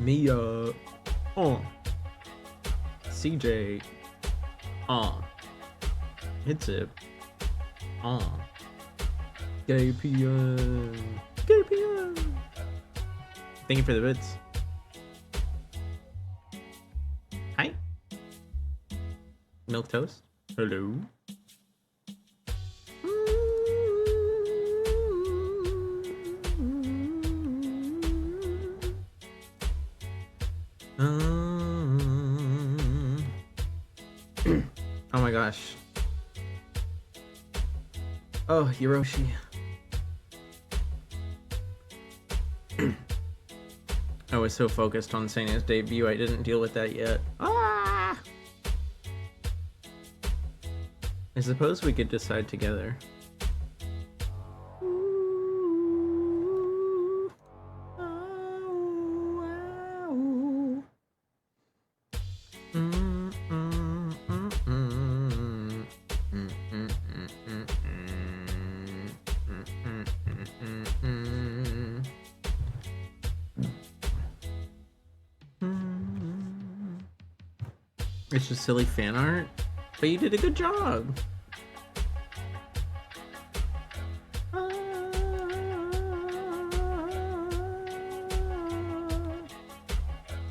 Mia. CJ. Hits it. KPN. KPN. Thank you for the bits. Hi. Milk toast. Hello. Oh my gosh. Oh, Hiroshi. I was so focused on saying his debut, I didn't deal with that yet. Ah! I suppose we could decide together. It's just silly fan art, but you did a good job.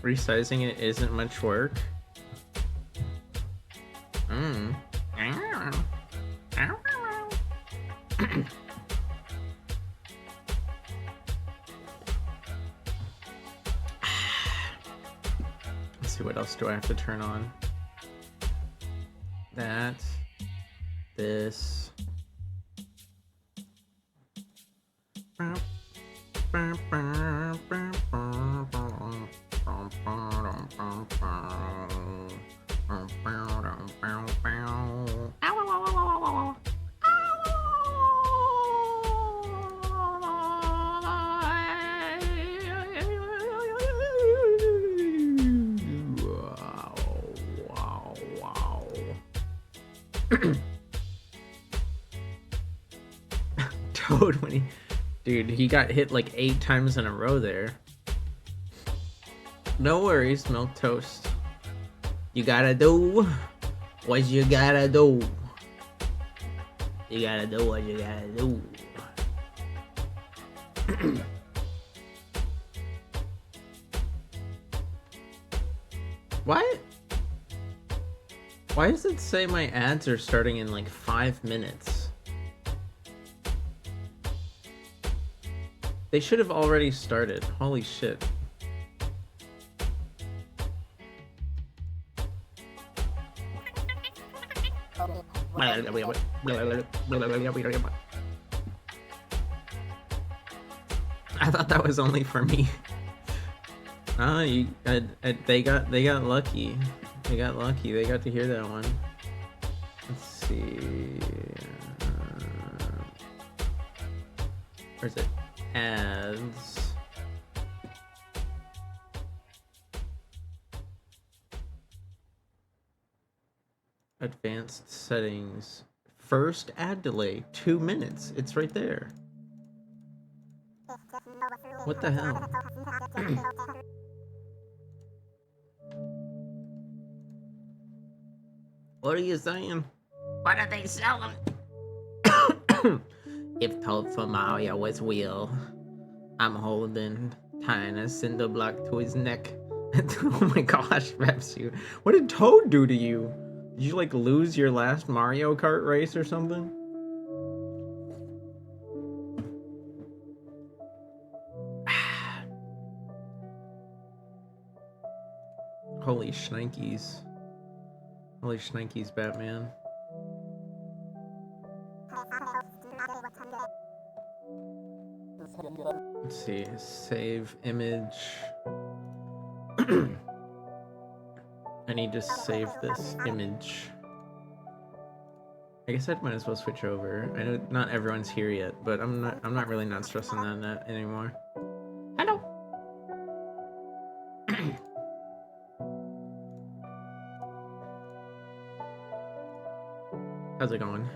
Resizing it isn't much work. Let's see, what else do I have to turn on? That, this. Toad when he... Dude, he got hit like 8 times in a row there. No worries, Milk Toast. You gotta do what you gotta do. You gotta do what you gotta do. What? Why does it say my ads are starting in like 5 minutes? They should have already started. Holy shit. I thought that was only for me. They got lucky. They got lucky. They got to hear that one. Let's see. Where's it? Ads. Advanced settings. First ad delay, 2 minutes. It's right there. What the hell? What are you saying? What are they selling? If Toad for Mario was real, I'm holding, tying a cinder block to his neck. Oh my gosh, Repsu. What did Toad do to you? Did you like lose your last Mario Kart race or something? Holy shnikes. Holy shnikes, Batman. Let's see, save image. I need to save this image. I guess I might as well switch over. I know not everyone's here yet, but I'm not really not stressing on that anymore. Hello. How's it going?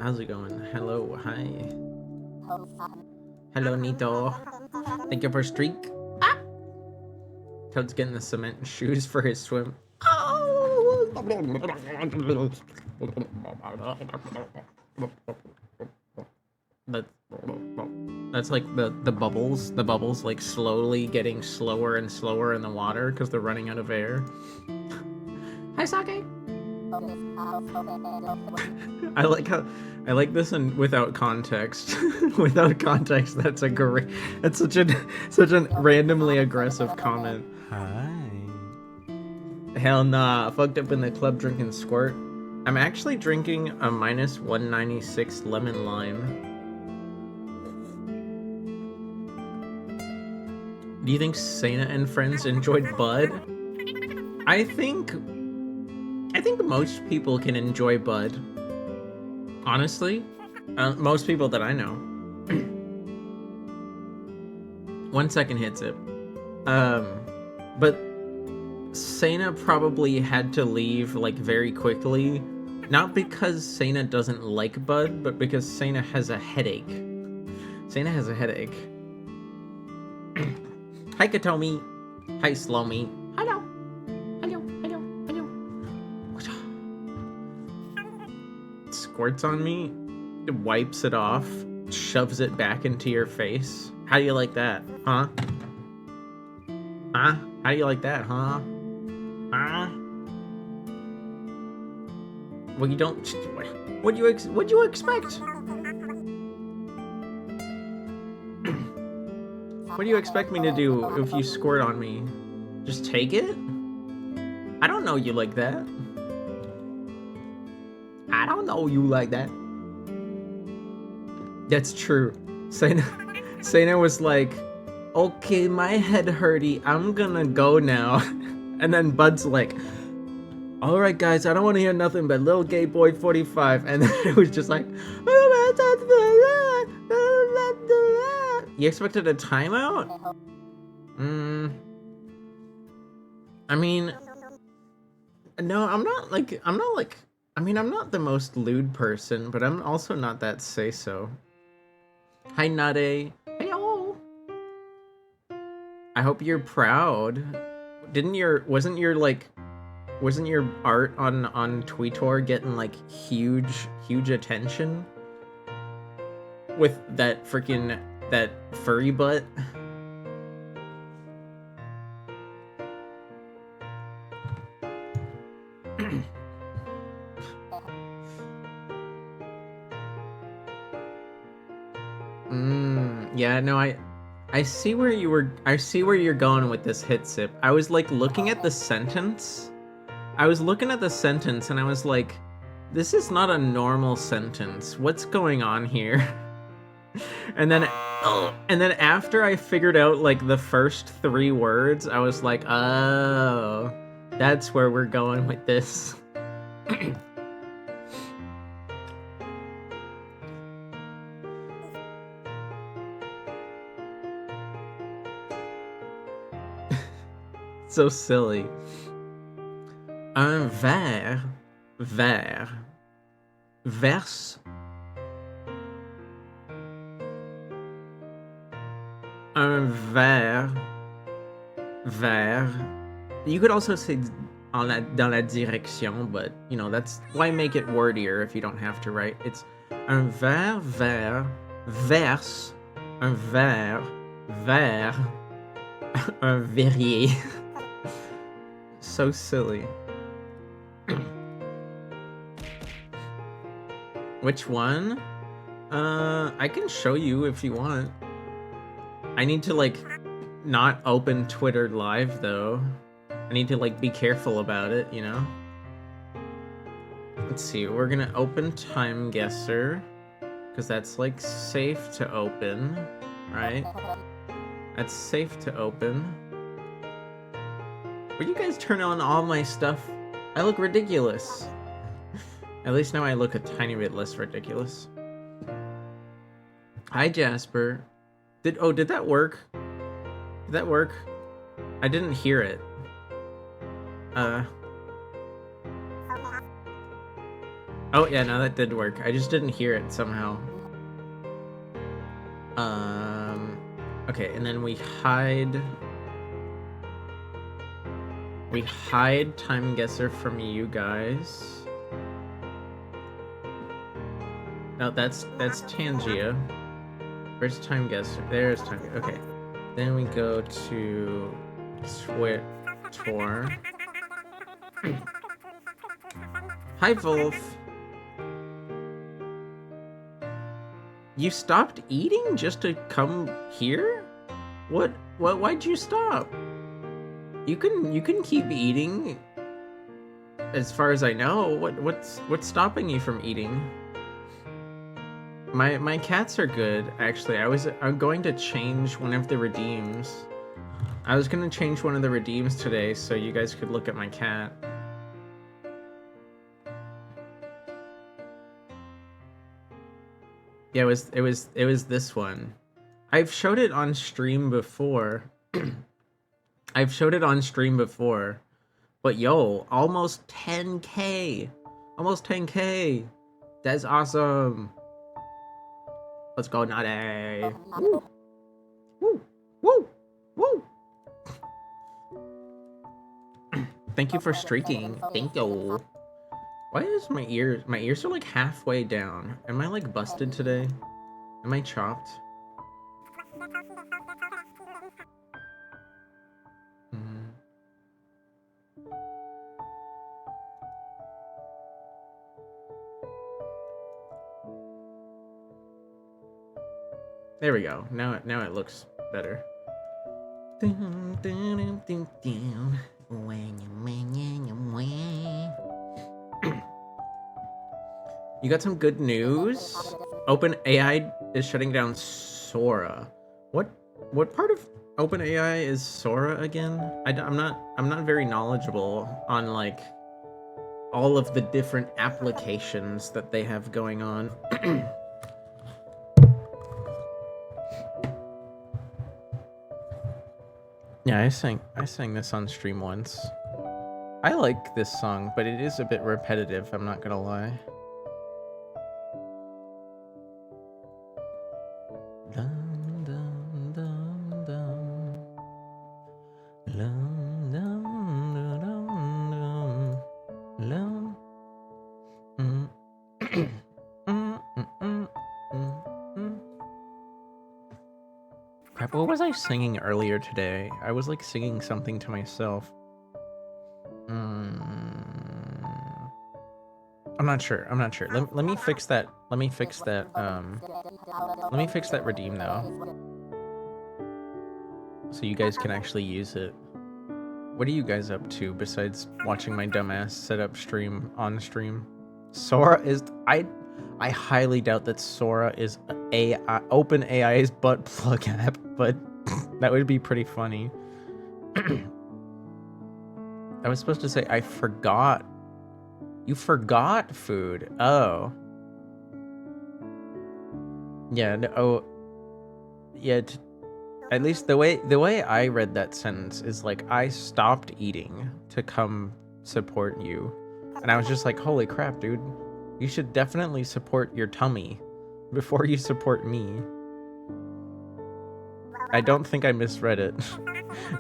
How's it going? Hello, hi. Hello, Nito. Thank you for streak. Ah! Toad's getting the cement shoes for his swim. Oh! That's like the bubbles. The bubbles like slowly getting slower and slower in the water because they're running out of air. Hi, Sake. I like this and without context. Without context, that's a great. That's such a randomly aggressive comment. Hi. Hell nah, fucked up in the club drinking squirt. I'm actually drinking a minus 196 lemon lime. Do you think Sana and friends enjoyed Bud? I think most people can enjoy Bud. Honestly, most people that I know. 1 second hits it. But Sana probably had to leave like very quickly, not because Sana doesn't like Bud, but because Sana has a headache. Sana has a headache. Hi, Katomi. Hi, Slomi. Hello. Hello. Hello. Hello. Squirts on me, wipes it off, shoves it back into your face. How do you like that, huh? Huh? How do you like that, huh? Huh? Well, you don't. What'd you expect? What do you expect me to do if you squirt on me? Just take it? I don't know you like that. I don't know you like that. That's true. Sana was like, okay, my head hurty, I'm gonna go now. And then Bud's like, alright guys, I don't want to hear nothing but Little Gay Boy 45. And then it was just like, you expected a timeout? I mean, no, I'm not the most lewd person, but I'm also not that say-so. Hi, Nade. Hello. I hope you're proud. Wasn't your art on Twitter getting like huge attention? With that furry butt? Yeah, no, I see where you're going with this hit sip. I was like looking at the sentence. I was looking at the sentence and I was like, this is not a normal sentence. What's going on here? And then after I figured out like the first 3 words, I was like, oh, that's where we're going with this. So silly. Un verre, verse. Un verre, You could also say dans la direction, but you know, that's why make it wordier if you don't have to, right? It's un verre, verse, un verre, un verrier. So silly. Which one? I can show you if you want. I need to like not open Twitter live though. I need to like be careful about it, you know? Let's see, we're gonna open Time Guesser because that's like safe to open, right? That's safe to open. Will you guys turn on all my stuff? I look ridiculous. At least now I look a tiny bit less ridiculous. Hi, Jasper. Did that work? Did that work? I didn't hear it. Oh yeah, no, that did work. I just didn't hear it somehow. Okay, and then we hide Time Guesser from you guys. No, that's Tangia. Where's Time Guesser? There's Time. Okay, then we go to Twitter. Hi, Wolf. You stopped eating just to come here? What? Why'd you stop? You can keep eating. As far as I know, what's stopping you from eating? My cats are good, actually. I'm going to change one of the redeems. I was gonna change one of the redeems today so you guys could look at my cat. Yeah, it was this one. I've showed it on stream before. I've showed it on stream before. But yo, almost 10K. Almost 10K. That's awesome. Let's go, Nade. Woo. Woo. Woo. Woo. Thank you for streaking. Thank you. Why is my ears are like halfway down? Am I like busted today? Am I chopped? There we go. Now it looks better. You got some good news? OpenAI is shutting down Sora. What part of OpenAI is Sora again? I'm not very knowledgeable on like all of the different applications that they have going on. Yeah, I sang this on stream once. I like this song, but it is a bit repetitive, I'm not gonna lie. Dun, dun, dun, dun. Dun, dun, dun, dun, dun. Mm. Crap, what was I singing earlier today? I was like singing something to myself. I'm not sure. Let me fix that. Let me fix that redeem though. So you guys can actually use it. What are you guys up to besides watching my dumbass set up stream on stream? Sora is I highly doubt that Sora is OpenAI's butt plug app, but that would be pretty funny. I was supposed to say I forgot. You forgot food. Oh. Yeah, no, oh. Yeah, at least the way I read that sentence is like I stopped eating to come support you. And I was just like, holy crap, dude. You should definitely support your tummy before you support me. I don't think I misread it.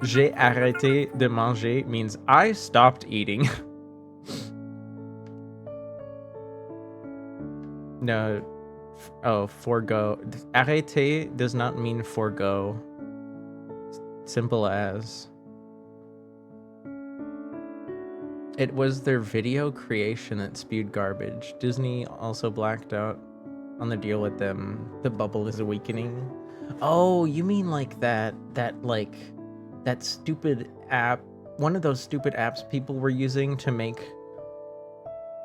J'ai arrêté de manger means I stopped eating. No. Oh, forego. Arrêter does not mean forego. Simple as. It was their video creation that spewed garbage. Disney also blacked out on the deal with them. The bubble is weakening. Oh, you mean like that stupid app, one of those stupid apps people were using to make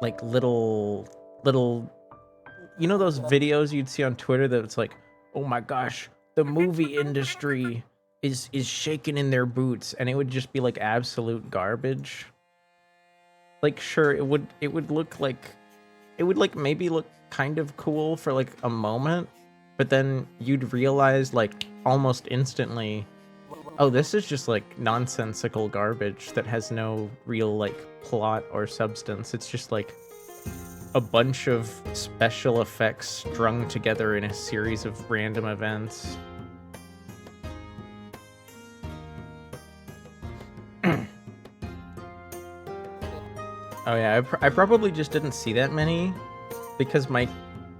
like little, you know those videos you'd see on Twitter that it's like, oh my gosh, the movie industry is shaking in their boots, and it would just be like absolute garbage. Like, sure, it would look like, it would like maybe look kind of cool for like a moment, but then you'd realize like almost instantly, oh, this is just like nonsensical garbage that has no real like plot or substance. It's just like a bunch of special effects strung together in a series of random events. Oh yeah, I probably just didn't see that many because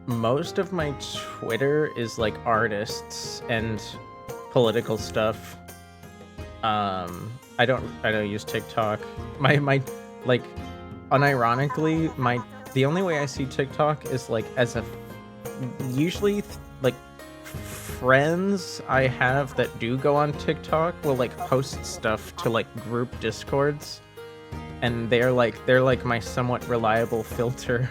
most of my Twitter is like artists and political stuff. I don't use TikTok. My like unironically, the only way I see TikTok is like as a usually like friends I have that do go on TikTok will like post stuff to like group discords, and they're like my somewhat reliable filter.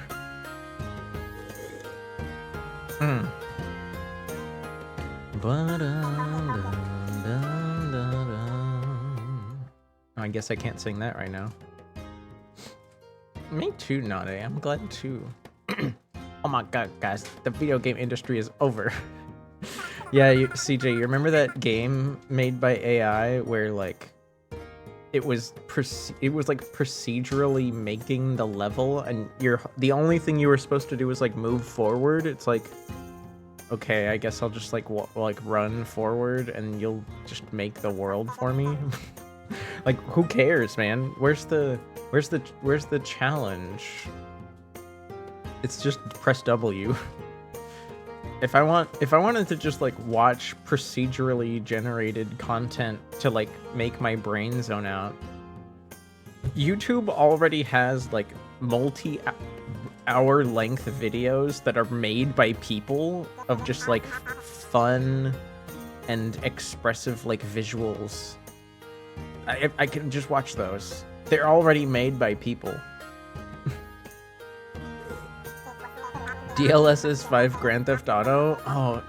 I guess I can't sing that right now. Me too, Nade. I'm glad too. Oh my god, guys, the video game industry is over. Yeah, CJ, you remember that game made by AI where like it was like procedurally making the level, and the only thing you were supposed to do was like move forward. It's like, okay, I guess I'll just like run forward and you'll just make the world for me. Like, who cares, man? Where's the challenge? It's just press W. If I wanted to just like watch procedurally generated content to like make my brain zone out, YouTube already has like multi-hour length videos that are made by people of just like fun and expressive like visuals. I can just watch those. They're already made by people. DLSS 5 Grand Theft Auto? Oh,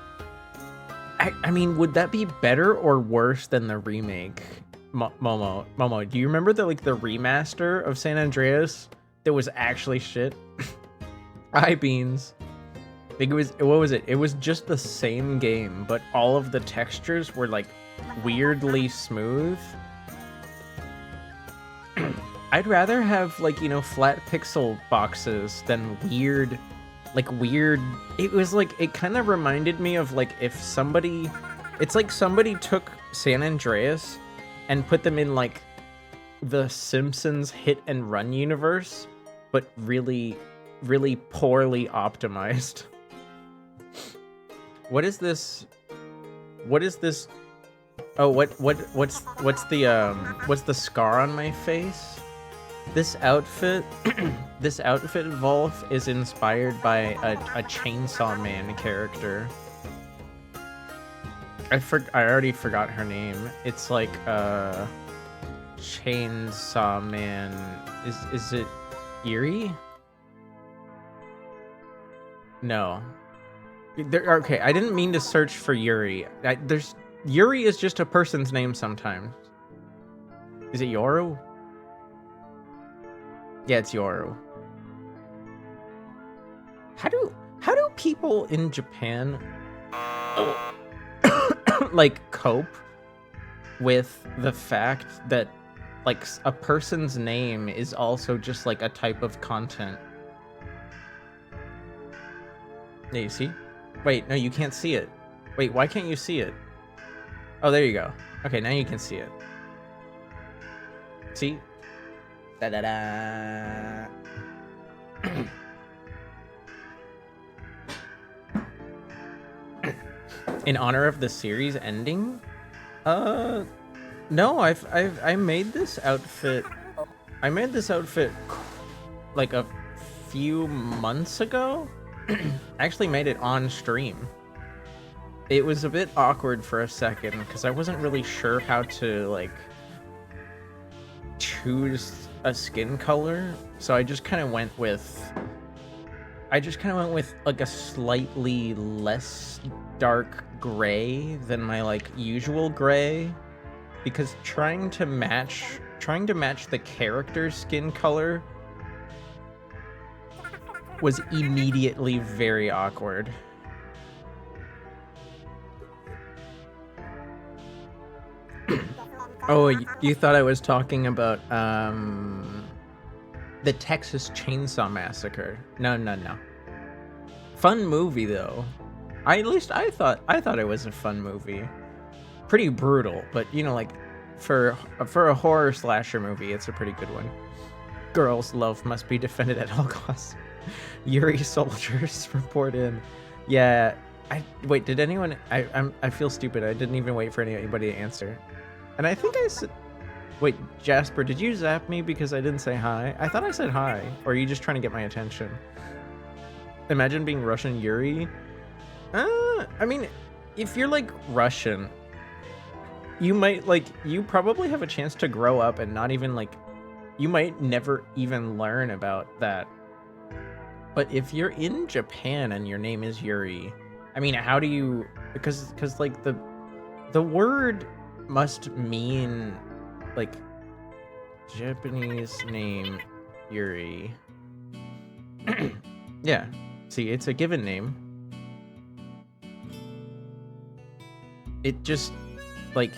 I mean, would that be better or worse than the remake? Momo, do you remember the remaster of San Andreas that was actually shit? Beans. I think it was, what was it? It was just the same game, but all of the textures were like weirdly smooth. I'd rather have like, flat pixel boxes than weird. It was like, it kind of reminded me of like if somebody took San Andreas and put them in like the Simpsons Hit and Run universe, but really, really poorly optimized. What is this? Oh, what's the scar on my face? This outfit, Volf, is inspired by a Chainsaw Man character. I already forgot her name. It's like Chainsaw Man. Is it Yuri? No. Okay, I didn't mean to search for Yuri. Yuri is just a person's name sometimes. Is it Yoru? Yeah, it's Yoru. How do people in Japan like cope with the fact that like a person's name is also just like a type of content? Yeah, you see? Wait, no, you can't see it. Wait, why can't you see it? Oh, there you go. Okay, now you can see it. See? Da-da-da. In honor of the series ending? No, I made this outfit. I made this outfit like a few months ago. I actually made it on stream. It was a bit awkward for a second because I wasn't really sure how to like choose a skin color, so I just kind of went with like a slightly less dark gray than my like usual gray, because trying to match the character's skin color was immediately very awkward. Oh, you thought I was talking about The Texas Chainsaw Massacre. No, no, no. Fun movie though. At least I thought it was a fun movie. Pretty brutal, but you know, like for a horror slasher movie, it's a pretty good one. Girls' love must be defended at all costs. Yuri soldiers report in. Yeah, wait. Did anyone? I feel stupid. I didn't even wait for anybody to answer. And I think I said. Wait, Jasper, did you zap me because I didn't say hi? I thought I said hi. Or are you just trying to get my attention? Imagine being Russian Yuri. I mean, if you're like Russian, you might you probably have a chance to grow up and not even you might never even learn about that. But if you're in Japan and your name is Yuri, I mean, how do you, because like the word must mean like Japanese name Yuri. Yeah, see, it's a given name. It just like,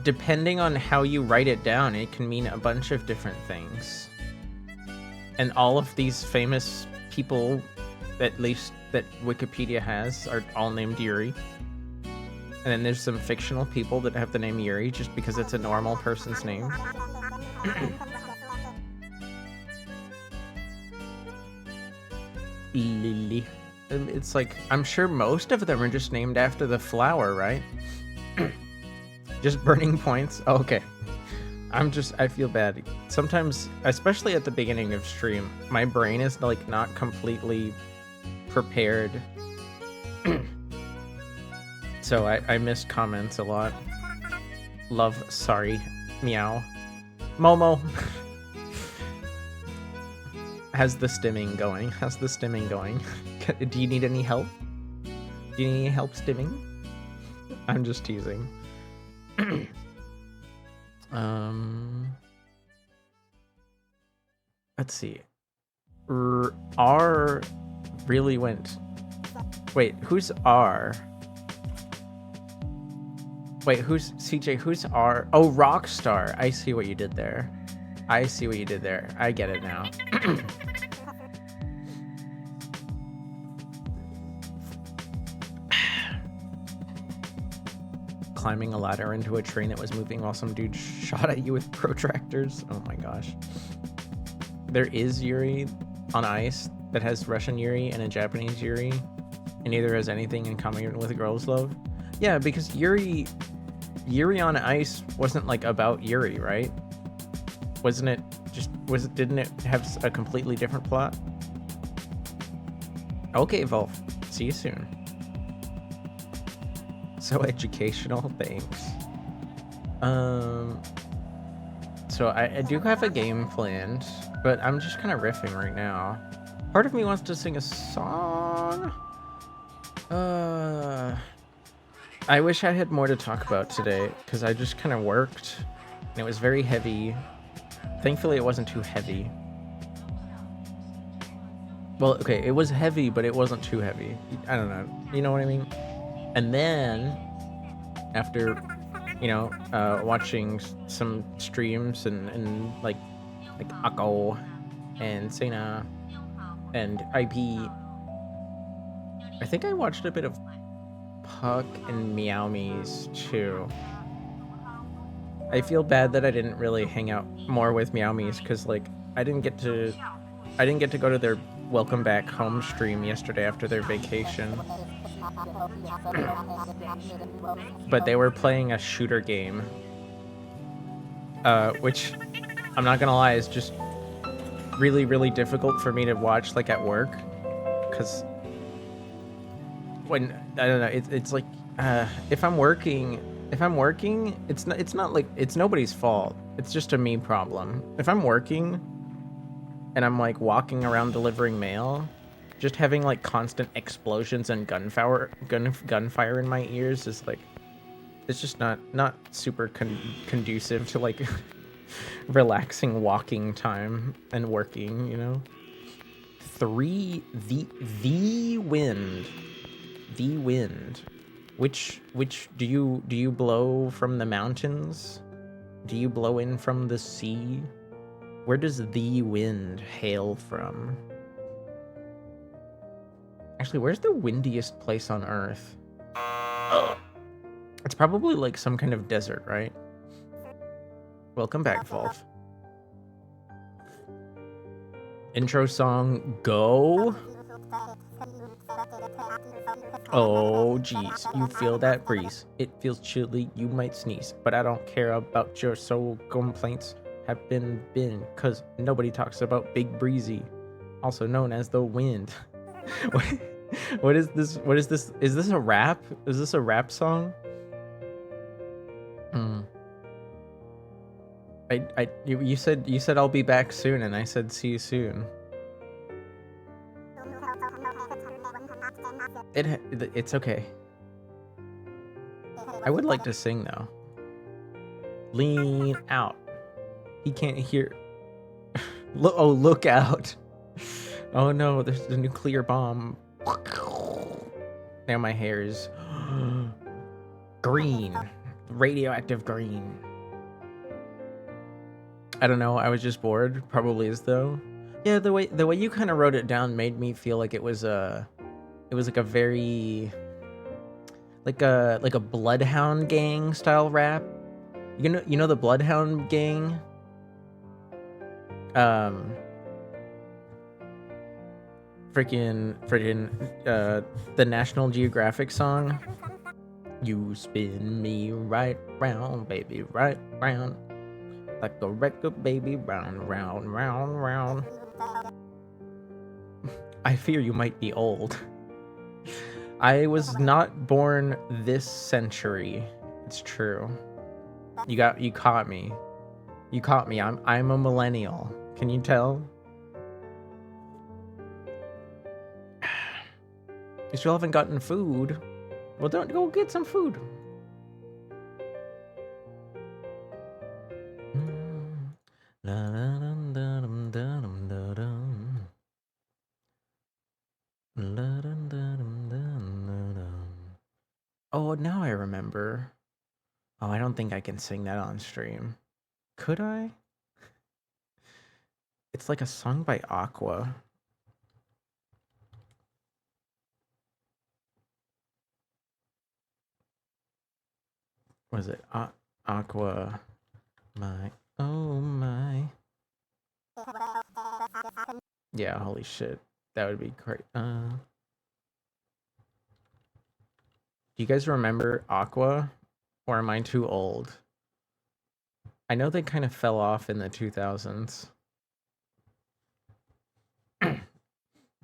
depending on how you write it down, it can mean a bunch of different things. And all of these famous people, at least that Wikipedia has, are all named Yuri. And then there's some fictional people that have the name Yuri just because it's a normal person's name. Lily. It's like, I'm sure most of them are just named after the flower, right? Just burning points. Oh, okay. I feel bad. Sometimes, especially at the beginning of stream, my brain is like not completely prepared. So I miss comments a lot. Love, sorry, meow. Momo. How's the stimming going? How's the stimming going? Do you need any help? Do you need any help stimming? I'm just teasing. Let's see. R really went. Wait, who's R? Wait, who's CJ? Who's R? Oh, Rockstar. I see what you did there. I see what you did there. I get it now. Climbing a ladder into a train that was moving while some dude shot at you with protractors. Oh my gosh. There is Yuri on Ice that has Russian Yuri and a Japanese Yuri, and neither has anything in common with Girls' Love. Yeah, because Yuri on Ice wasn't like about Yuri, right? Wasn't it just, didn't it have a completely different plot? Okay, Volf. See you soon. So educational, thanks. So I do have a game planned, but I'm just kind of riffing right now. Part of me wants to sing a song. I wish I had more to talk about today, because I just kind of worked, and it was very heavy. Thankfully, it wasn't too heavy. Well, okay, it was heavy, but it wasn't too heavy. I don't know. You know what I mean? And then, after, you know, watching some streams and like Akko and Sena and IP, I think I watched a bit of Puck and Meowmies too. I feel bad that I didn't really hang out more with Meowmies because like I didn't get to go to their welcome back home stream yesterday after their vacation. But they were playing a shooter game, which I'm not gonna lie is just really, really difficult for me to watch like at work, because when I don't know, it's like if I'm working, it's not like it's nobody's fault. It's just a me problem. If I'm working and I'm like walking around delivering mail, just having like constant explosions and gunfire in my ears is like, it's just not super conducive to like relaxing walking time and working, you know. The wind. Which do you blow from the mountains? Do you blow in from the sea? Where does the wind hail from? Actually, where's the windiest place on Earth? It's probably like some kind of desert, right? Welcome back, Volf. Intro song, go. Oh, geez, you feel that breeze. It feels chilly, you might sneeze. But I don't care about your soul complaints. Have been, cause nobody talks about Big Breezy, also known as the wind. What is this? What is this? Is this a rap? Is this a rap song? You said I'll be back soon, and I said see you soon. It's okay. I would like to sing though. Lean out. He can't hear. Look out. Oh no, there's a nuclear bomb. Now my hair is green. Radioactive green. I don't know, I was just bored. Probably is though. Yeah, the way you kind of wrote it down made me feel like it was like a very like a Bloodhound Gang style rap. You know the Bloodhound Gang? Freaking the National Geographic song. You spin me right round, baby, right round. Like a record, baby, round, round, round, round. I fear you might be old. I was not born this century. It's true. You caught me. You caught me. I'm a millennial. Can you tell? You still haven't gotten food. Well, don't go get some food. Oh, now I remember. Oh, I don't think I can sing that on stream. Could I? It's like a song by Aqua. Was it Aqua? My, oh my. Yeah, holy shit. That would be great. Do you guys remember Aqua? Or am I too old? I know they kind of fell off in the 2000s.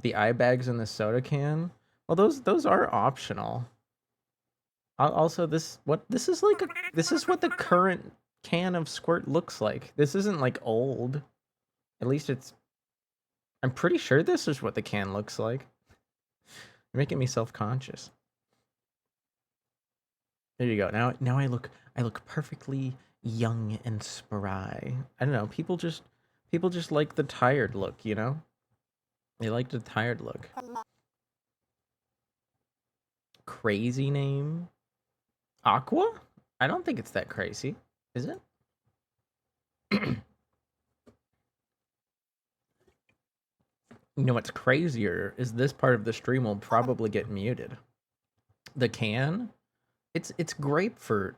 The eye bags and the soda can? Well, those are optional. Also, this is what the current can of Squirt looks like. This isn't like old. At least I'm pretty sure this is what the can looks like. You're making me self-conscious. There you go. Now I look perfectly young and spry. I don't know. People just like the tired look, you know? They like the tired look. Crazy name? Aqua? I don't think it's that crazy. Is it? You know what's crazier is this part of the stream will probably get muted. The can? It's grapefruit.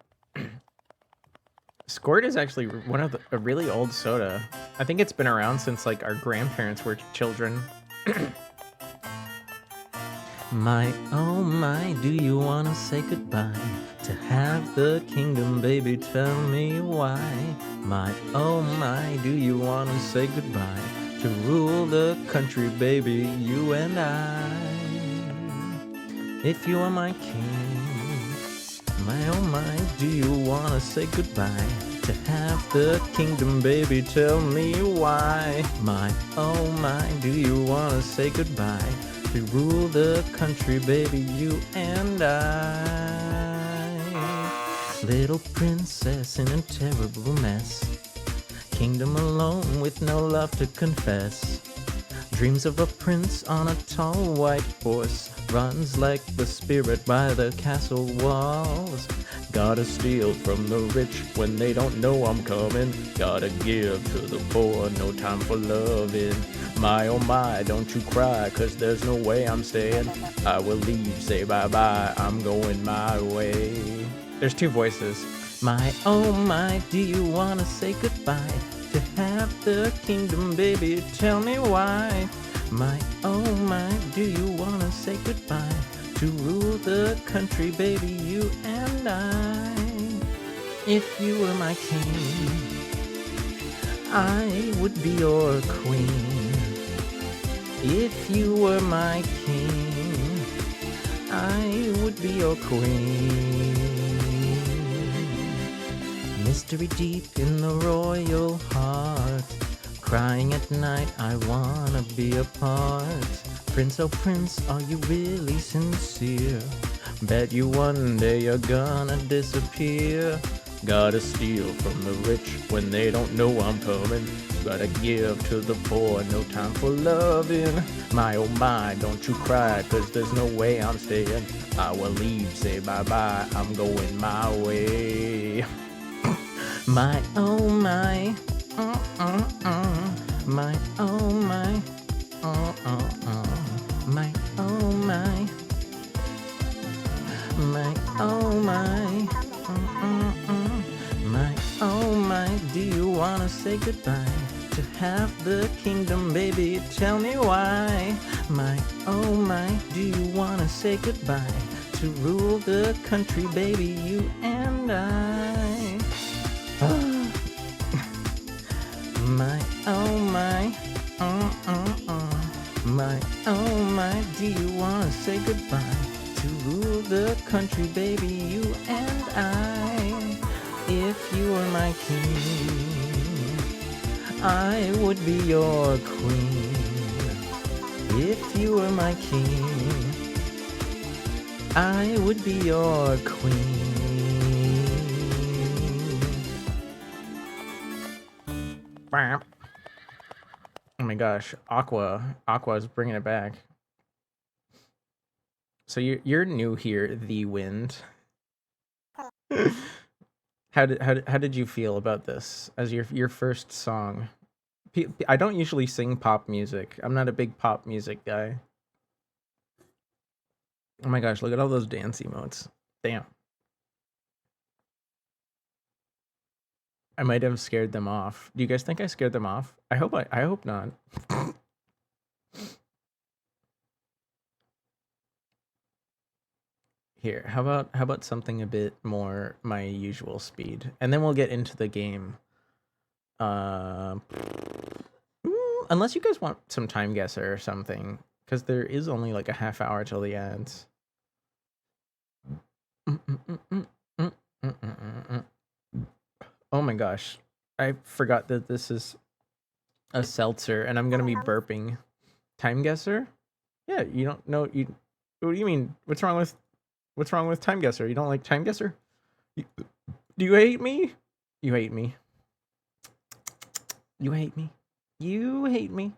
Squirt is actually a really old soda. I think it's been around since like our grandparents were children. My, oh my, do you wanna say goodbye to have the kingdom, baby? Tell me why. My, oh my, do you wanna say goodbye to rule the country, baby, you and I? If you are my king, my, oh my, do you wanna say goodbye to have the kingdom, baby? Tell me why. My, oh my, do you wanna say goodbye to rule the country, baby, you and I? Little princess in a terrible mess, kingdom alone with no love to confess. Dreams of a prince on a tall white horse, runs like the spirit by the castle walls. Gotta steal from the rich when they don't know I'm coming. Gotta give to the poor, no time for loving. My oh my, don't you cry, cause there's no way I'm staying. I will leave, say bye-bye, I'm going my way. There's two voices. My oh my, do you wanna say goodbye to have the kingdom, baby? Tell me why. My oh my, do you wanna say goodbye to rule the country, baby, you and I? If you were my king, I would be your queen. If you were my king, I would be your queen. Mystery deep in the royal heart, crying at night, I wanna be a part. Prince, oh prince, are you really sincere? Bet you one day you're gonna disappear. Gotta steal from the rich when they don't know I'm coming. Gotta give to the poor, no time for loving. My oh my, don't you cry, cause there's no way I'm staying. I will leave, say bye-bye, I'm going my way. My oh my, my oh my, my oh my, my oh my, my oh my, do you wanna say goodbye to have the kingdom, baby? Tell me why. My oh my, do you wanna say goodbye to rule the country, baby, you and I? My oh my, my oh my, do you wanna say goodbye to rule the country, baby, you and I? If you were my king, I would be your queen. If you were my king, I would be your queen. Oh my gosh, Aqua's bringing it back. So you're new here, The Wind. How did you feel about this as your first song? I don't usually sing pop music. I'm not a big pop music guy. Oh my gosh, look at all those dance emotes. Damn. I might have scared them off. Do you guys think I scared them off? I hope not. Here, how about something a bit more my usual speed, and then we'll get into the game. Unless you guys want some time guesser or something, because there is only like a half hour till the ads. Oh my gosh, I forgot that this is a seltzer, and I'm gonna be burping. Time guesser? Yeah, you don't know you. What do you mean? What's wrong with time guesser? You don't like time guesser? Do you hate me? You hate me. You hate me. You hate me.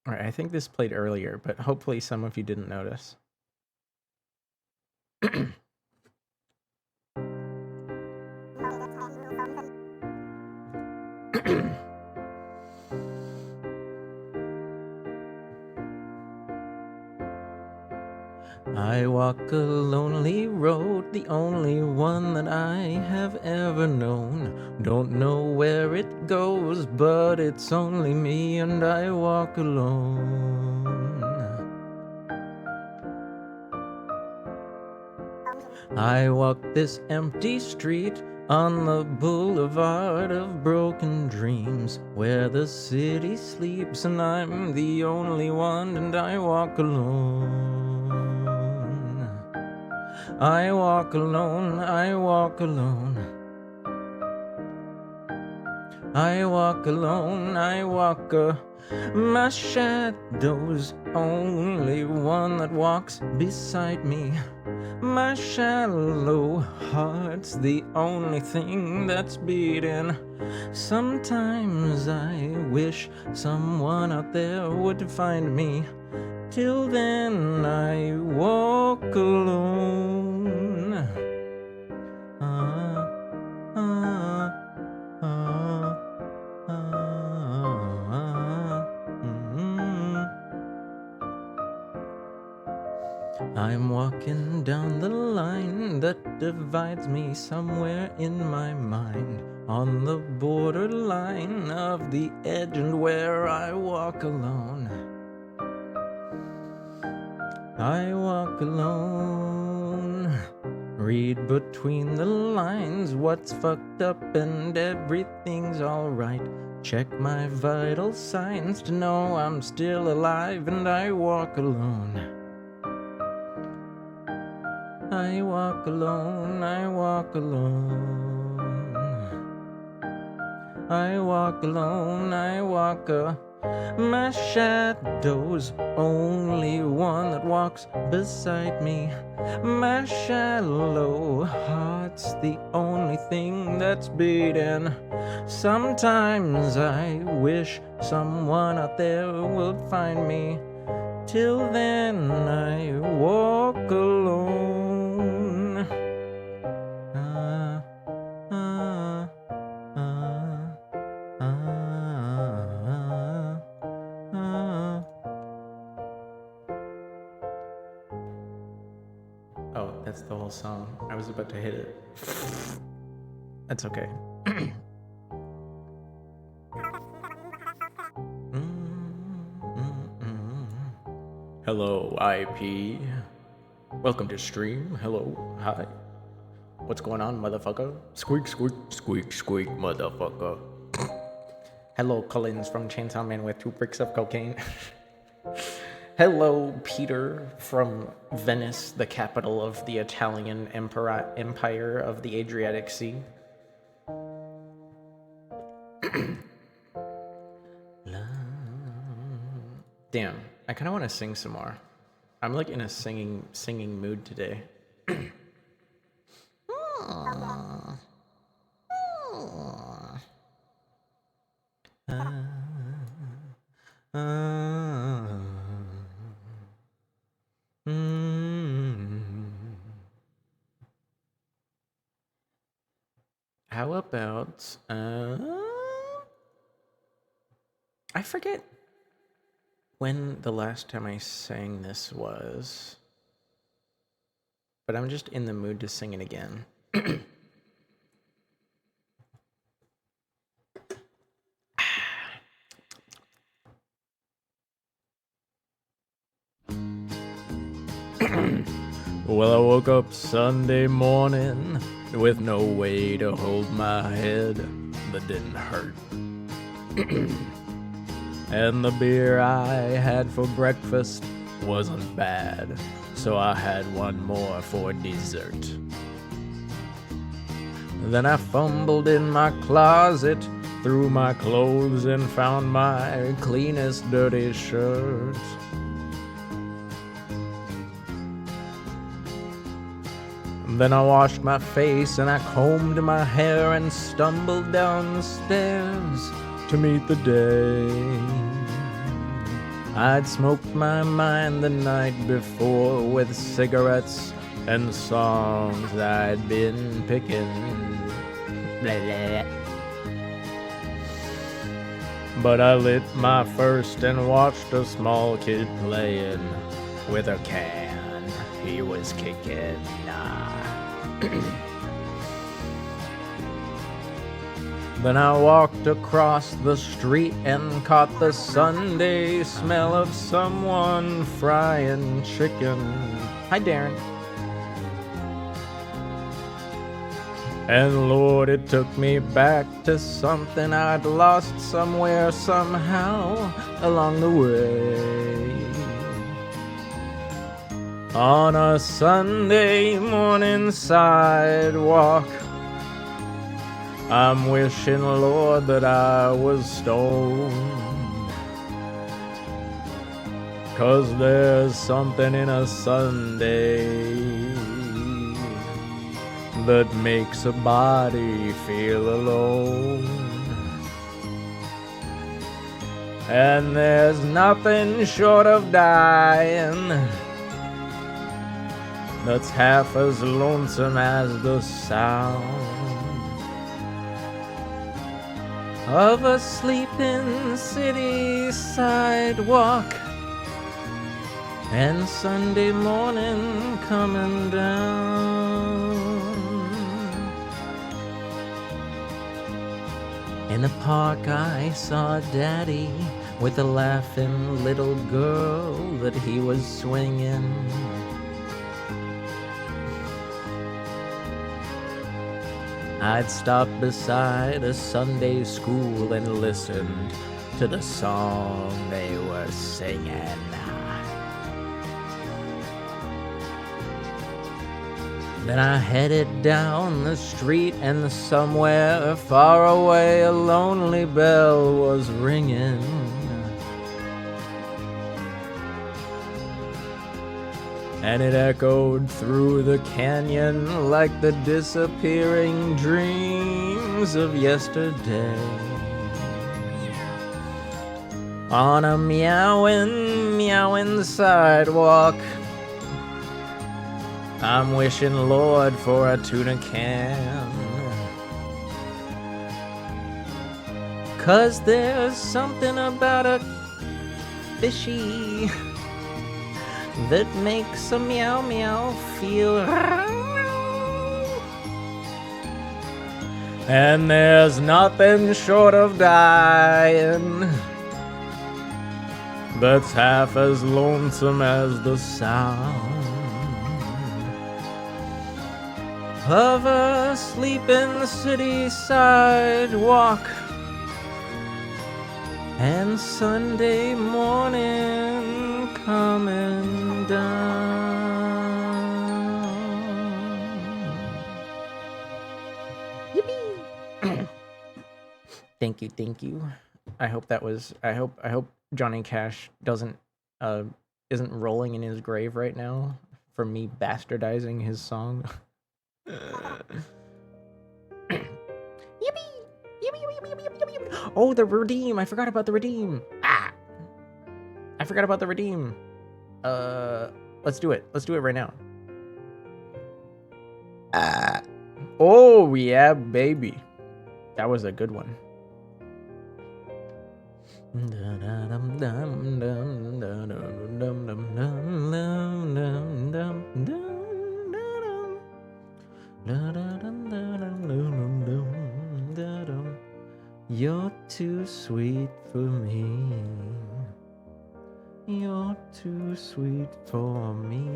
All right, I think this played earlier, but hopefully some of you didn't notice. I walk a lonely road, the only one that I have ever known. Don't know where it goes, but it's only me and I walk alone. I walk this empty street on the boulevard of broken dreams, where the city sleeps and I'm the only one and I walk alone. I walk alone, I walk alone. I walk alone, I walk My shadow's only one that walks beside me. My shallow heart's the only thing that's beating. Sometimes I wish someone out there would find me. Till then I walk alone. Ah, ah, ah, ah, I'm walking down the line that divides me somewhere in my mind, on the borderline of the edge and where I walk alone. I walk alone. Read between the lines what's fucked up and everything's alright. Check my vital signs to know I'm still alive and I walk alone. I walk alone, I walk alone. I walk alone, I walk My shadow's only one that walks beside me. My shallow heart's the only thing that's beating. Sometimes I wish someone out there would find me. Till then I walk alone. Oh, that's the whole song. I was about to hit it. That's okay. Hello, IP. Welcome to stream. Hello, hi. What's going on, motherfucker? Squeak, squeak, squeak, squeak, motherfucker. Hello, Collins from Chainsaw Man with 2 bricks of cocaine. Hello, Peter from Venice, the capital of the Italian empire of the Adriatic Sea. Damn, I kind of want to sing some more. I'm like in a singing mood today. How about I forget when the last time I sang this was, but I'm just in the mood to sing it again. Well, I woke up Sunday morning with no way to hold my head that didn't hurt. And the beer I had for breakfast wasn't bad, so I had one more for dessert. Then I fumbled in my closet, threw my clothes and found my cleanest dirty shirt. Then I washed my face and I combed my hair and stumbled down the stairs to meet the day. I'd smoked my mind the night before with cigarettes and songs I'd been picking. Blah, blah. But I lit my first and watched a small kid playing with a can he was kicking. Then I walked across the street and caught the Sunday smell of someone frying chicken. Hi, Darren. And Lord, it took me back to something I'd lost somewhere, somehow, along the way. On a Sunday morning sidewalk, I'm wishing, Lord, that I was stoned. 'Cause there's something in a Sunday that makes a body feel alone. And there's nothing short of dying that's half as lonesome as the sound of a sleeping city sidewalk and Sunday morning coming down. In the park I saw Daddy with a laughing little girl that he was swinging. I'd stop beside a Sunday school and listened to the song they were singing. Then I headed down the street and somewhere far away a lonely bell was ringing. And it echoed through the canyon like the disappearing dreams of yesterday. On a meowing sidewalk, I'm wishing, Lord, for a tuna can. 'Cause there's something about a fishy that makes a meow meow feel. And there's nothing short of dying that's half as lonesome as the sound of a sleeping city sidewalk and Sunday morning coming down. Yippee! Thank you. I hope Johnny Cash isn't rolling in his grave right now for me bastardizing his song. Oh, the redeem! I forgot about the redeem. I forgot about the redeem. Let's do it. Let's do it right now. Oh yeah, baby. That was a good one. You're too sweet for me. You're too sweet for me.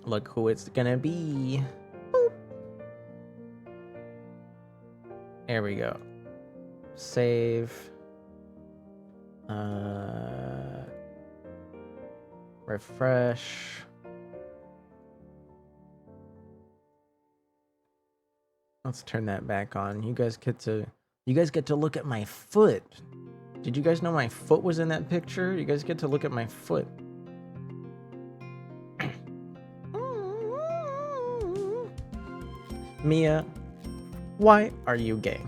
Look who it's gonna be. Boop. There we go. Save. Refresh. Let's turn that back on. You guys get to look at my foot. Did you guys know my foot was in that picture? You guys get to look at my foot. Mia, why are you gay?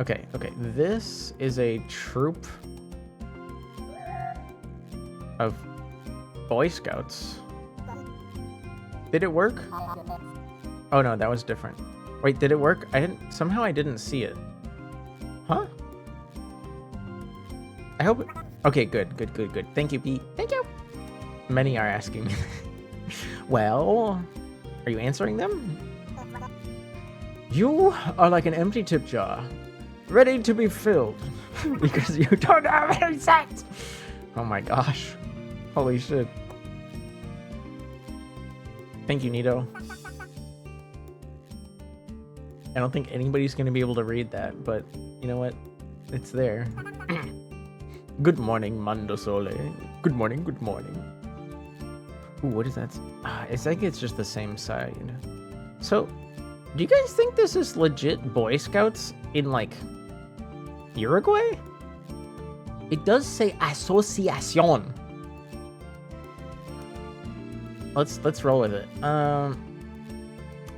Okay. This is a troop of Boy Scouts. Did it work? Oh no, that was different. Wait, did it work? Somehow I didn't see it. Huh? I hope okay, good. Thank you, Pete. Thank you. Many are asking. Well, are you answering them? You are like an empty tip jar, ready to be filled because you don't have any sex. Oh my gosh. Holy shit. Thank you, Nito. I don't think anybody's going to be able to read that, but you know what? It's there. Good morning, Mando Sole. Good morning, good morning. Ooh, what is that? It's like it's just the same side. So, do you guys think this is legit Boy Scouts in, like, Uruguay? It does say Asociación. Let's roll with it.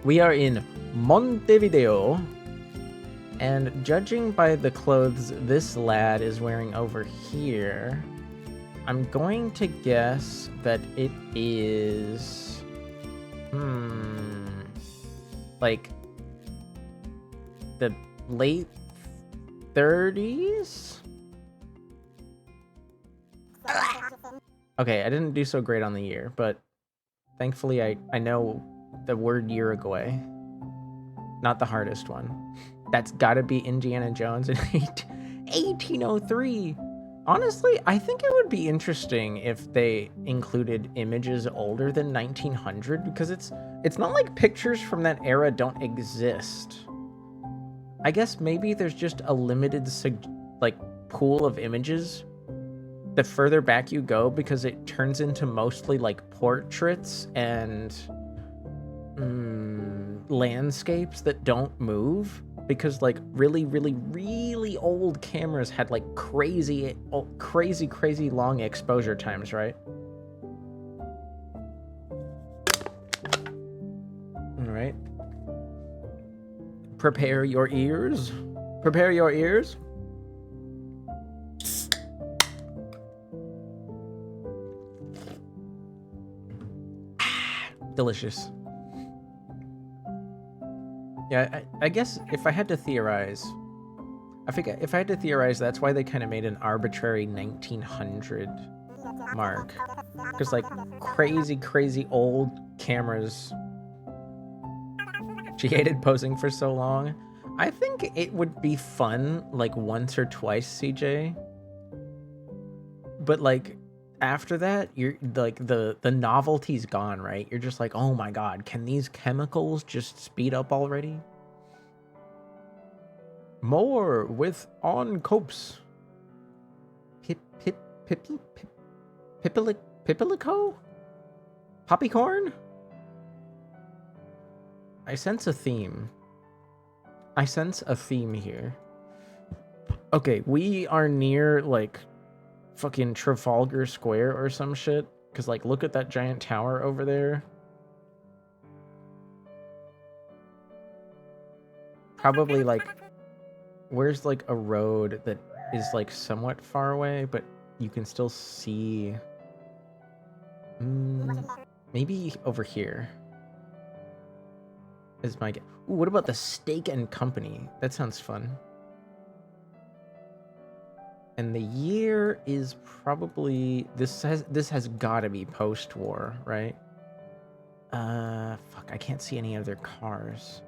We are in Montevideo, and judging by the clothes this lad is wearing over here, I'm going to guess that it is like the late 30s. Okay, I didn't do so great on the year, but thankfully I know the word Uruguay. Not the hardest one. That's gotta be Indiana Jones in 1803. Honestly, I think it would be interesting if they included images older than 1900, because it's not like pictures from that era don't exist. I guess maybe there's just a limited like pool of images the further back you go, because it turns into mostly like portraits and landscapes that don't move, because like really old cameras had like crazy long exposure times, right? All right, prepare your ears, prepare your ears. Delicious. Yeah, I guess if I had to theorize, that's why they kind of made an arbitrary 1900 mark. Because, like, crazy old cameras, she hated posing for so long. I think it would be fun, like, once or twice, CJ. But, like, after that, you're, like, the novelty's gone, right? You're just like, oh my god, can these chemicals just speed up already? More with on copes. Pipilico? Poppycorn? I sense a theme. I sense a theme here. Okay, we are near, like, fucking Trafalgar Square or some shit. Because, like, look at that giant tower over there. Probably, like, where's, like, a road that is, like, somewhat far away, but you can still see... maybe over here is my... Ooh, what about the Steak and Company? That sounds fun. And the year is probably... This has gotta be post-war, right? Fuck, I can't see any other cars.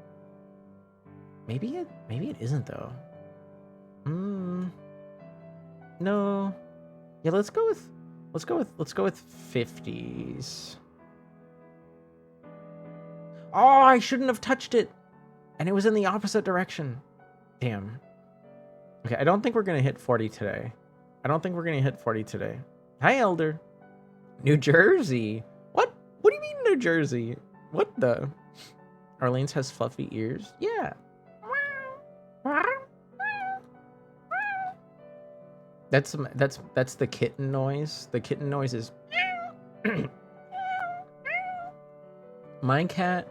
Maybe it isn't, though. No. Yeah, let's go with 50s. Oh, I shouldn't have touched it. And it was in the opposite direction. Damn. Okay, I don't think we're going to hit 40 today. Hi, Elder. New Jersey. What? What do you mean New Jersey? What the? Orleans has fluffy ears? Yeah. That's the kitten noise. The kitten noise is my cat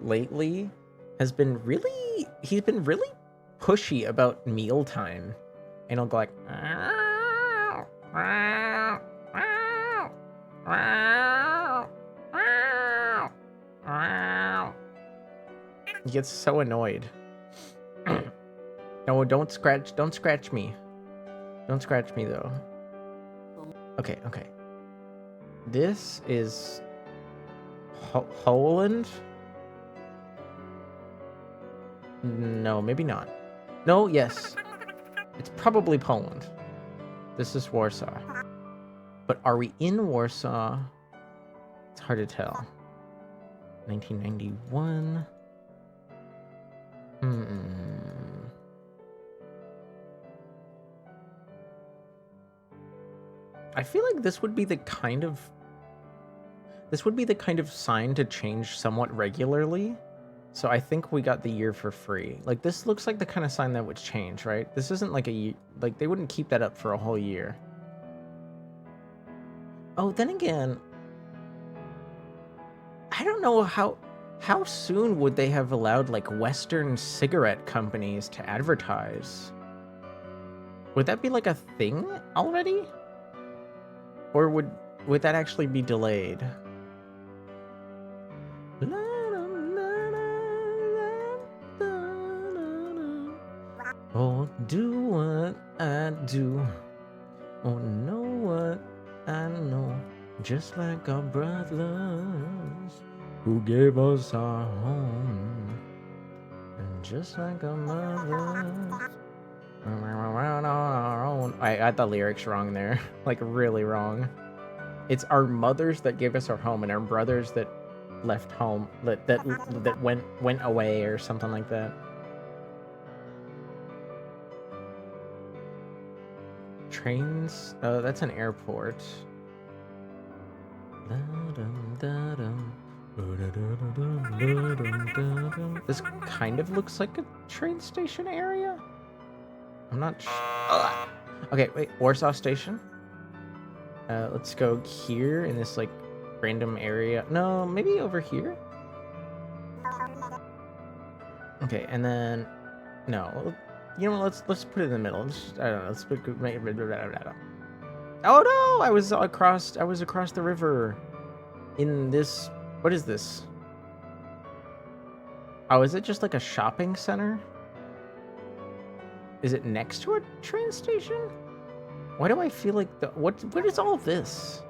lately has been really pushy about mealtime, and he'll go like he gets so annoyed. No, don't scratch me. Don't scratch me, though. Okay. This is... Holland? No, maybe not. No, yes. It's probably Poland. This is Warsaw. But are we in Warsaw? It's hard to tell. 1991. I feel like this would be the kind of sign to change somewhat regularly. So I think we got the year for free. Like, this looks like the kind of sign that would change, right? This isn't like like they wouldn't keep that up for a whole year. Oh, then again, I don't know how soon would they have allowed like Western cigarette companies to advertise? Would that be like a thing already? Or would that actually be delayed? Oh, do what I do. Oh, know what I know. Just like our brothers who gave us our home. And just like our mothers. On our own. I got the lyrics wrong there. Like, really wrong. It's our mothers that gave us our home and our brothers that left home. That went away or something like that. Trains? Oh, that's an airport. This kind of looks like a train station area. I'm not sure. Okay, wait. Warsaw Station. Let's go here in this like random area. No, maybe over here. Okay, and then no. You know what? Let's put it in the middle. I don't know. Let's put. Oh no! I was across the river. In this. What is this? Oh, is it just like a shopping center? Is it next to a train station? Why do I feel like what is all this?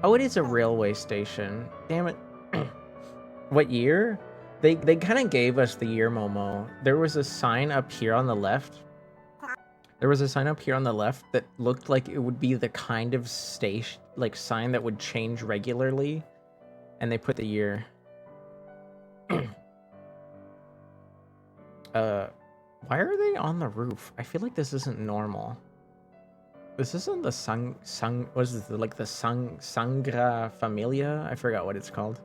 Oh, it is a railway station. Damn it. What year? They kind of gave us the year, Momo. There was a sign up here on the left. That looked like it would be the kind of station, like sign that would change regularly. And they put the year. Why are they on the roof? I feel like this isn't normal. This isn't the what is this, like the Sangra Familia? I forgot what it's called.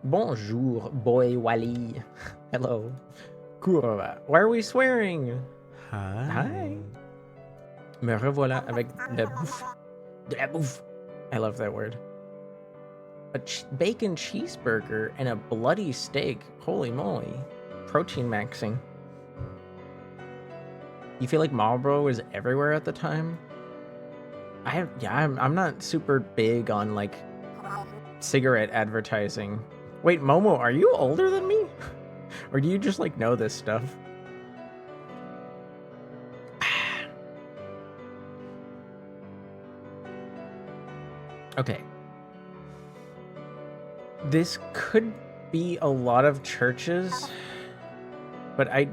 Bonjour, boy Wally. Hello. Kurva. Why are we swearing? Hi. Me revoilà avec de la bouffe. De la bouffe. I love that word. A bacon cheeseburger and a bloody steak. Holy moly. Protein maxing. You feel like Marlboro was everywhere at the time? I'm not super big on like cigarette advertising. Wait, Momo, are you older than me? Or do you just like know this stuff? Okay. This could be a lot of churches, but I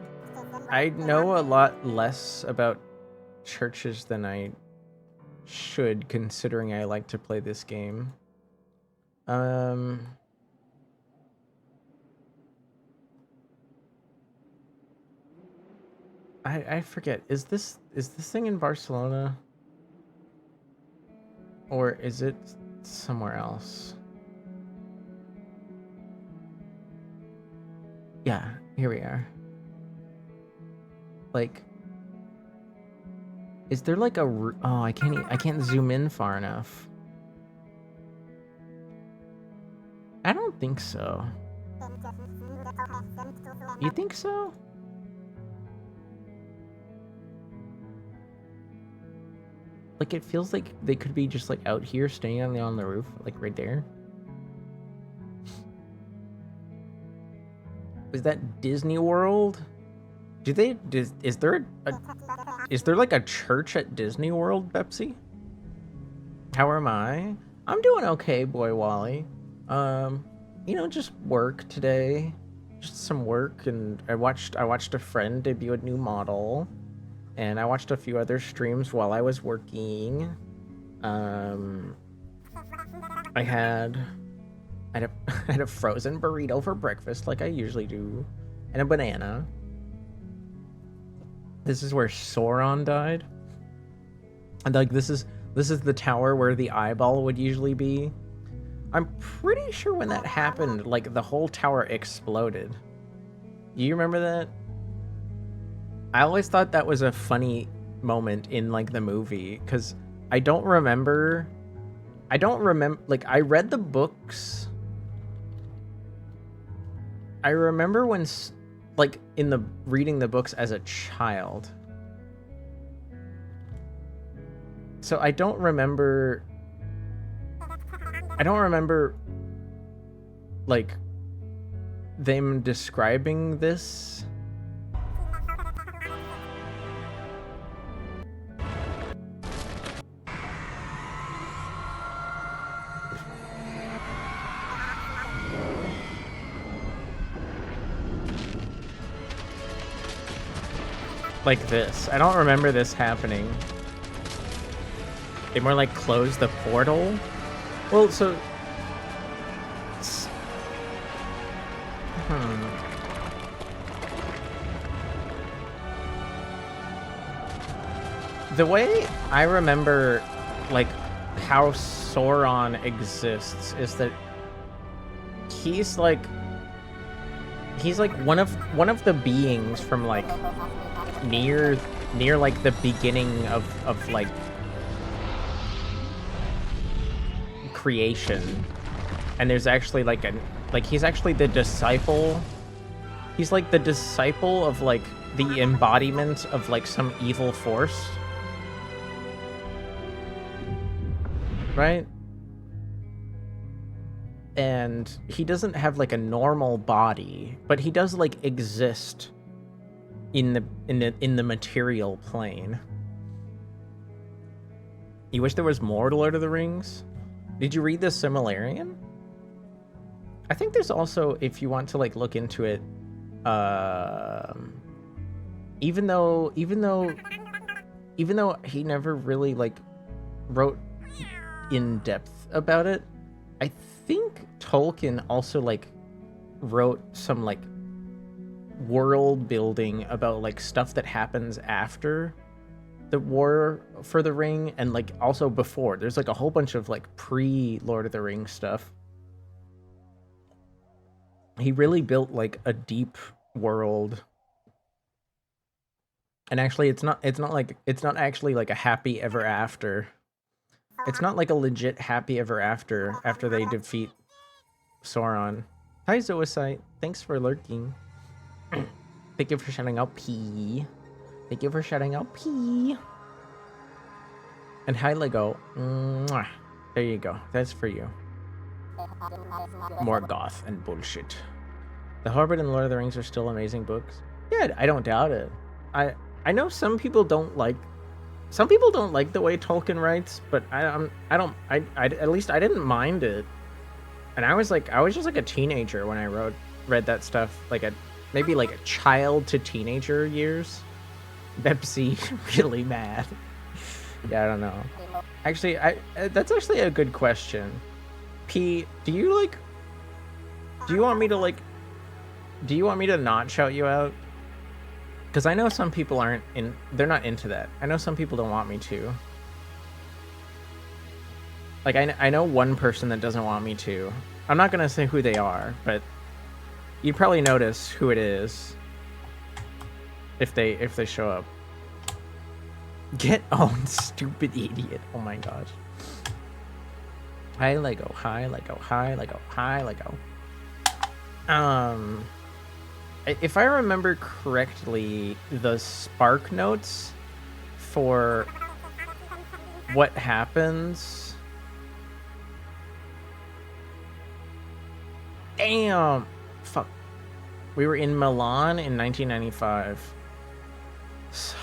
know a lot less about churches than I should, considering I like to play this game. I forget. Is this thing in Barcelona? Or is it somewhere else? Yeah, here we are. Like, is there like a oh, I can't zoom in far enough. I don't think so. You think so? Like, it feels like they could be just like out here staying on the roof, like right there. Is that Disney World? Is there like a church at Disney World, Pepsi? How am I? I'm doing okay, boy Wally. You know, just work today. Just some work, and I watched a friend debut a new model, and I watched a few other streams while I was working. I had I had a frozen burrito for breakfast, like I usually do, and a banana. This is where Sauron died, and like this is the tower where the eyeball would usually be. I'm pretty sure when that happened, like the whole tower exploded. Do you remember that? I always thought that was a funny moment in like the movie because I don't remember. Like I read the books. I remember when like in the reading the books as a child. So I don't remember like them describing this. Like this. I don't remember this happening. They more like closed the portal. Well, so the way I remember like how Sauron exists is that he's like one of the beings from like near like the beginning of like creation, and there's actually like he's actually the disciple. He's like the disciple of like the embodiment of like some evil force, right? And he doesn't have like a normal body, but he does like exist in the material plane. You wish there was more to Lord of the Rings? Did you read the Silmarillion? I think there's also, if you want to like look into it, even though he never really like wrote in depth about it, I think Tolkien also like wrote some like world building about like stuff that happens after the War for the Ring, and like also before. There's like a whole bunch of like pre Lord of the Rings stuff. He really built like a deep world. And actually it's not actually like a happy ever after. It's not like a legit happy ever after they defeat Sauron. Hi Zoisite, thanks for lurking. Thank you for shouting out P. Thank you for shouting out P. And hi Lego. Mwah. There you go. That's for you. More goth and bullshit. The Hobbit and Lord of the Rings are still amazing books. Yeah, I don't doubt it. I know some people don't like the way Tolkien writes, but I at least I didn't mind it. And I was just like a teenager when I read that stuff, like maybe like a child to teenager years. Bepsi really mad. Yeah, I don't know. Actually, that's actually a good question. P, do you want me to not shout you out? Because I know some people they're not into that. I know some people don't want me to. Like, I know one person that doesn't want me to. I'm not gonna say who they are, but you'd probably notice who it is if they show up. Get owned, stupid idiot. Oh my gosh. Hi Lego, hi Lego, hi Lego, hi Lego. If I remember correctly, the Spark Notes for what happens. Damn! Fuck. We were in Milan in 1995. So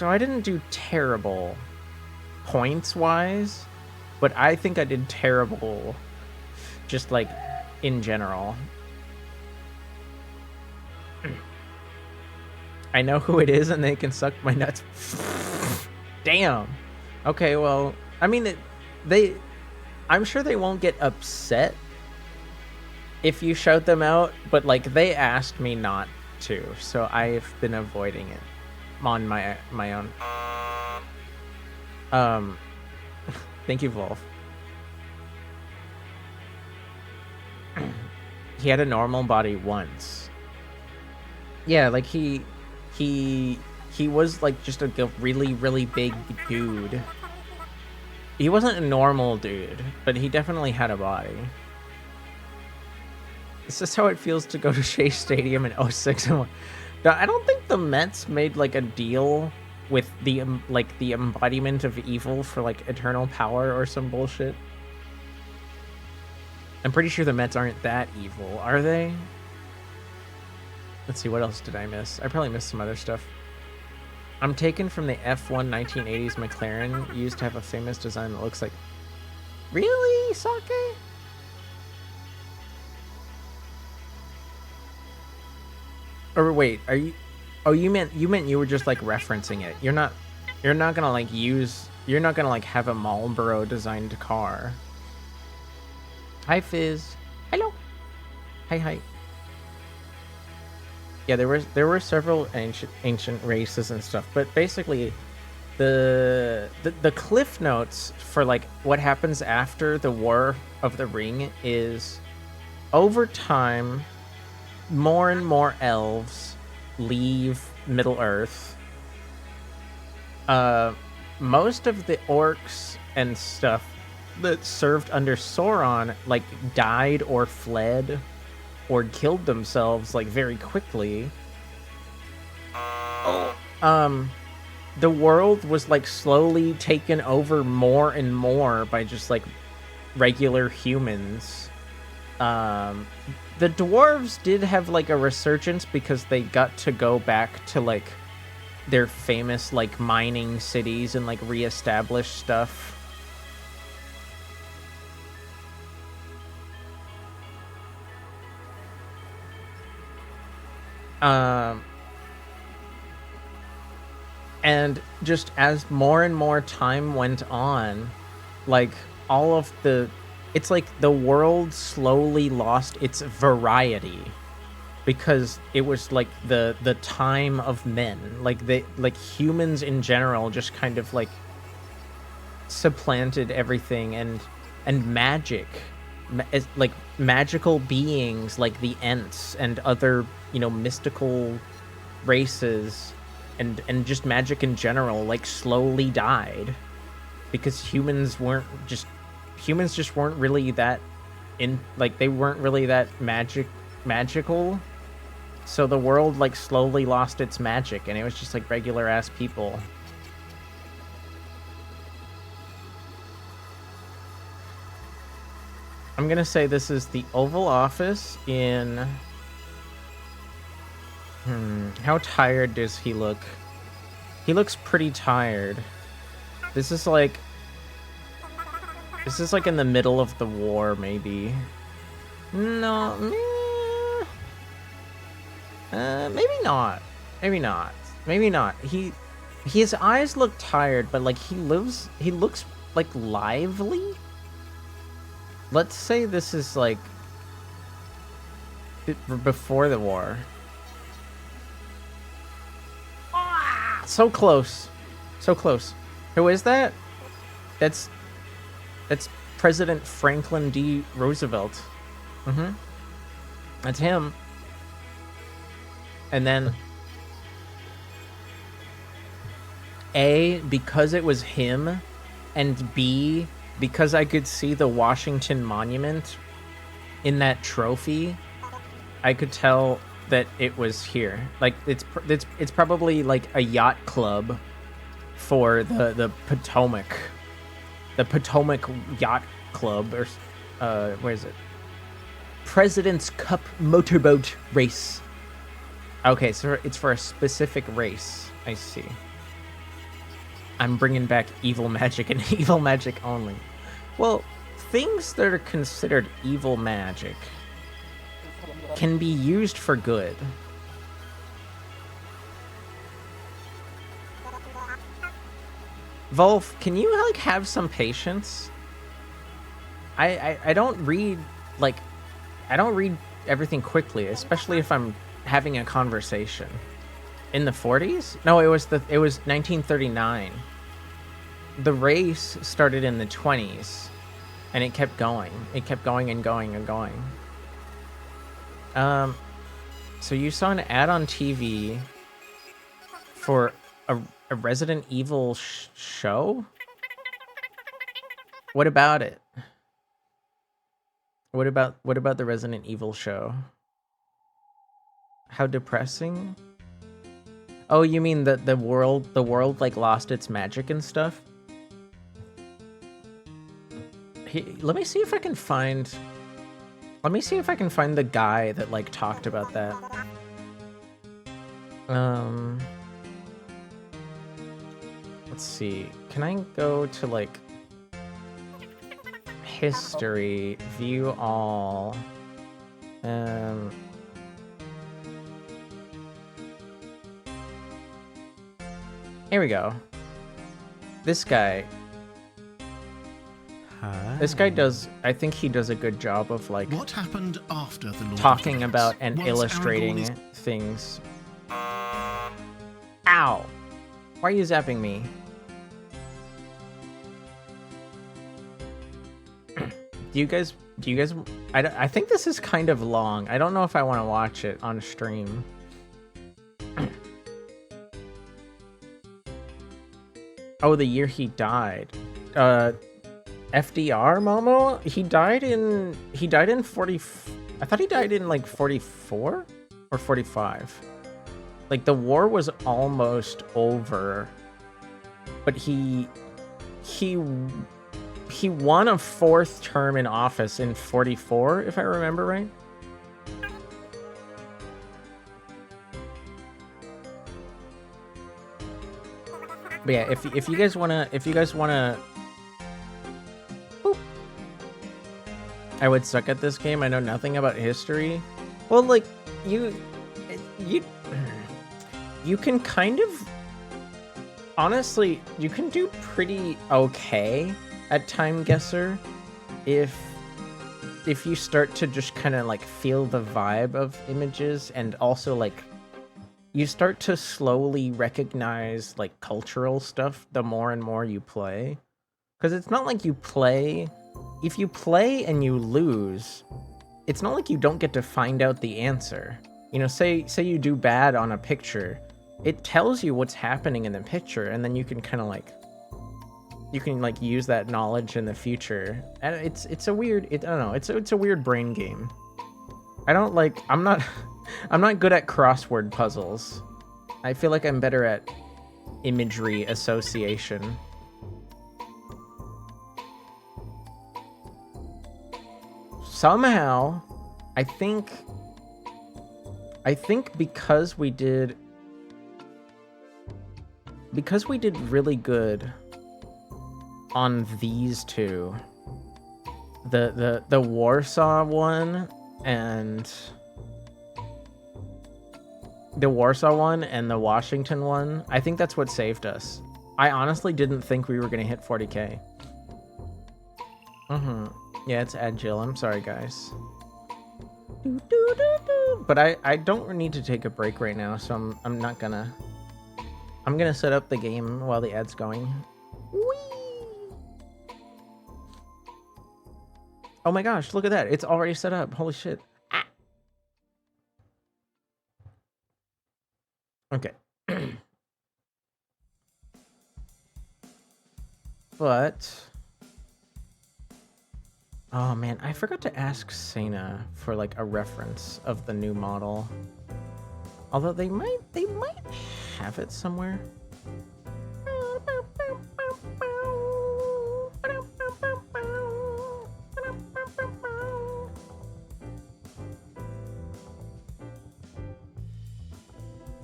I didn't do terrible points-wise, but I think I did terrible just, like, in general. I know who it is and they can suck my nuts. Damn. Okay, well, I mean, I'm sure they won't get upset if you shout them out, but like they asked me not to, so I've been avoiding it on my own. Thank you, Wolf. He had a normal body once. Yeah, like he was like just a really big dude. He wasn't a normal dude, but he definitely had a body. Is this how it feels to go to Shea Stadium in 06? I don't think the Mets made like a deal with the like the embodiment of evil for like eternal power or some bullshit. I'm pretty sure the Mets aren't that evil, are they? Let's see, what else did I miss? I probably missed some other stuff. I'm taken from the F1 1980s McLaren. Used to have a famous design that looks like... Really, Sake? Or wait, are you... Oh, you meant you were just like referencing it. You're not gonna like use... You're not gonna like have a Marlboro designed car. Hi, Fizz. Hello. Hi. Yeah, there were several ancient races and stuff, but basically, the cliff notes for like what happens after the War of the Ring is, over time, more and more elves leave Middle Earth. Most of the orcs and stuff that served under Sauron like died or fled or killed themselves like very quickly. The world was like slowly taken over more and more by just like regular humans. The dwarves did have like a resurgence because they got to go back to like their famous like mining cities and like reestablish stuff. And just as more and more time went on, like all of the, it's like the world slowly lost its variety because it was like the time of men, like humans in general just kind of like supplanted everything, and magic, like magical beings like the Ents and other, you know, mystical races and just magic in general like slowly died because humans just weren't really that they weren't really that magical, so the world like slowly lost its magic and it was just like regular ass people. I'm gonna say this is the Oval Office in... How tired does he look? He looks pretty tired. This is like in the middle of the war, maybe. No, maybe not. Maybe not. Maybe not. His eyes look tired, but like he looks like lively. Let's say this is like before the war. So close. So close. Who is that? That's President Franklin D. Roosevelt. That's him. And then A, because it was him, and B, because I could see the Washington Monument in that trophy, I could tell that it was here. Like it's probably like a yacht club for the Potomac Yacht Club, or where is it? President's Cup motorboat race. Okay, so it's for a specific race. I see. I'm bringing back evil magic and evil magic only. Well, things that are considered evil magic can be used for good. Volf, can you like have some patience? I don't read, like, I don't read everything quickly, especially if I'm having a conversation. In the 40s? No, it was 1939. The race started in the 20s, and it kept going. It kept going and going and going. So you saw an ad on TV for a Resident Evil show? What about it? What about the Resident Evil show? How depressing? Oh, you mean the world like lost its magic and stuff? Let me see if I can find the guy that like talked about that. Let's see. Can I go to like history, view all? Here we go. This guy. This guy does, I think he does a good job of like what happened after the Lord talking about and illustrating things. Ow! Why are you zapping me? Do you guys, I think this is kind of long. I don't know if I want to watch it on stream. Oh, the year he died. FDR, Momo? He died in 40, I thought he died in like 44 or 45. Like the war was almost over, but he won a 4th term in office in 44, if I remember right. But yeah, if you guys wanna boop. I would suck at this game. I know nothing about history. Well, like you can kind of, honestly, you can do pretty okay at Time Guesser if you start to just kind of like feel the vibe of images, and also like you start to slowly recognize like cultural stuff the more and more you play. Because it's not like you play, if you play and you lose, it's not like you don't get to find out the answer. You know, say you do bad on a picture, it tells you what's happening in the picture, and then you can kind of like, you can like use that knowledge in the future. And it's a weird, I don't know, it's a weird brain game. I don't like, I'm not good at crossword puzzles. I feel like I'm better at imagery association. Somehow, I think because we did really good on these two, the Warsaw one and the Washington one, I think that's what saved us. I honestly didn't think we were gonna hit 40k. Yeah, it's agile. I'm sorry, guys. But I don't need to take a break right now, so I'm not gonna. I'm gonna set up the game while the ad's going. Whee! Oh my gosh, look at that. It's already set up. Holy shit. Ah. Okay. But... oh man, I forgot to ask Sena for like a reference of the new model. Although they might have it somewhere.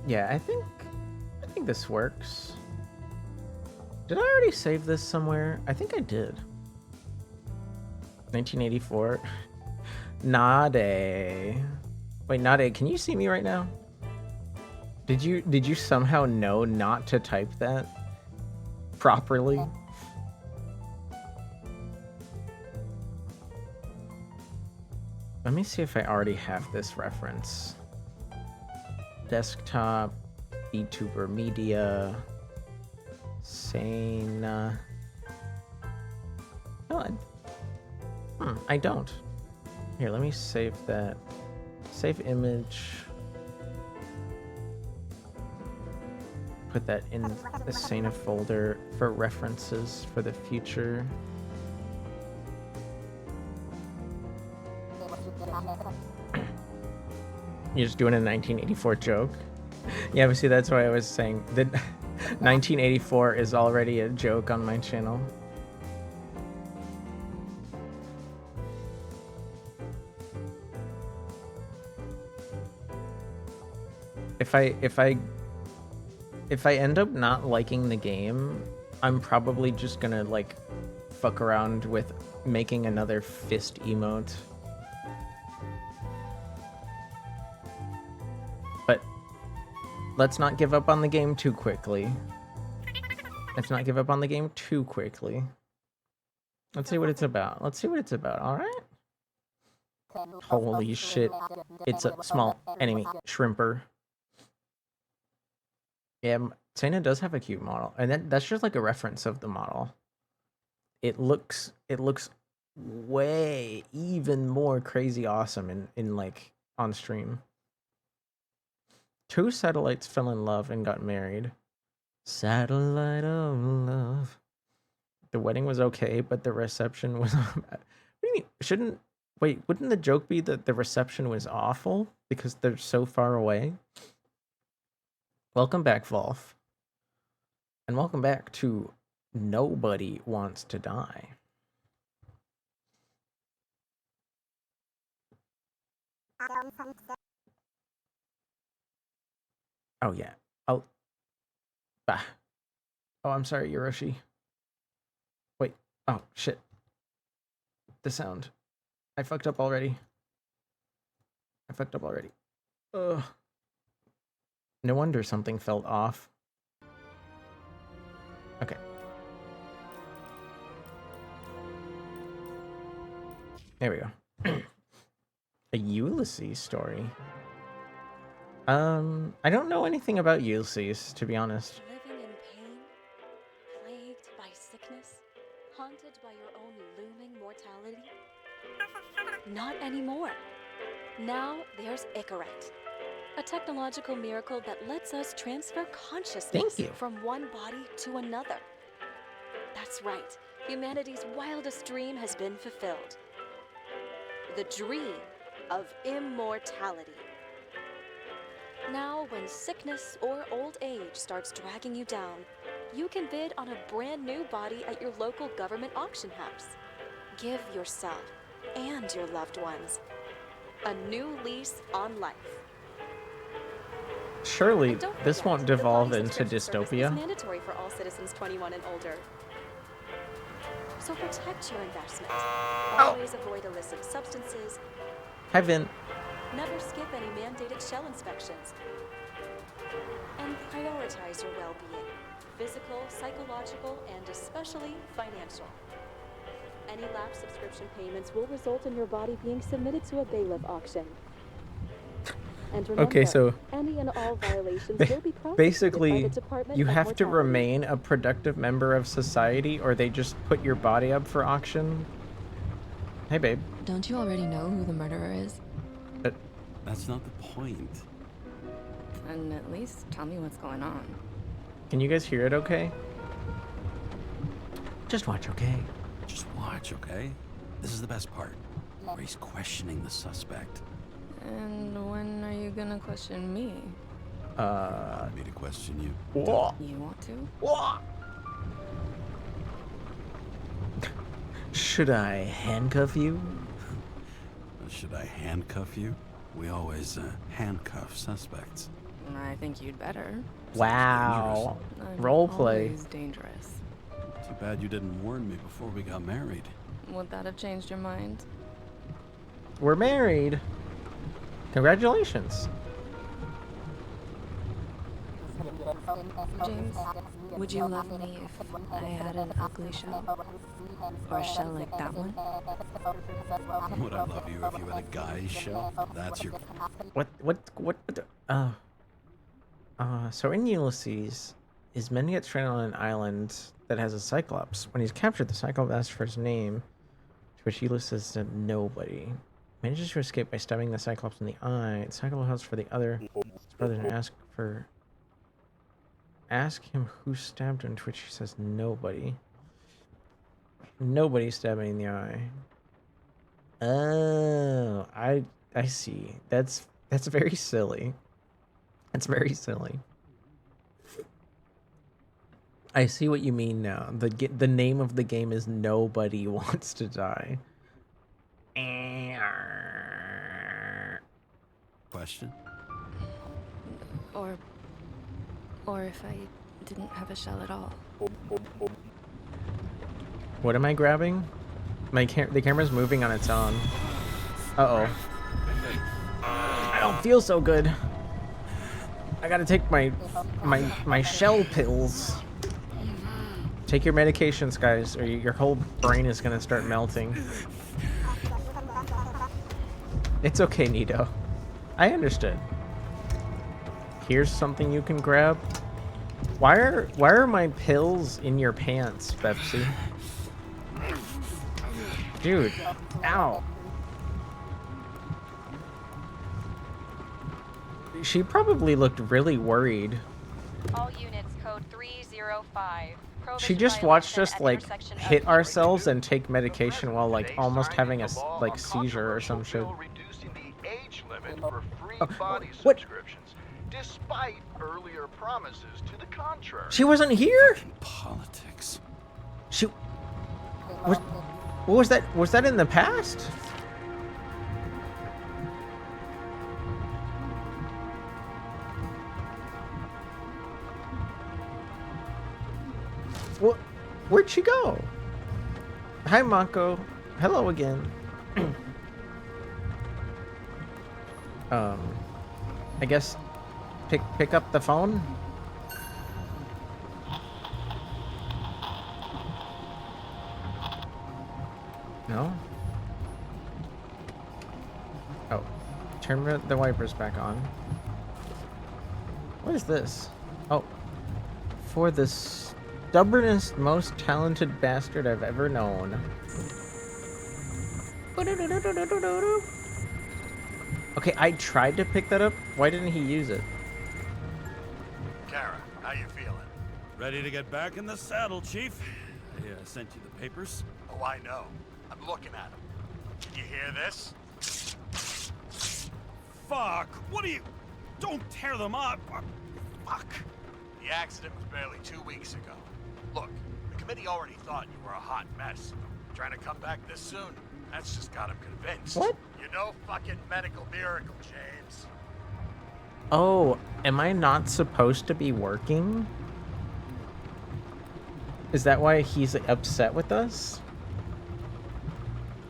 Yeah, I think this works. Did I already save this somewhere? I think I did. 1984. Nade. Wait, Nade, can you see me right now? Did you somehow know not to type that properly? Let me see if I already have this reference. Desktop, VTuber Media, Sane. No, I don't. Here, let me save that. Save image. Put that in the Sana folder for references for the future. You're just doing a 1984 joke? Yeah, but see, that's why I was saying that 1984 is already a joke on my channel. If I end up not liking the game, I'm probably just gonna like fuck around with making another fist emote. But let's not give up on the game too quickly. Let's not give up on the game too quickly. Let's see what it's about. Let's see what it's about, alright? Holy shit. It's a small enemy shrimper. Yeah, Sana does have a cute model, and that's just like a reference of the model. It looks way even more crazy awesome in like on stream. 2 satellites fell in love and got married. Satellite of love. The wedding was okay, but the reception was. What do you mean? Wouldn't the joke be that the reception was awful because they're so far away? Welcome back, Volf. And welcome back to Nobody Wants to Die. Oh, yeah. Oh. Bah. Oh, I'm sorry, Yoroshi. Wait. Oh, shit. The sound. I fucked up already. Ugh. No wonder something felt off. Okay. There we go. A Ulysses story. I don't know anything about Ulysses, to be honest. Living in pain, plagued by sickness, haunted by your own looming mortality? Not anymore. Now there's Icaret, a technological miracle that lets us transfer consciousness from one body to another. That's right. Humanity's wildest dream has been fulfilled. The dream of immortality. Now, when sickness or old age starts dragging you down, you can bid on a brand new body at your local government auction house. Give yourself and your loved ones a new lease on life. Surely this won't devolve into dystopia. It's mandatory for all citizens 21 and older. So protect your investment. Always avoid illicit substances. Hi, Vin. Never skip any mandated shell inspections. And prioritize your well-being. Physical, psychological, and especially financial. Any lapsed subscription payments will result in your body being submitted to a bailiff auction. And remember, okay, so any and all violations will be prosecuted basically by the Department you of have to Mortality. remain a productive member of society or they just put your body up for auction. Hey, babe. Don't you already know who the murderer is? That's not the point. And at least tell me what's going on. Can you guys hear it okay? Just watch, okay? Just watch, okay? This is the best part, where he's questioning the suspect. And when are you gonna question me? Want me to question you? What? You want to? What? Should I handcuff you? Should I handcuff you? We always handcuff suspects. I think you'd better. Wow. I'm Roleplay. always dangerous. Too bad you didn't warn me before we got married. Would that have changed your mind? We're married. Congratulations. James, Would you love me if I had an ugly shell? Or a shell like that one? Would I love you if you had a guy's shell? That's your... So in Ulysses, is men get stranded on an island that has a Cyclops. When he's captured, the Cyclops asks for his name, to which Ulysses said nobody. Manages to escape by stabbing the Cyclops in the eye. The Cyclops asks for the other his brother and ask him who stabbed him, to which he says nobody. Nobody stabbed me in the eye. Oh, I see. That's very silly. That's very silly. I see what you mean now. The name of the game is Nobody Wants to Die. Question? Or if I didn't have a shell at all. What am I grabbing? The camera's moving on its own. Uh-oh. I don't feel so good. I gotta take my shell pills. Take your medications, guys, or your whole brain is gonna start melting. It's okay, Nito. I understood. Here's something you can grab. Why are my pills in your pants, Pepsi? Dude, ow. She probably looked really worried. All units code 305. She just watched us like hit ourselves and take medication while like almost having a like seizure or some shit. What? Despite earlier promises to the contrary. She wasn't here? Politics. She was. What was that? Was that in the past? What? Where'd she go? Hi, Mako. Hello again. I guess pick up the phone. No? Oh. Turn the wipers back on. What is this? Oh. For the stubbornest, most talented bastard I've ever known. Okay, I tried to pick that up. Why didn't he use it? Kara, how you feeling? Ready to get back in the saddle, Chief? I sent you the papers. Oh, I know. I'm looking at them. Can you hear this? Fuck! What are you... Don't tear them up! Fuck! The accident was barely 2 weeks ago. Look, the committee already thought you were a hot mess. Trying to come back this soon, that's just got them convinced. What? You know fucking medical miracle, James. Oh, am I not supposed to be working? Is that why he's upset with us?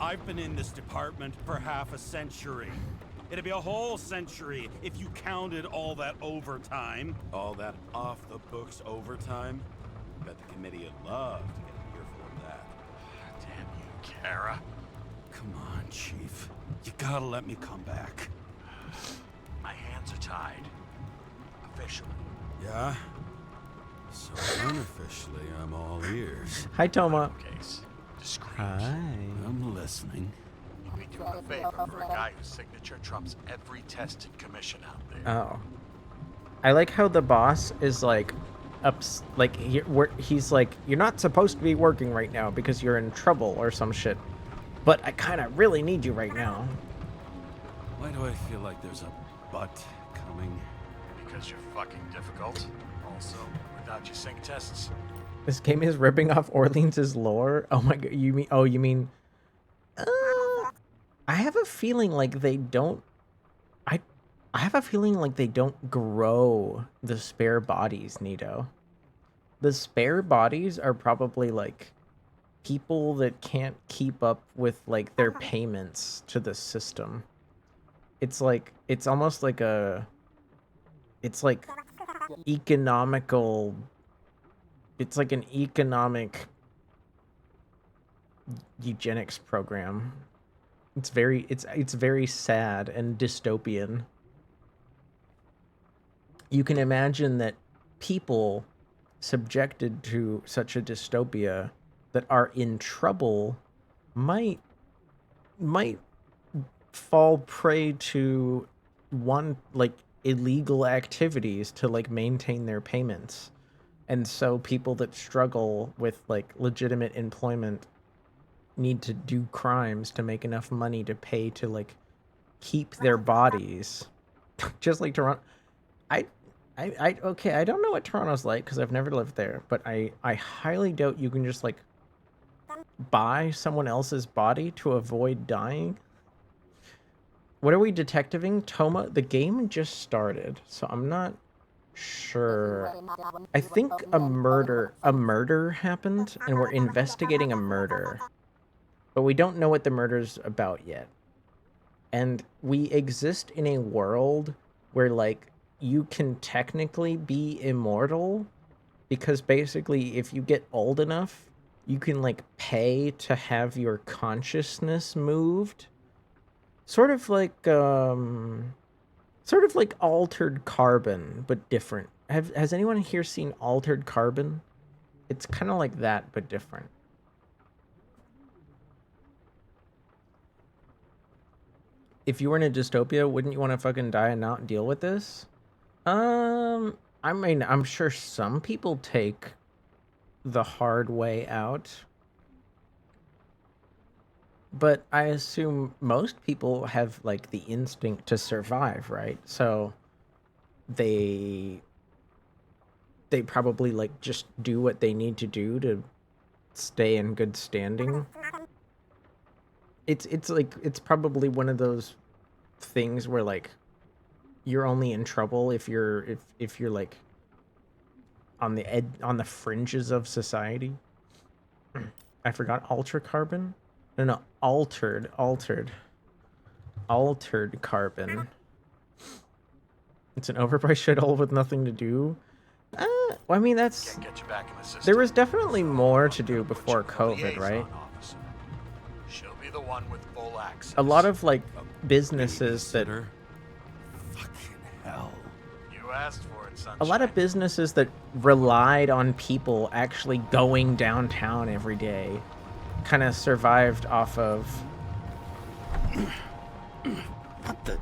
I've been in this department for half a century. It'd be a whole century if you counted all that overtime. All that off-the-books overtime? Bet the committee would love to get an earful of that. Damn you, Kara. Come on, Chief. You gotta let me come back. My hands are tied. Officially. Yeah? So unofficially, I'm all ears. Hi, Toma. Case. Discreet. Hi. I'm listening. You'd be doing a favor for a guy whose signature trumps every tested commission out there. Oh. I like how the boss is like he's like, you're not supposed to be working right now because you're in trouble or some shit. But I kind of really need you right now. Why do I feel like there's a but coming? Because you're fucking difficult. Also, without your sync tests. This game is ripping off Orleans' lore. Oh my god, you mean I have a feeling like they don't I have a feeling like they don't grow the spare bodies, Nito. The spare bodies are probably like people that can't keep up with like their payments to the system. It's like it's almost like it's like economical It's like an economic eugenics program. It's very sad and dystopian. You can imagine that people subjected to such a dystopia that are in trouble might fall prey to illegal activities to maintain their payments. And so people that struggle with legitimate employment need to do crimes to make enough money to pay to keep their bodies. Just like Toronto. Okay, I don't know what Toronto's like because I've never lived there, but I highly doubt you can just buy someone else's body to avoid dying. What are we detectiving? Toma, the game just started, so I'm not sure. I think a murder happened and we're investigating a murder. But we don't know what the murder's about yet. And we exist in a world where you can technically be immortal, because basically if you get old enough, you can pay to have your consciousness moved. Sort of like Altered Carbon, but different. Has anyone here seen Altered Carbon? It's kind of like that, but different. If you were in a dystopia, wouldn't you want to fucking die and not deal with this? I mean, I'm sure some people take the hard way out. But I assume most people have the instinct to survive, right? So they probably just do what they need to do to stay in good standing. It's probably one of those things where you're only in trouble if you're on the fringes of society. I forgot Ultracarbon. No, altered carbon. It's an overpriced shithole with nothing to do. Well, I mean, that's... Can't get you back in the system. There was definitely more to do before COVID, right? She'll be the one with full access. A lot of businesses that... Fucking hell. You asked for it, sunshine. A lot of businesses that relied on people actually going downtown every day kind of survived off of... What the...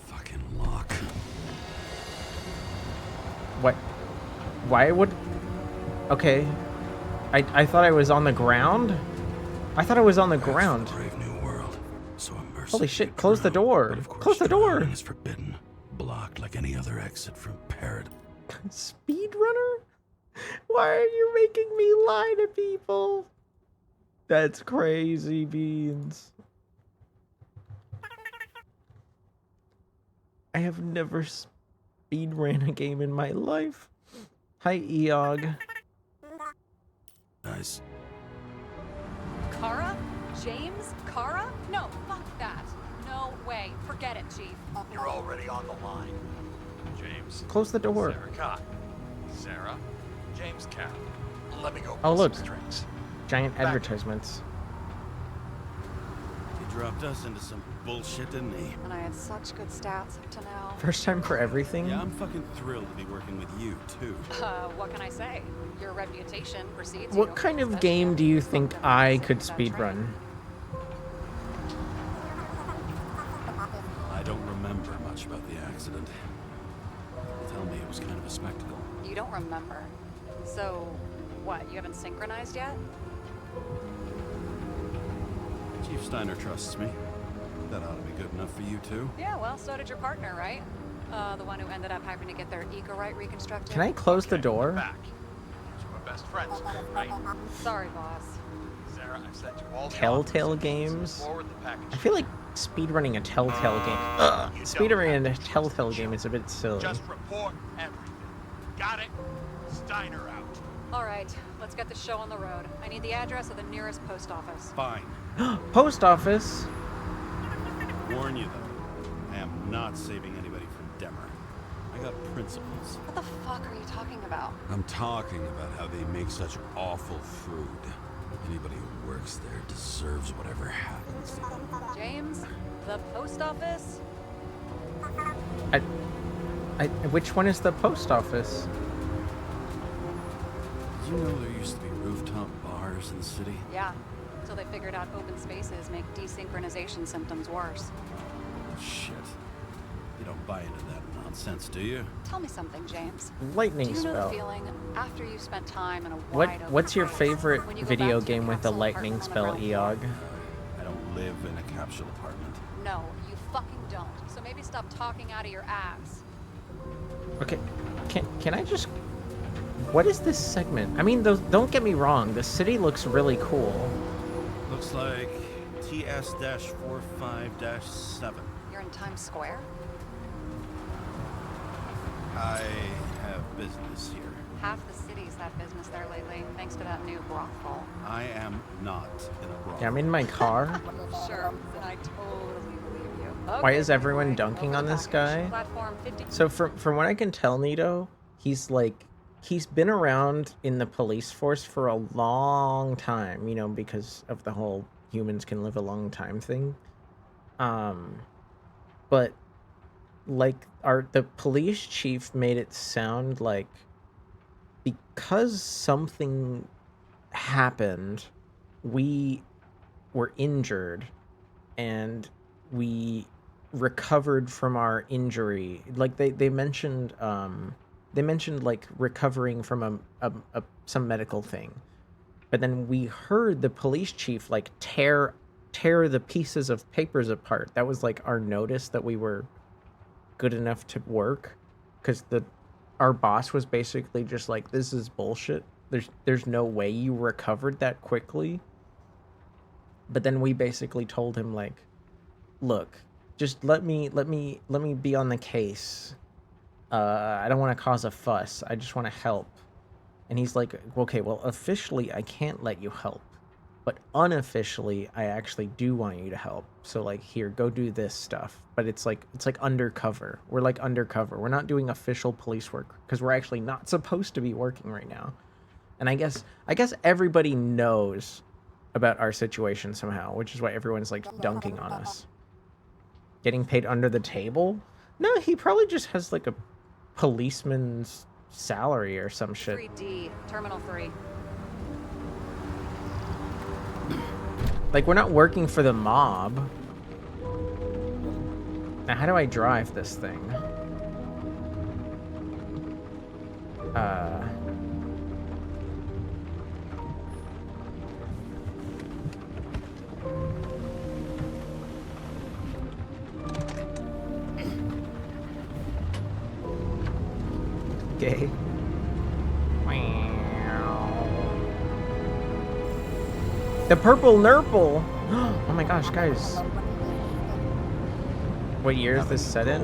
Fucking lock. What? Why would... Okay. I thought I was on the ground? I thought I was on the ground. Brave new world. So immersive. Holy shit, close the door. But of course, Close the door. drowning is forbidden. Blocked like any other exit from Paradise. Speedrunner? Why are you making me lie to people? That's crazy beans. I have never speedran a game in my life. Hi, Eog. Nice. Kara? James? Kara? No, fuck that. No way. Forget it, Chief. You're already on the line. James. Close the door. Sarah Cott. Sarah. James Cap. Let me go. Oh, pull look. some strings. Giant advertisements. He dropped us into some bullshit, didn't he? And I had such good stats up to now. First time for everything? Yeah, I'm fucking thrilled to be working with you, too. What can I say? Your reputation precedes What kind of game do you think I could speedrun? I don't remember much about the accident. Tell me it was kind of a spectacle. You don't remember. So, what, you haven't synchronized yet? Chief Steiner trusts me. That ought to be good enough for you, too. Yeah, well, so did your partner, right? The one who ended up having to get their eco-right reconstructed. Can I close the door? Back. You were best friends, right? Sorry, boss. Sarah, I've sent you all the Telltale offers. games? Forward the package. I feel like speedrunning a Telltale game. Ugh, speedrunning a Telltale game is a bit silly. Just report everything. Got it? Steiner out. All right, let's get the show on the road. I need the address of the nearest post office. Fine. Post office. Warn you, though. I am not saving anybody from Demmer. I got principles. What the fuck are you talking about? I'm talking about how they make such awful food. Anybody who works there deserves whatever happens to them. James? The post office? Which one is the post office? Did you know there used to be rooftop bars in the city? Yeah. Until they figured out open spaces make desynchronization symptoms worse. Shit. You don't buy into that nonsense, do you? Tell me something, James. Lightning Do you know spell. the feeling after you spent time in a What wide open what's your place, favorite when you go video back to your game with a capsule lightning apartment on the spell, ground floor? Eog? I don't live in a capsule apartment. No, you fucking don't. So maybe stop talking out of your ass. Okay, can I just... What is this segment? I mean, don't get me wrong, the city looks really cool. Looks like TS-45-7. You're in Times Square? I have business here. Half the city's had business there lately, thanks to that new brothel. I am not in a brothel. Yeah, I'm in my car. Sure, then I totally believe you. Why is Okay, everyone anyway, dunking over on the this package. guy? Platform 50. So from what I can tell, Nito, he's been around in the police force for a long time, you know, because of the whole humans can live a long time thing. But like the police chief made it sound like because something happened, we were injured and we recovered from our injury. Like they mentioned like recovering from some medical thing. But then we heard the police chief like tear the pieces of papers apart. That was like our notice that we were good enough to work, because our boss was basically just like, this is bullshit. There's no way you recovered that quickly. But then we basically told him like, look, just let me be on the case. I don't want to cause a fuss. I just want to help. And he's like, okay, well, officially I can't let you help, but unofficially I actually do want you to help. So like, here, go do this stuff. But it's like undercover. We're like undercover. We're not doing official police work because we're actually not supposed to be working right now. And I guess everybody knows about our situation somehow, which is why everyone's like dunking on us. Getting paid under the table? No, he probably just has like a policeman's salary or some shit. 3D, Terminal 3. Like, we're not working for the mob. Now, how do I drive this thing? Okay. The purple nurple. Oh my gosh, guys. What year is this set in?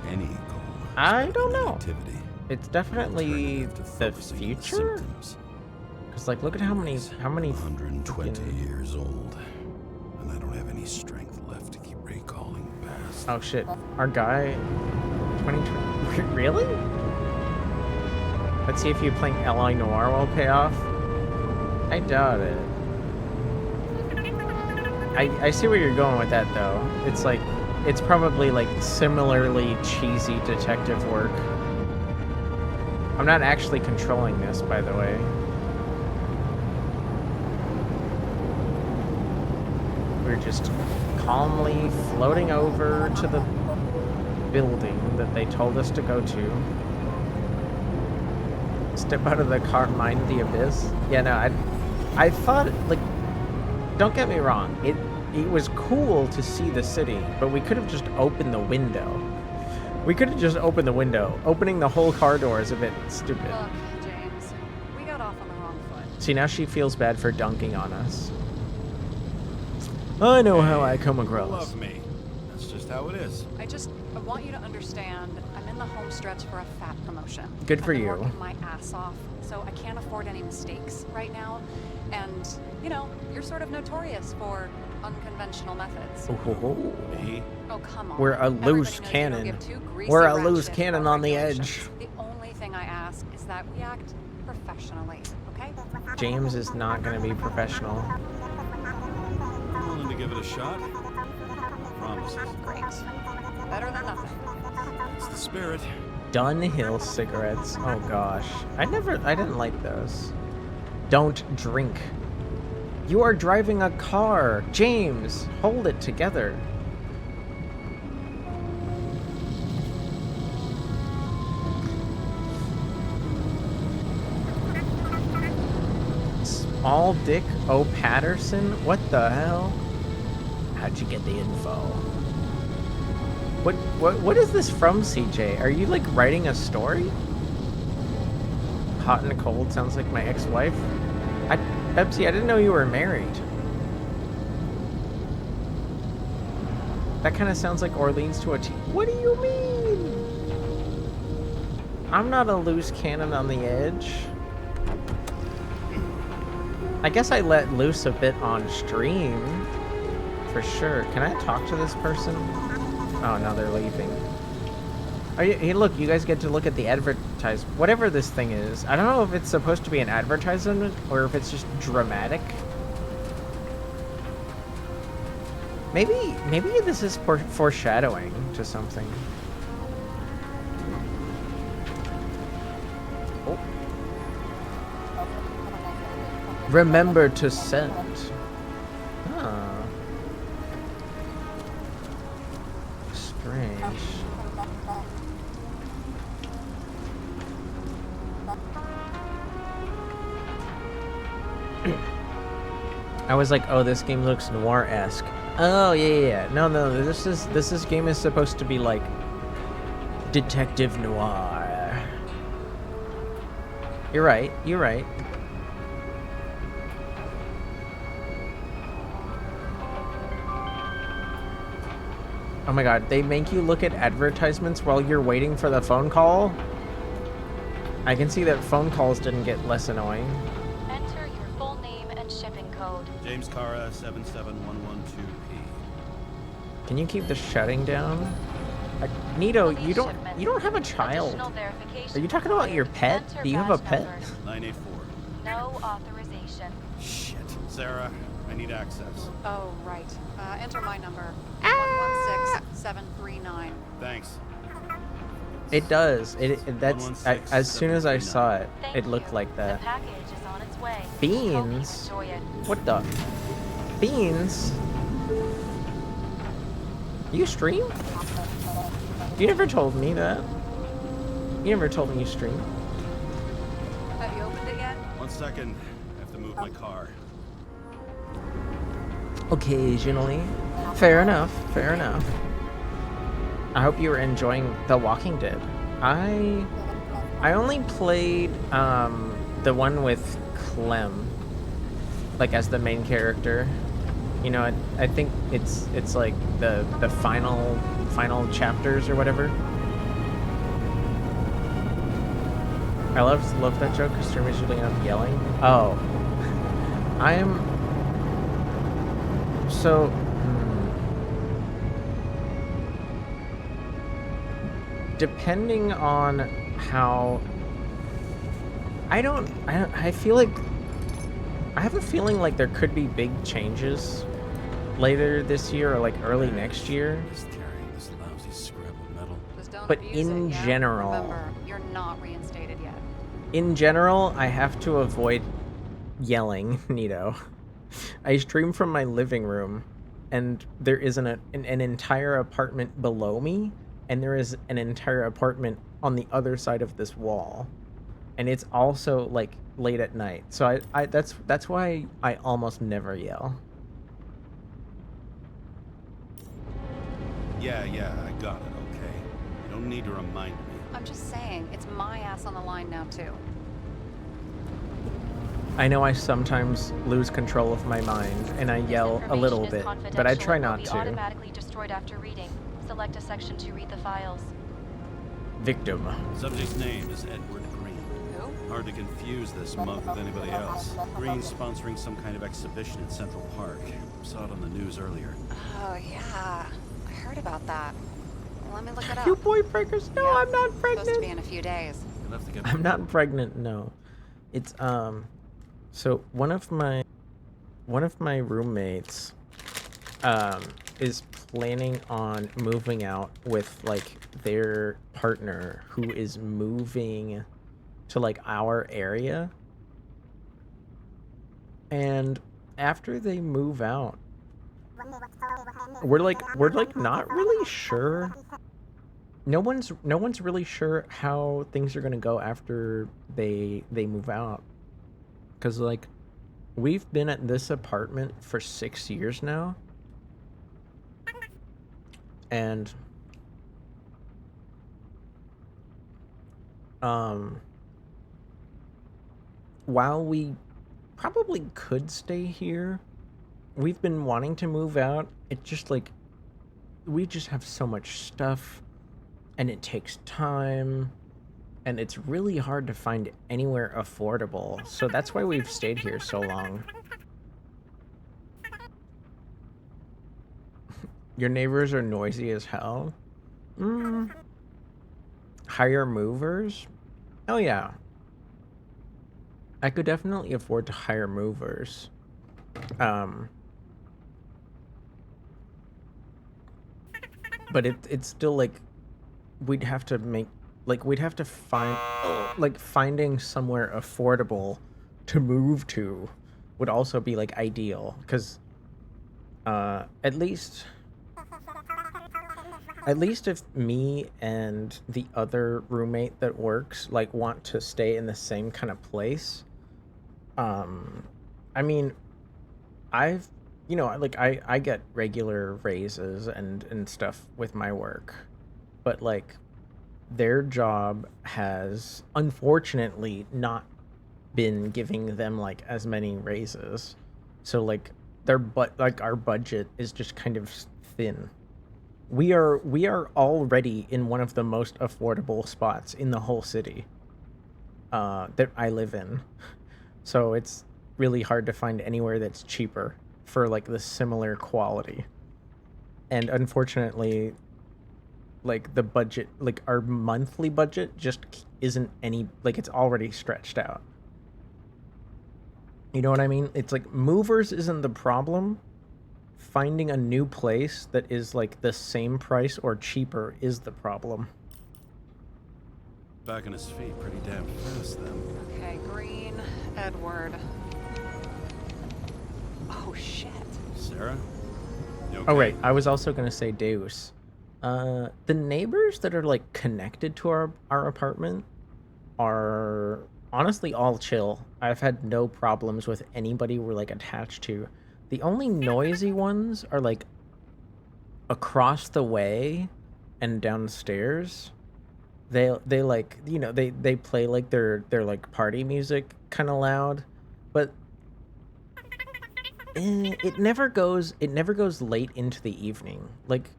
Any goal. I don't know. Activity. It's definitely Alternative to the focusing on the future. symptoms. Cause like, look at how many 120 freaking- years old, and I don't have any strength left to keep recalling the past. Oh shit, our guy. 2020. Really? Let's see if you playing L.I. Noire will pay off. I doubt it. I see where you're going with that though. It's like, it's probably like similarly cheesy detective work. I'm not actually controlling this, by the way. We're just calmly floating over to the building that they told us to go to. Step out of the car, mind the abyss. Yeah, no, I thought, like, don't get me wrong, it was cool to see the city, but we could have just opened the window. We could have just opened the window. Opening the whole car door is a bit stupid. Look, James, we got off on the wrong foot. See, now she feels bad for dunking on us. I know how I come across. Love me. That's just how it is. I want you to understand, I'm in the home stretch for a fat promotion. Good for I've been you. working my ass off, so I can't afford any mistakes right now. And, you know, you're sort of notorious for unconventional methods. Ooh. Me? Oh, come on. We're a Everybody loose knows you don't cannon. give two greasy We're a rat loose shits cannon about on the regulations. edge. The only thing I ask is that we act professionally, okay? James is not going to be professional. I'm willing to give it a shot. Promises. Great. Better than nothing. It's the spirit. Dunhill cigarettes. Oh gosh. I didn't like those. Don't drink. You are driving a car. James, hold it together. Small Dick O. Patterson? What the hell? How'd you get the info? What is this from, CJ? Are you like writing a story? Hot and cold sounds like my ex-wife. Pepsi, I didn't know you were married. That kind of sounds like Orleans to a T. What do you mean? I'm not a loose cannon on the edge. I guess I let loose a bit on stream. For sure. Can I talk to this person? Oh, no, they're leaving. Hey, look, you guys get to look at the whatever this thing is. I don't know if it's supposed to be an advertisement or if it's just dramatic. Maybe this is foreshadowing to something. Oh. Remember to send. Huh. Strange. I was like, oh, this game looks noir-esque. Oh, yeah. No, this game is supposed to be like detective noir. You're right. Oh my god, they make you look at advertisements while you're waiting for the phone call? I can see that phone calls didn't get less annoying. Enter your full name and shipping code. James Cara, 77112P. Can you keep the shutting down? Nito, you don't have a child. Are you talking about your pet? Do you have a pet? 984. No authorization. Shit. Sarah, I need access. Oh, right. Enter my number. 116739. Thanks. It does. That's as soon as I saw it, Thank it looked you. like that. The package is on its way. Beans? Hope you enjoy it. What the? Beans? You stream? You never told me that. You never told me you stream. Have you opened it yet? 1 second. I have to move my car. Occasionally. Fair enough. I hope you were enjoying The Walking Dead. I only played the one with Clem, like as the main character. You know, I think it's like the final chapters or whatever. I love that joke because streamers usually end up yelling. Oh, so. Depending on how I feel like I have a feeling like there could be big changes later this year or like early next year. Just carrying this lousy scrap of metal. Just don't But abuse in it, yeah? general- Remember, you're not reinstated yet. In general, I have to avoid yelling, Nito. I stream from my living room and there is an entire apartment below me. And there is an entire apartment on the other side of this wall, and it's also like late at night. So that's why I almost never yell. Yeah, I got it, okay? You don't need to remind me. I'm just saying, it's my ass on the line now, too. I know I sometimes lose control of my mind and I yell a little bit, but I try not to. Automatically destroyed after reading. Select a section to read the files. Victim. Subject's name is Edward Green. Who? Hard to confuse this monk with anybody else. Green's sponsoring some kind of exhibition in Central Park. Saw it on the news earlier. Oh, yeah. I heard about that. Let me look it up. You boy breakers? No, Yep. I'm not Supposed to be pregnant. in a few days. You'll have to get I'm not pregnant. No, it's So one of my roommates is planning on moving out with like their partner who is moving to like our area, and after they move out, we're like not really sure. No one's really sure how things are gonna go after they move out, because like we've been at this apartment for 6 years now, and while we probably could stay here, we've been wanting to move out. It just like we just have so much stuff, and it takes time, and it's really hard to find anywhere affordable. So that's why we've stayed here so long. Your neighbors are noisy as hell. Hire movers? Oh yeah. I could definitely afford to hire movers. But it's still like we'd have to make we'd have to find finding somewhere affordable to move to would also be like ideal, because at least if me and the other roommate that works like want to stay in the same kind of place, I mean, I've I get regular raises and stuff with my work, but like their job has unfortunately not been giving them like as many raises, so like our budget is just kind of thin. We are already in one of the most affordable spots in the whole city that I live in, so it's really hard to find anywhere that's cheaper for like the similar quality. And unfortunately, like the budget, like our monthly budget just isn't any, like it's already stretched out. You know what I mean? It's like movers isn't the problem. Finding a new place that is like the same price or cheaper is the problem. Back on his feet pretty damn fast then. Okay, Green, Edward. Oh, shit. Sarah? You okay? Oh wait, I was also gonna say Deus. The neighbors that are like connected to our apartment are honestly all chill. I've had no problems with anybody we're like attached to. The only noisy ones are like across the way and downstairs. They like, you know, they play like their like party music kind of loud, but it never goes late into the evening. Like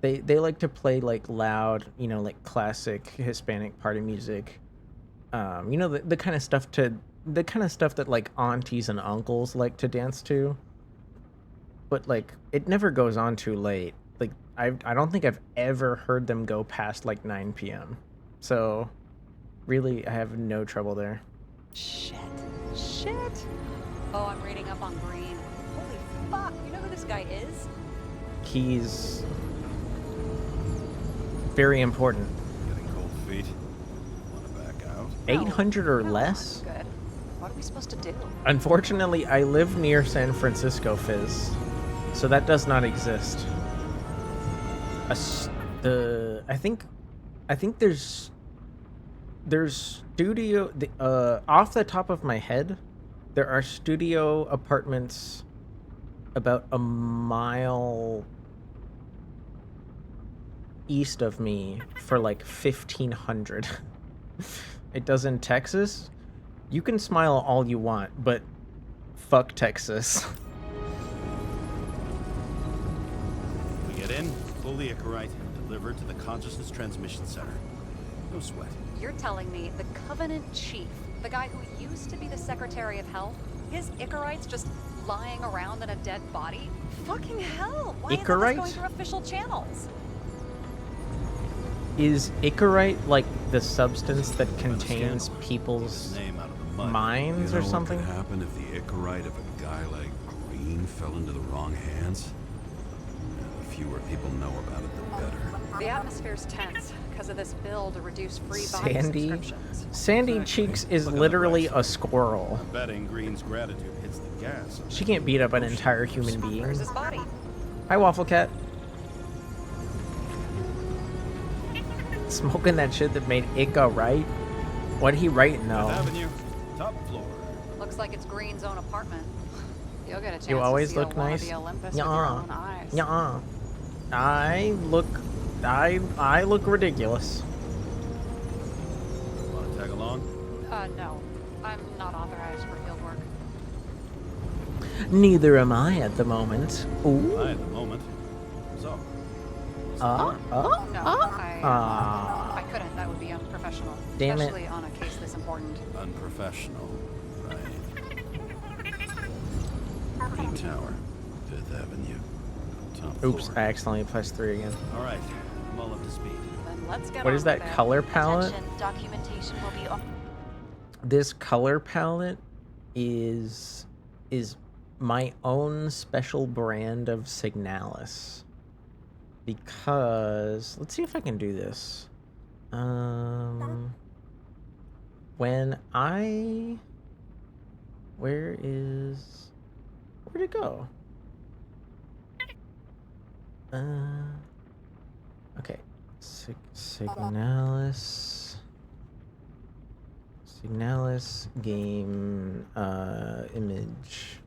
they like to play like loud, you know, like classic Hispanic party music. You know, the kind of stuff that like aunties and uncles like to dance to. But like it never goes on too late. Like I don't think I've ever heard them go past like 9 p.m. So really I have no trouble there. Shit. Oh, I'm reading up on Green. Holy fuck, you know who this guy is? He's very important. Getting cold feet. Wanna back out? 800 or No, less? I'm good. What are we supposed to do? Unfortunately, I live near San Francisco, Fizz, so that does not exist. I think there's studio. Off the top of my head, there are studio apartments about a mile east of me for like 1,500. It does in Texas. You can smile all you want, but fuck Texas. We get in, pull the Icarite, delivered to the Consciousness Transmission Center. No sweat. You're telling me the Covenant chief The guy who used to be the Secretary of Health, his Icarites just lying around in a dead body? Fucking hell! Why isn't this Icarite? going through official channels? Is Icarite like the substance that contains Scandal. people's His name out of the mud. minds You or know something? What could happen if the Icarite of a guy like Green fell into the wrong hands? The fewer people know about it, the better. The atmosphere's tense because of this bill to reduce free body Sandy? subscriptions. Sandy Exactly. Cheeks is Look on the literally bright a side. squirrel. I'm betting Green's gratitude hits the gas. She can't beat up an entire human being. Where's his body? Hi, Waffle Cat. Smoking that shit that made Ica right? What'd he write? Fifth No. Avenue, top floor. Looks like it's Green's own apartment. You'll get a chance You always to see look a nice. wannabe Olympus with your Nuh-uh. own eyes. Nuh-uh. I look ridiculous. Want to tag along? No. I'm not authorized for field work. Neither am I at the moment. Ooh. At the moment. So, No, Ah. I couldn't. That would be unprofessional. Damn it. Especially on a case this important. unprofessional, right? Green Tower, Fifth Avenue, top Oops, floor. I accidentally pressed 3 again. All right, I'm all up to speed. Then let's get What on is that with it. color palette? Attention, documentation will be on. This color palette is my own special brand of Signalis. Because let's see if I can do this. Where'd it go? Okay. Signalis game image.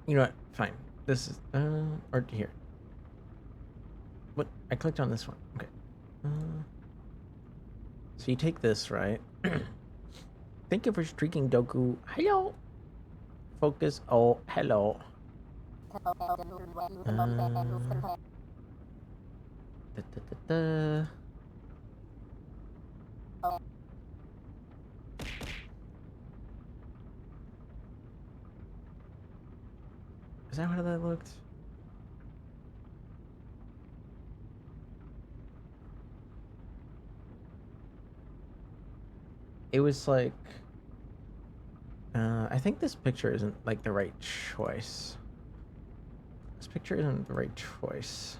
You know what? Fine. This is or here. What? I clicked on this one. Okay. So you take this, right? Thank you for streaking, Doku. Hello. Focus. Oh, hello. Da, da, da, da. Is that how that looked? It was like, I think this picture isn't like the right choice. This picture isn't the right choice.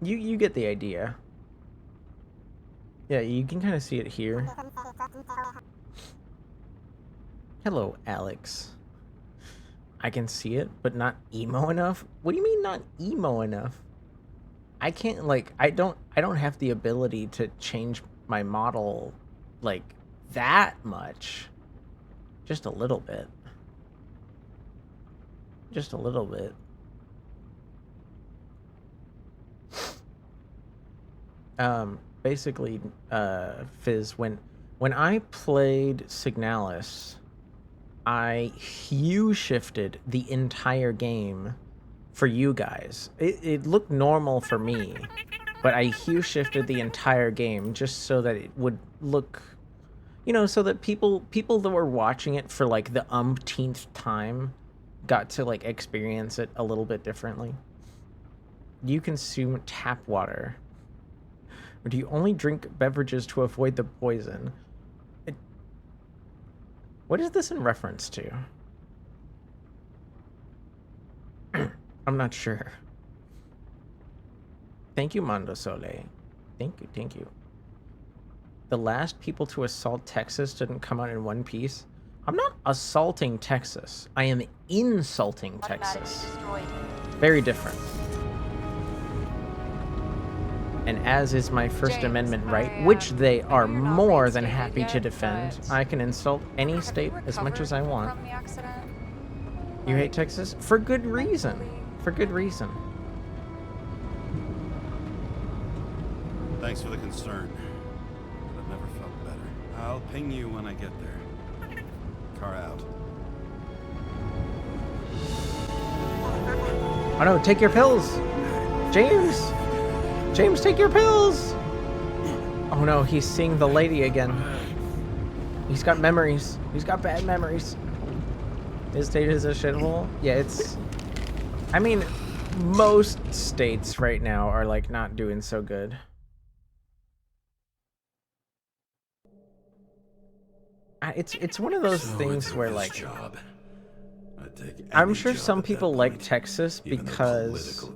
You get the idea. Yeah, you can kind of see it here. Hello, Alex. I can see it, but not emo enough? What do you mean not emo enough? I can't, like, I don't have the ability to change my model, like, that much. Just a little bit. Just a little bit. Basically, Fizz, when I played Signalis, I hue shifted the entire game for you guys. It looked normal for me, but I hue shifted the entire game just so that it would look, you know, so that people that were watching it for like the umpteenth time got to like experience it a little bit differently. You consume tap water. Or do you only drink beverages to avoid the poison? What is this in reference to? I'm not sure. Thank you, Mondo Sole. Thank you. The last people to assault Texas didn't come out in one piece. I'm not assaulting Texas. I am insulting Texas. Destroyed. Very different. And as is my First James, Amendment right, I, which they I know are you're not more than reinstated happy yet, to defend, but I can insult any have state you as much as I recovered want. from the accident? You hate Like, Texas? For good reason. mentally? For good reason. Thanks for the concern. But I've never felt better. I'll ping you when I get there. Car out. Oh no, take your pills! James! James, take your pills! Oh no, he's seeing the lady again. He's got memories. He's got bad memories. His state is a shithole. Yeah, it's... I mean, most states right now are, like, not doing so good. It's one of those things where, like... I'm sure some people like Texas because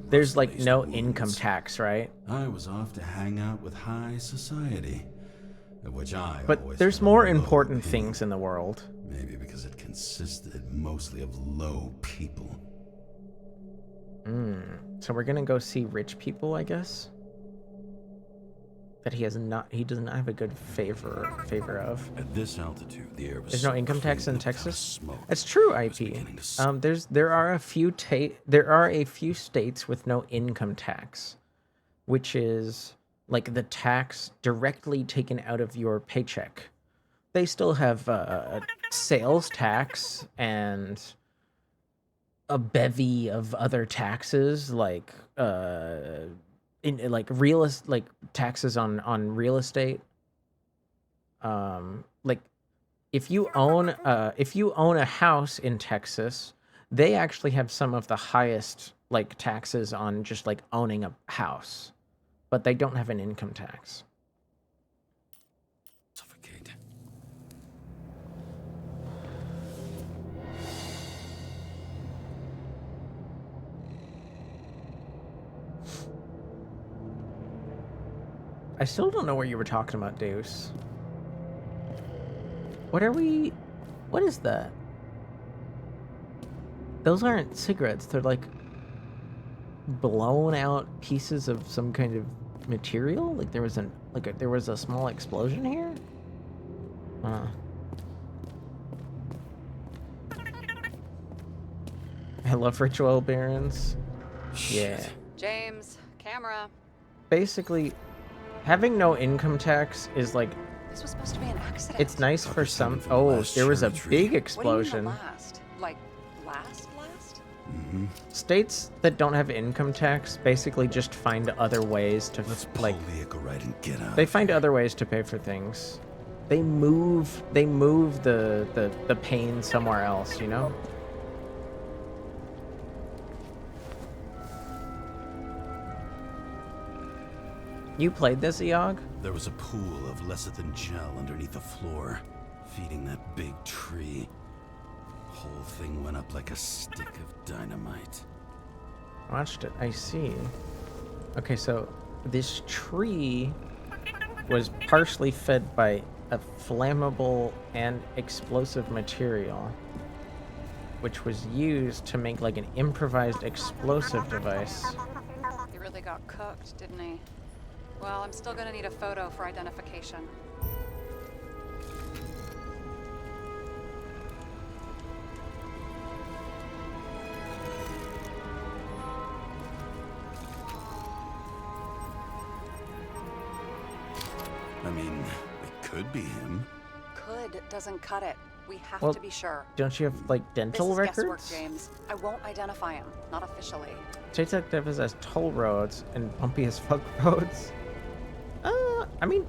there's like no income tax, right? I was off to hang out with high society, of which I But there's more important things in the world. Maybe because it consisted mostly of low people. So we're gonna go see rich people, I guess. That he does not have a good favor of. At this altitude, the air was There's no so income tax clean in that Texas. smoke That's true, was IP. beginning to smell. There are a few states with no income tax, which is like the tax directly taken out of your paycheck. They still have a sales tax and a bevy of other taxes like taxes on real estate. Like if you own a house in Texas, they actually have some of the highest like taxes on just like owning a house, but they don't have an income tax. Suffocate. I still don't know what you were talking about, Deus. What is that? Those aren't cigarettes. They're like blown out pieces of some kind of material. Like there was a small explosion here. I love ritual barons. Yeah. James, camera. Basically, having no income tax is like, This was supposed to be an accident. it's nice for Probably some. something from the Oh, last there was a cherry big tree. explosion. What do you mean the last? Like last? Mm-hmm. States that don't have income tax basically just find other ways to Let's pull like the vehicle right and get out. they find other ways to pay for things. They move the pain somewhere else, you know? You played this, Eog? There was a pool of lecithin gel underneath the floor, feeding that big tree. Whole thing went up like a stick of dynamite. Watched it, I see. Okay, so this tree was partially fed by a flammable and explosive material, which was used to make like an improvised explosive device. He really got cooked, didn't he? Well, I'm still gonna need a photo for identification. I mean, it could be him. Could doesn't cut it. We have Well, to be sure. Don't you have like This dental is guesswork, records? James. I won't identify him. Not officially. Detective has toll roads and bumpy as fuck roads. I mean,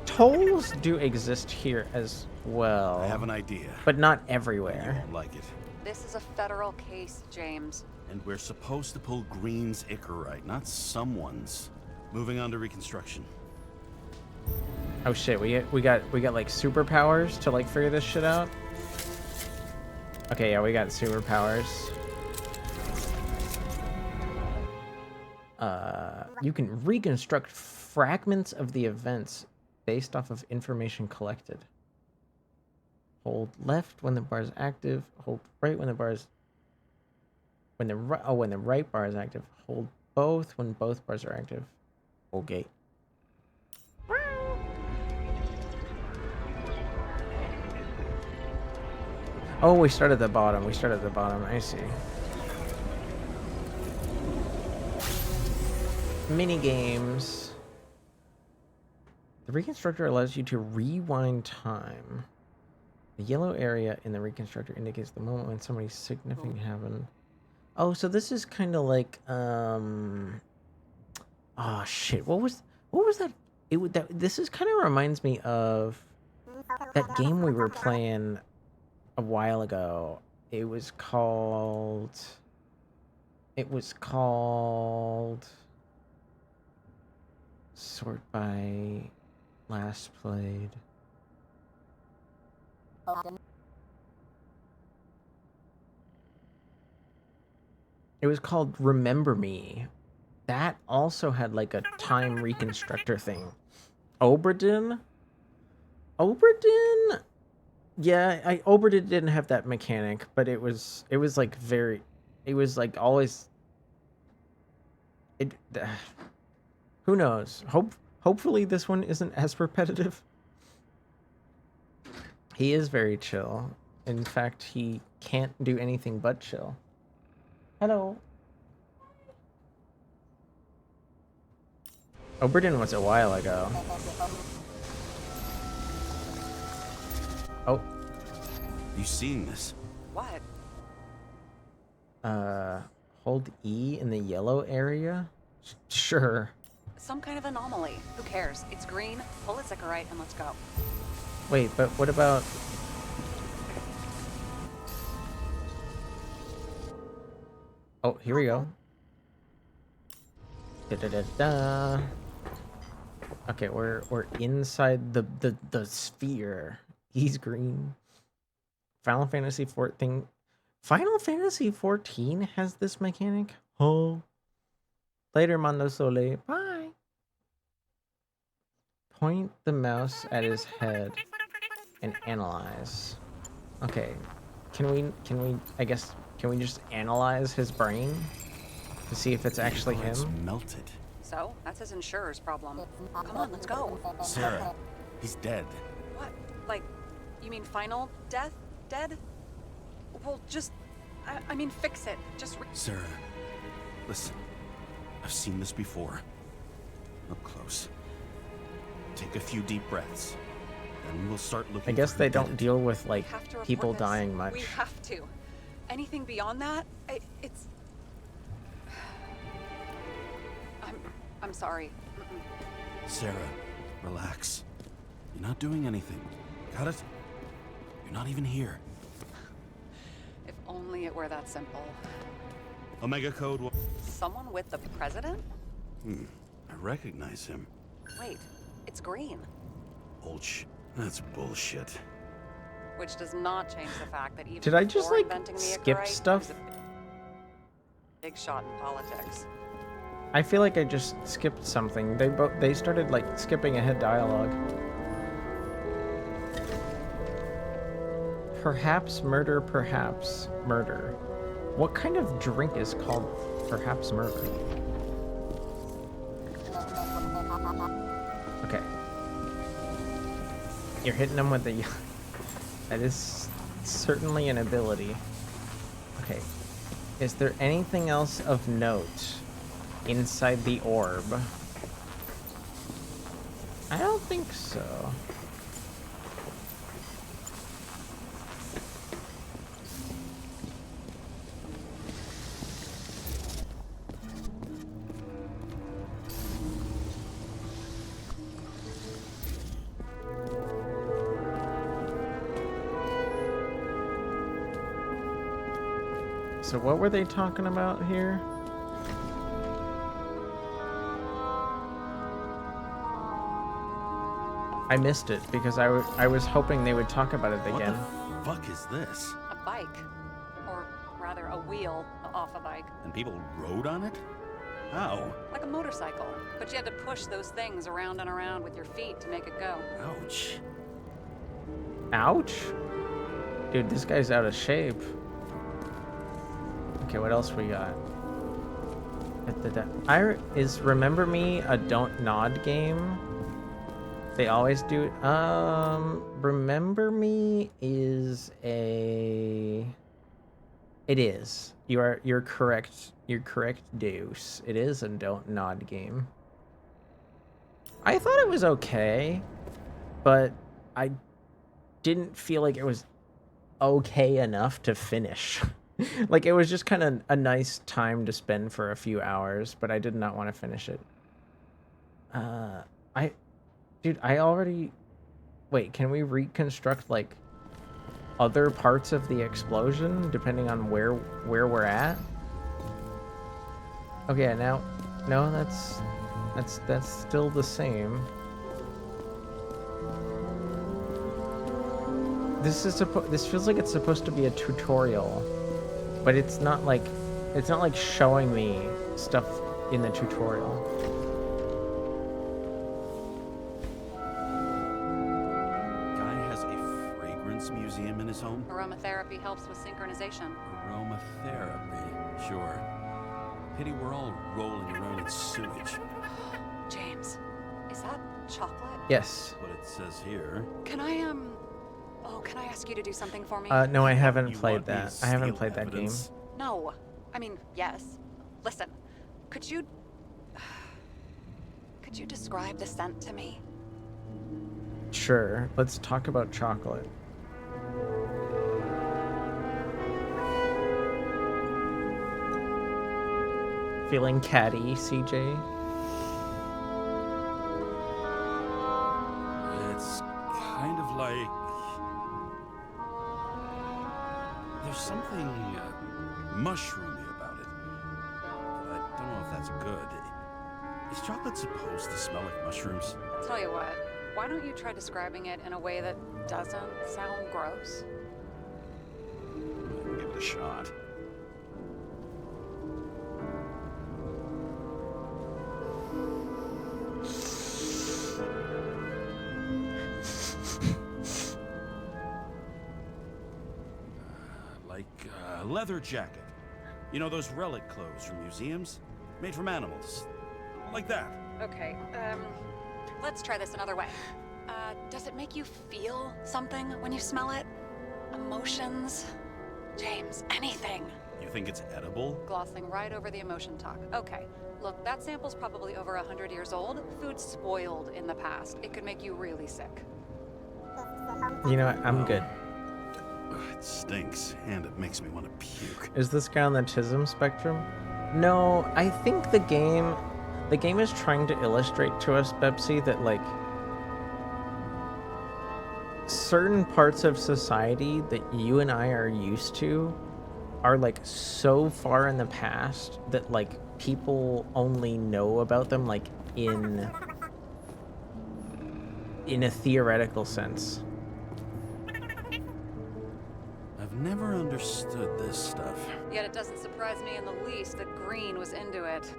tolls do exist here as well. I have an idea. But not You everywhere. won't like it. This is a federal case, James. And we're supposed to pull Green's Icarite, not someone's. Moving on to reconstruction. Oh shit, we got like superpowers to like figure this shit out. Okay, yeah, we got superpowers. You can reconstruct fragments of the events based off of information collected. Hold left when the bar is active. Hold right when the bar is. When the right bar is active. Hold both when both bars are active. Okay. Oh, we start at the bottom. I see. Mini games. The Reconstructor allows you to rewind time. The yellow area in the Reconstructor indicates the moment when something significant happened. Oh, so this is kind of like oh shit. What was that? This is kind of reminds me of that game we were playing a while ago. It was called sort by last played. It was called Remember Me. That also had like a time reconstructor thing. Oberdin? Yeah, Oberdin didn't have that mechanic, but it was like it was like always who knows? Hopefully this one isn't as repetitive. He is very chill. In fact, he can't do anything but chill. Hello. Oberdin was a while ago. Oh. You seen this? What? Hold E in the yellow area? Sure. Some kind of anomaly. Who cares? It's green. Pull its Icarite and let's go. Wait, but what about... Oh, here we go. Da-da-da-da. Okay, we're inside the sphere. He's green. Final Fantasy 14. Final Fantasy 14 has this mechanic? Oh. Later, Mondo Sole. Bye. Point the mouse at his head and analyze. Okay. Can we I guess can we just analyze his brain to see if it's actually him? It's melted. So, that's his insurer's problem. Come on, let's go. Sarah, he's dead. What? Like, you mean final death? Dead? Well, just... I mean, fix it. Just... Sarah, listen. I've seen this before. Up close. Take a few deep breaths. Then we'll start looking. I guess for they who don't did it. deal with, like, We have to report people this. dying much. We have to. Anything beyond that, it's... I'm sorry. Mm-mm. Sarah, relax. You're not doing anything. Got it? You're not even here. If only it were that simple. Omega Code will... Someone with the president? I recognize him. Wait, it's green. That's bullshit. Which does not change the fact that even Did I just, before like, inventing the skip Icarite, he stuff? was a big shot in politics. I feel like I just skipped something. They started like skipping ahead dialogue. Perhaps murder, perhaps murder. What kind of drink is called perhaps murder? Okay. You're hitting them with the... That is certainly an ability. Okay. Is there anything else of note inside the orb? I don't think so. So what were they talking about here? I missed it because I was hoping they would talk about it again. What the fuck is this? A bike. Or rather, a wheel off a bike. And people rode on it? How? Like a motorcycle. But you had to push those things around and around with your feet to make it go. Ouch. Ouch? Dude, this guy's out of shape. Okay, what else we got? Is Remember Me a Don't Nod game? They always do it. Remember Me is a... It is. You're correct. You're correct, Deus. It is a don't nod game. I thought it was okay, but I didn't feel like it was okay enough to finish. Like, it was just kind of a nice time to spend for a few hours, but I did not want to finish it. Dude, I already... Wait, can we reconstruct, like, other parts of the explosion, depending on where we're at? Okay, now... No, that's still the same. This feels like it's supposed to be a tutorial, but it's not like showing me stuff in the tutorial. Guy has a fragrance museum in his home? Aromatherapy helps with synchronization. Aromatherapy, sure. Pity we're all rolling around in sewage. James, is that chocolate? Yes. What it says here. Can I ask you to do something for me? No, I haven't You played want me to that. I haven't steal played that game. evidence? No. I mean, yes. Listen, could you describe the scent to me? Sure. Let's talk about chocolate. Feeling catty, CJ? It's kind of like... There's something mushroomy about it. But I don't know if that's good. Is chocolate supposed to smell like mushrooms? Tell you what, why don't you try describing it in a way that doesn't sound gross? Give it a shot. Like a leather jacket. You know those relic clothes from museums? Made from animals. Like that. Okay, let's try this another way. Does it make you feel something when you smell it? Emotions? James, anything. You think it's edible? Glossing right over the emotion talk. Okay, look, that sample's probably over 100 years old. Food's spoiled in the past. It could make you really sick. You know what? I'm good. It stinks, and it makes me want to puke. Is this guy on the Chisholm spectrum? No, I think the game is trying to illustrate to us, Bepsi, that like certain parts of society that you and I are used to are like so far in the past that like people only know about them like in a theoretical sense. I've never understood this stuff. Yet it doesn't surprise me in the least that Green was into it.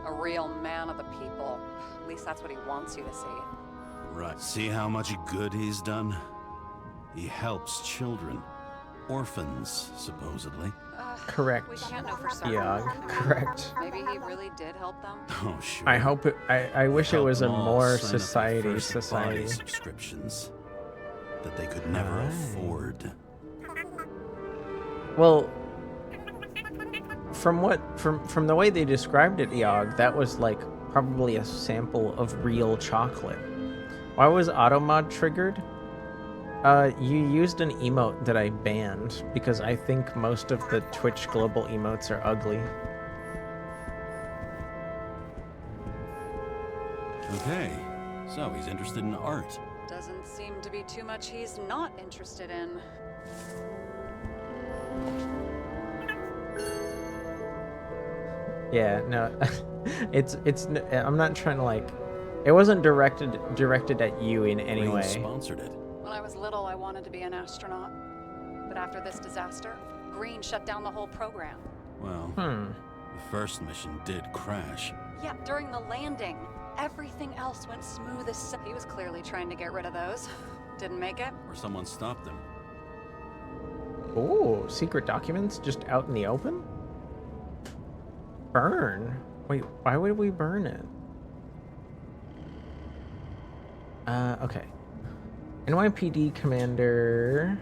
A real man of the people. At least that's what he wants you to see. Right. See how much good he's done? He helps children. Orphans, supposedly. Correct. We can't know for certain. Yeah, correct. Maybe he really did help them. Oh, sure. I hope it. I wish it Help was a them all more sign up for society first body society. subscriptions that they could never Aye. afford. Well, from the way they described it, Eog, that was like probably a sample of real chocolate. Why was Automod triggered? You used an emote that I banned because I think most of the Twitch global emotes are ugly. Okay, so he's interested in art. Doesn't seem to be too much he's not interested in. Yeah, no, I'm not trying to like, it wasn't directed at you in any Green way. sponsored it. When I was little, I wanted to be an astronaut. But after this disaster, Green shut down the whole program. Well, Hmm. the first mission did crash. Yeah, during the landing, everything else went smooth as he was clearly trying to get rid of those. Didn't make it. Or someone stopped him. Oh, secret documents just out in the open? Burn? Wait, why would we burn it? Okay. NYPD commander.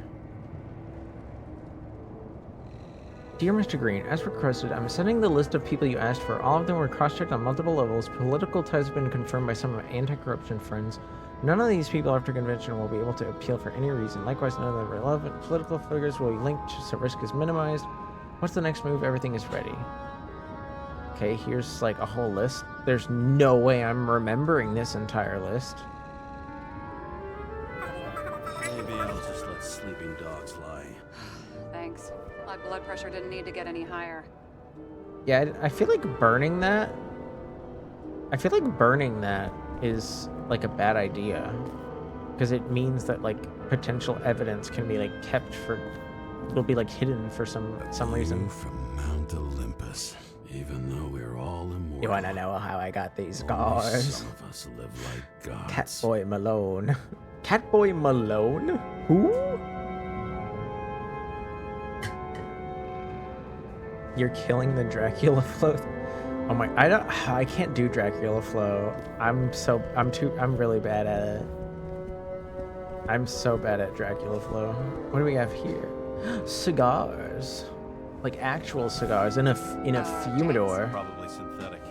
Dear Mr. Green, as requested, I'm sending the list of people you asked for. All of them were cross-checked on multiple levels. Political ties have been confirmed by some of my anti-corruption friends. None of these people after convention will be able to appeal for any reason. Likewise, none of the relevant political figures will be linked, so risk is minimized. What's the next move? Everything is ready. Okay, here's like a whole list. There's no way I'm remembering this entire list. Maybe I'll just let sleeping dogs lie. Thanks. My blood pressure didn't need to get any higher. Yeah, I feel like burning that. I feel like burning that is like a bad idea, because it means that like potential evidence can be like kept for, will be like hidden for some reason. You from Mount Olympus, even though we're all immortal. You wanna know how I got these Only scars? some of us live like gods. Catboy Malone. Catboy Malone? Who? You're killing the Dracula flow. Oh my, I can't do Dracula flow. I'm really bad at it. I'm so bad at Dracula flow. What do we have here? Cigars. Like actual cigars in a humidor. Probably synthetic.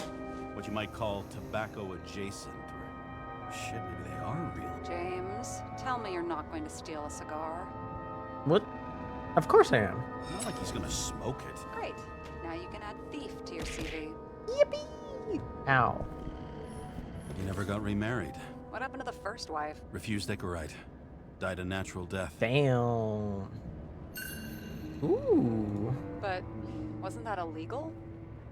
What you might call tobacco adjacent, or shit, maybe they are real. James, tell me you're not going to steal a cigar. What? Of course I am. Not like he's gonna smoke it. Great. Now you can add thief to your CV. Yippee! Ow. He never got remarried. What happened to the first wife? Refused Icarite. Died a natural death. Damn. Ooh. But wasn't that illegal?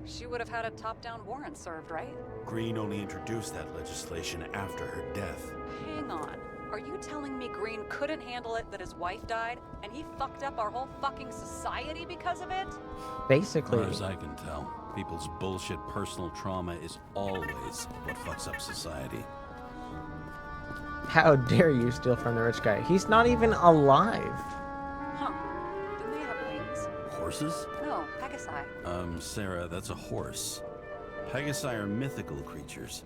She would have had a top-down warrant served, right? Green only introduced that legislation after her death. Hang on. Are you telling me Green couldn't handle it that his wife died, and he fucked up our whole fucking society because of it? As Basically. far as I can tell, people's bullshit personal trauma is always what fucks up society. How dare you steal from the rich guy? He's not even alive. Huh. Didn't they have wings? Horses? No, Pegasi. Sarah, that's a horse. Pegasi are mythical creatures.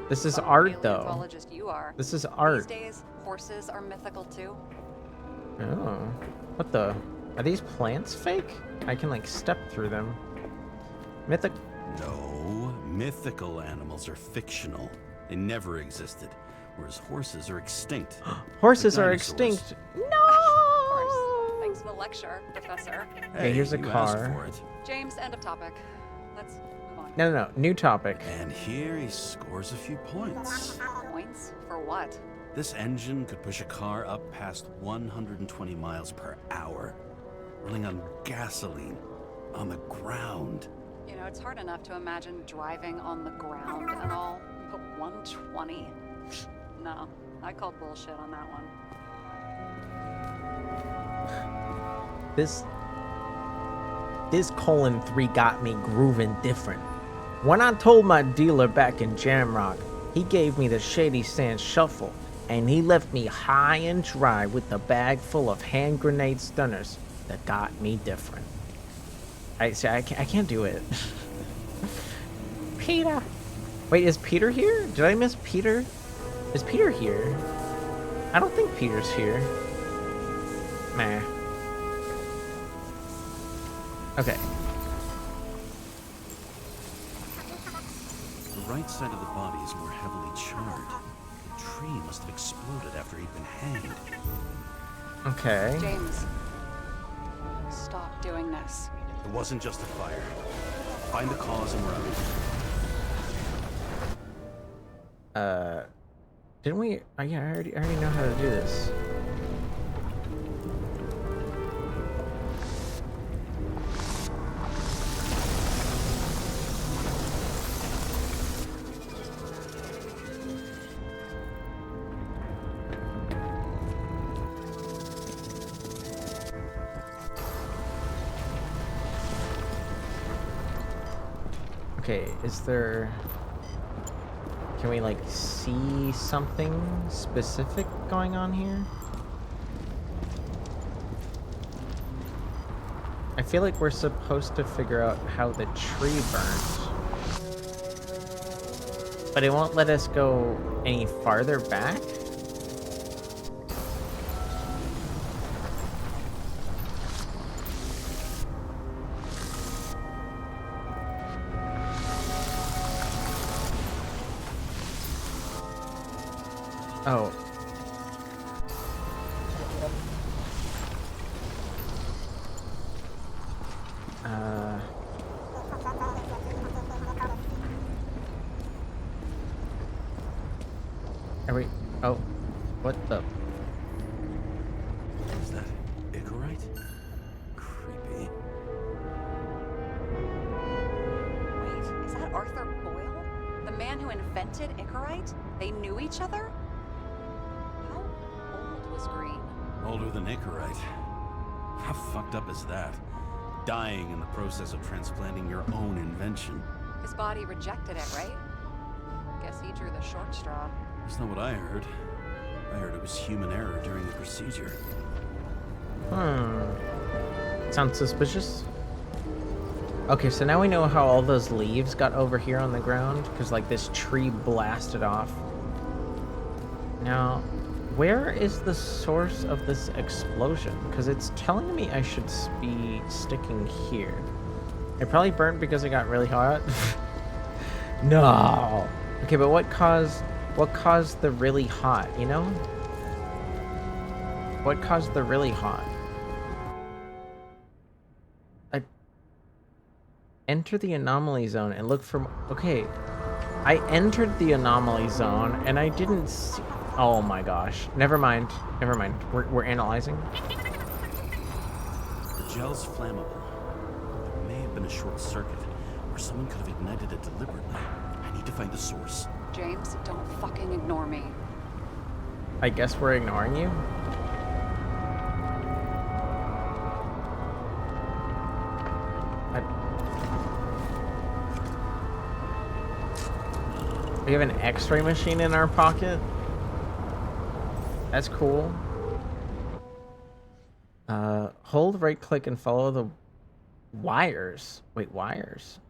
This is Fucking art, though. paleontologist you are. This is art. These days, horses are mythical too. Oh. What the? Are these plants fake? I can, like, step through them. Mythic. No, mythical animals are fictional. They never existed, whereas horses are extinct. Horses They're are dinosaurs. extinct. Of No! course. Thanks for the lecture, Professor. Okay, here's a you asked car. for it. James, end of topic. Let's move on. No. New topic. And here he scores a few points. Points? For what? This engine could push a car up past 120 miles per hour, running on gasoline, on the ground. You know, it's hard enough to imagine driving on the ground and all, but 120? No, I call bullshit on that one. This colon 3 got me grooving different. When I told my dealer back in Jamrock, he gave me the Shady Sand Shuffle, and he left me high and dry with a bag full of hand grenade stunners that got me different. I can't do it. Peter. Wait, is Peter here? Did I miss Peter? Is Peter here? I don't think Peter's here. Meh. Okay. The right side of the body is more heavily charred. The tree must have exploded after he'd been hanged. Okay. James, stop doing this. It wasn't just a fire. Find the cause and we're out. Didn't we? Yeah, I already know how to do this. Okay, is there... Can we, like, see something specific going on here? I feel like we're supposed to figure out how the tree burnt. But it won't let us go any farther back? Oh. Are we? Oh, what the? Is that Icarite? Creepy. Wait, is that Arthur Boyle? The man who invented Icarite? They knew each other? How old was Green? Older than Icarite. How fucked up is that? Dying in the process of transplanting your own invention. His body rejected it, right? Guess he drew the short straw. That's not what I heard. I heard it was human error during the procedure. Sounds suspicious. Okay, so now we know how all those leaves got over here on the ground, because like this tree blasted off. Now, where is the source of this explosion? Because it's telling me I should be sticking here. It probably burnt because it got really hot. No. Okay, but what caused the really hot, you know? What caused the really hot? Enter the anomaly zone and look for... Okay, I entered the anomaly zone and I didn't see... Oh my gosh. Never mind. Never mind. We're analyzing. The gel's flammable. There may have been a short circuit, or someone could have ignited it deliberately. I need to find the source. James, don't fucking ignore me. I guess we're ignoring you? We have an X-ray machine in our pocket? That's cool. Hold right click and follow the wires. Wait, wires?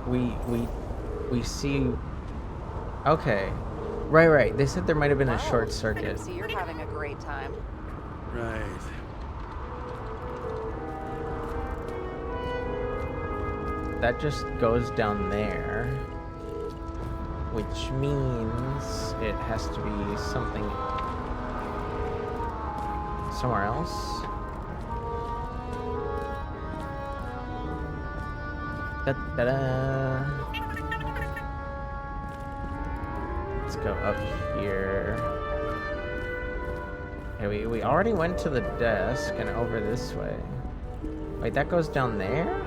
We see... Okay. Right. They said there might have been a short I circuit. can see you're having a great time. Right. That just goes down there. Which means it has to be something... somewhere else. Da-da-da. Let's go up here. Okay, we already went to the desk and over this way. Wait, that goes down there?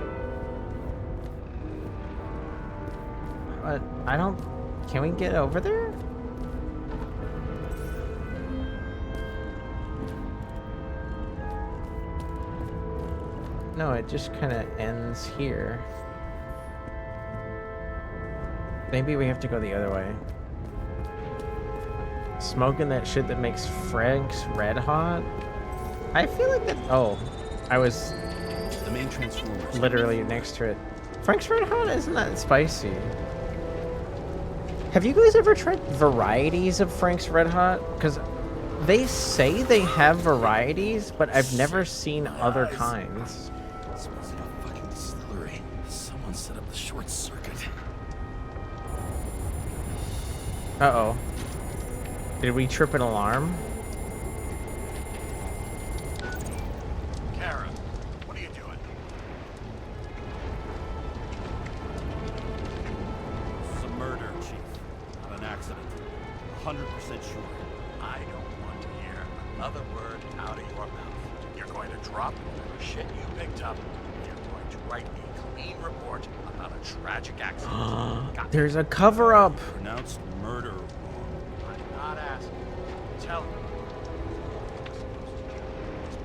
What? I don't... Can we get over there? No, it just kind of ends here. Maybe we have to go the other way. Smoking that shit that makes Frank's red hot? I feel like that... Oh, I was The main transformer. literally next to it. Frank's red hot? Isn't that spicy? Have you guys ever tried varieties of Frank's red hot? Because they say they have varieties, but I've never seen other kinds. It smells like a fucking distillery. Someone set up the short circuit. Uh-oh. Did we trip an alarm? Kara, what are you doing? It's a murder, Chief. Not an accident. 100% sure. I don't want to hear another word out of your mouth. You're going to drop whatever shit you picked up. You're going to write a clean report about a tragic accident. Got There's a cover-up. Pronounced murder wrong. I'm not asking. Tell me.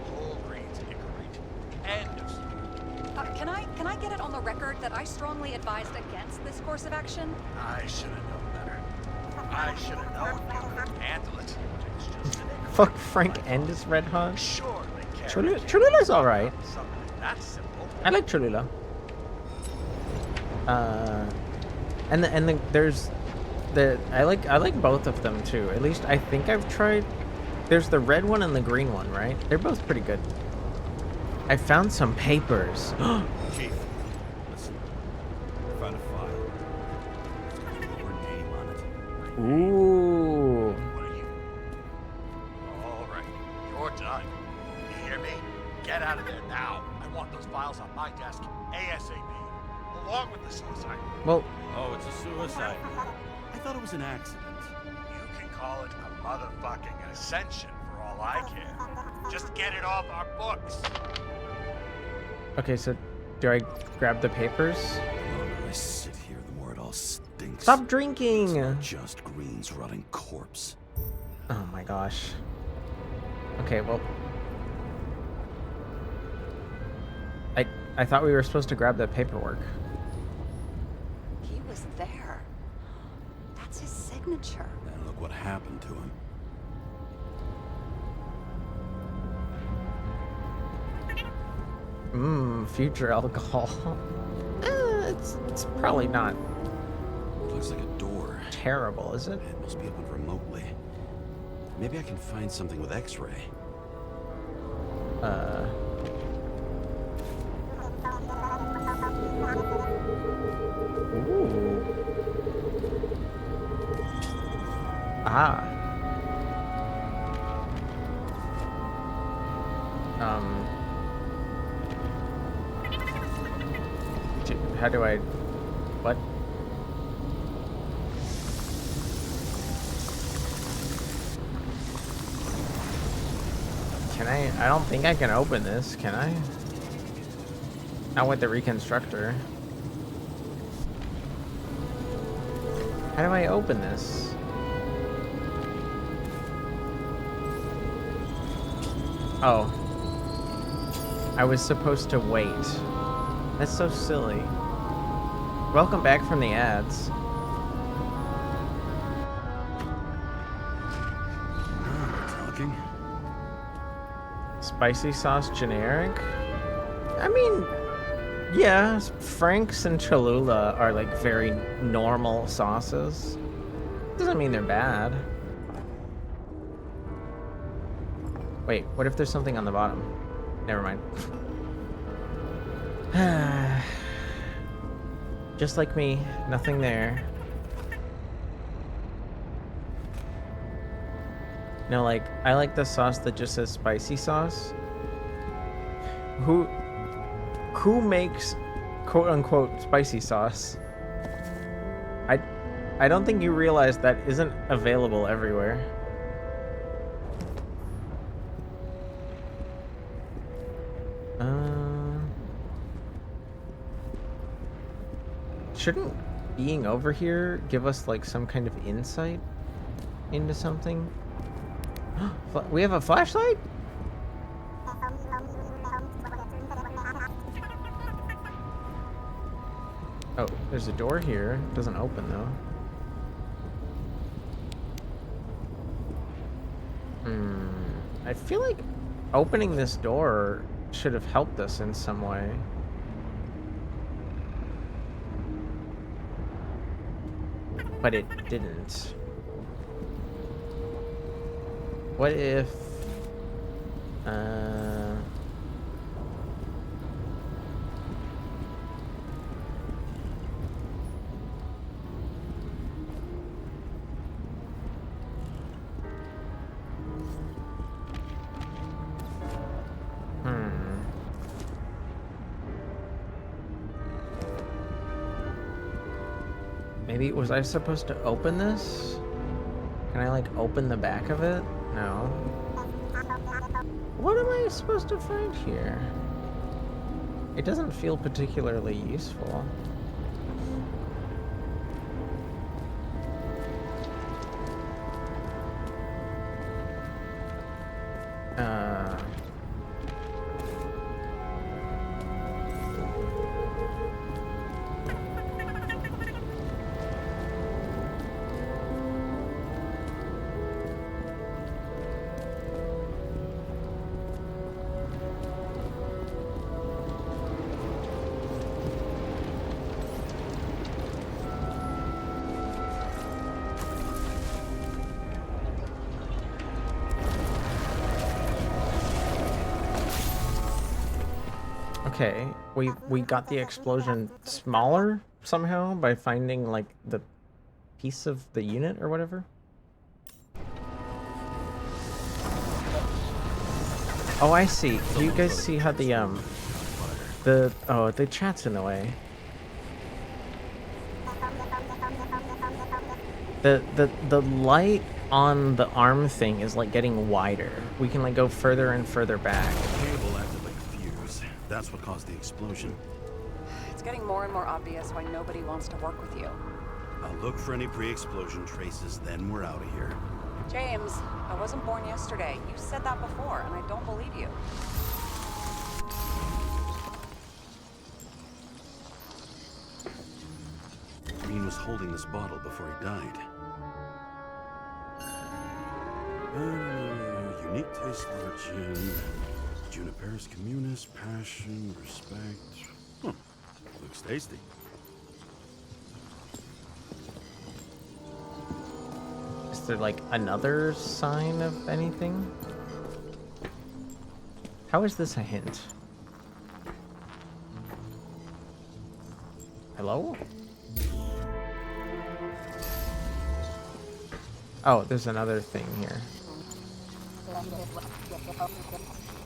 Paul Green's Icarite. End of story. Can I get it on the record that I strongly advised against this course of action? I should have known better. I should have known you couldn't handle it. It's just an Icarite. Fuck Frank and his red hot. Surely, Kara. Cholula's alright. Something that simple. I like Cholula. And there's the I like both of them too. At least I think I've tried. There's the red one and the green one, right? They're both pretty good. I found some papers. Chief, listen. I found a file. It's got your name on it. Ooh. What are you? All right, you're done. You hear me? Get out of there now. I want those files on my desk ASAP, along with the suicide. Well, Oh, it's a suicide. I thought it was an accident. You can call it a motherfucking ascension for all I care. Just get it off our books. okay, so do I grab the papers? The longer I sit here, the more it all stinks. Stop drinking! It's not just Green's rotting corpse. Oh my gosh. Okay, well. I thought we were supposed to grab that paperwork. He was there. That's his signature. And look what happened to him. Future alcohol. It's probably not It looks like a door. terrible, is it? It must be opened remotely. Maybe I can find something with X-ray. Ooh. Ah. How do I... What? Can I don't think I can open this, can I? Not with the reconstructor. How do I open this? Oh. I was supposed to wait. That's so silly. Welcome back from the ads. Talking. Spicy sauce generic? I mean, yeah, Frank's and Cholula are like very normal sauces. Doesn't mean they're bad. Wait, what if there's something on the bottom? Never mind. Just like me, nothing there. No, like, I like the sauce that just says spicy sauce. Who makes quote unquote spicy sauce? I don't think you realize that isn't available everywhere. Shouldn't being over here give us like some kind of insight into something? We have a flashlight? Oh, there's a door here. Doesn't open though. I feel like opening this door should have helped us in some way. But it didn't. What if... Maybe, was I supposed to open this? Can I like open the back of it? No. What am I supposed to find here? It doesn't feel particularly useful. Okay, we got the explosion smaller somehow by finding like the piece of the unit or whatever. Oh, I see. Do you guys see how the chat's in the way? The light on the arm thing is like getting wider. We can like go further and further back. Cable acted like a fuse. That's what caused the explosion. It's getting more and more obvious why nobody wants to work with you. I'll look for any pre-explosion traces, then we're out of here. James, I wasn't born yesterday. You said that before, and I don't believe you. Green was holding this bottle before he died. Unique taste for gin. Juniper's communis, passion, respect. Looks tasty. Is there like another sign of anything? How is this a hint? Hello? Oh, there's another thing here.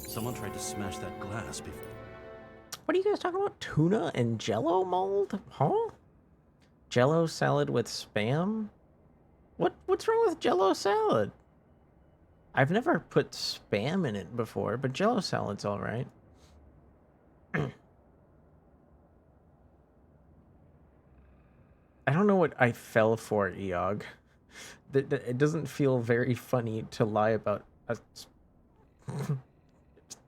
Someone tried to smash that glass before. What are you guys talking about? Tuna and Jello mold? Huh? Jello salad with Spam? What's wrong with Jello salad? I've never put Spam in it before, but Jello salad's all right. I don't know what I fell for, Eog. It doesn't feel very funny to lie about a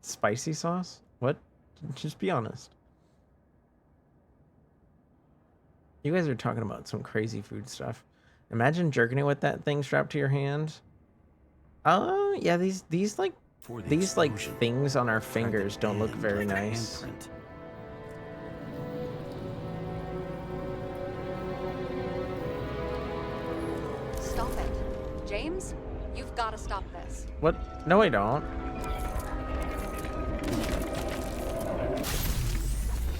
spicy sauce. What? Just be honest. You guys are talking about some crazy food stuff. Imagine jerking it with that thing strapped to your hand. Oh, yeah, these things on our fingers don't look very nice. Stop it. James, you've got to stop this. What? No, I don't.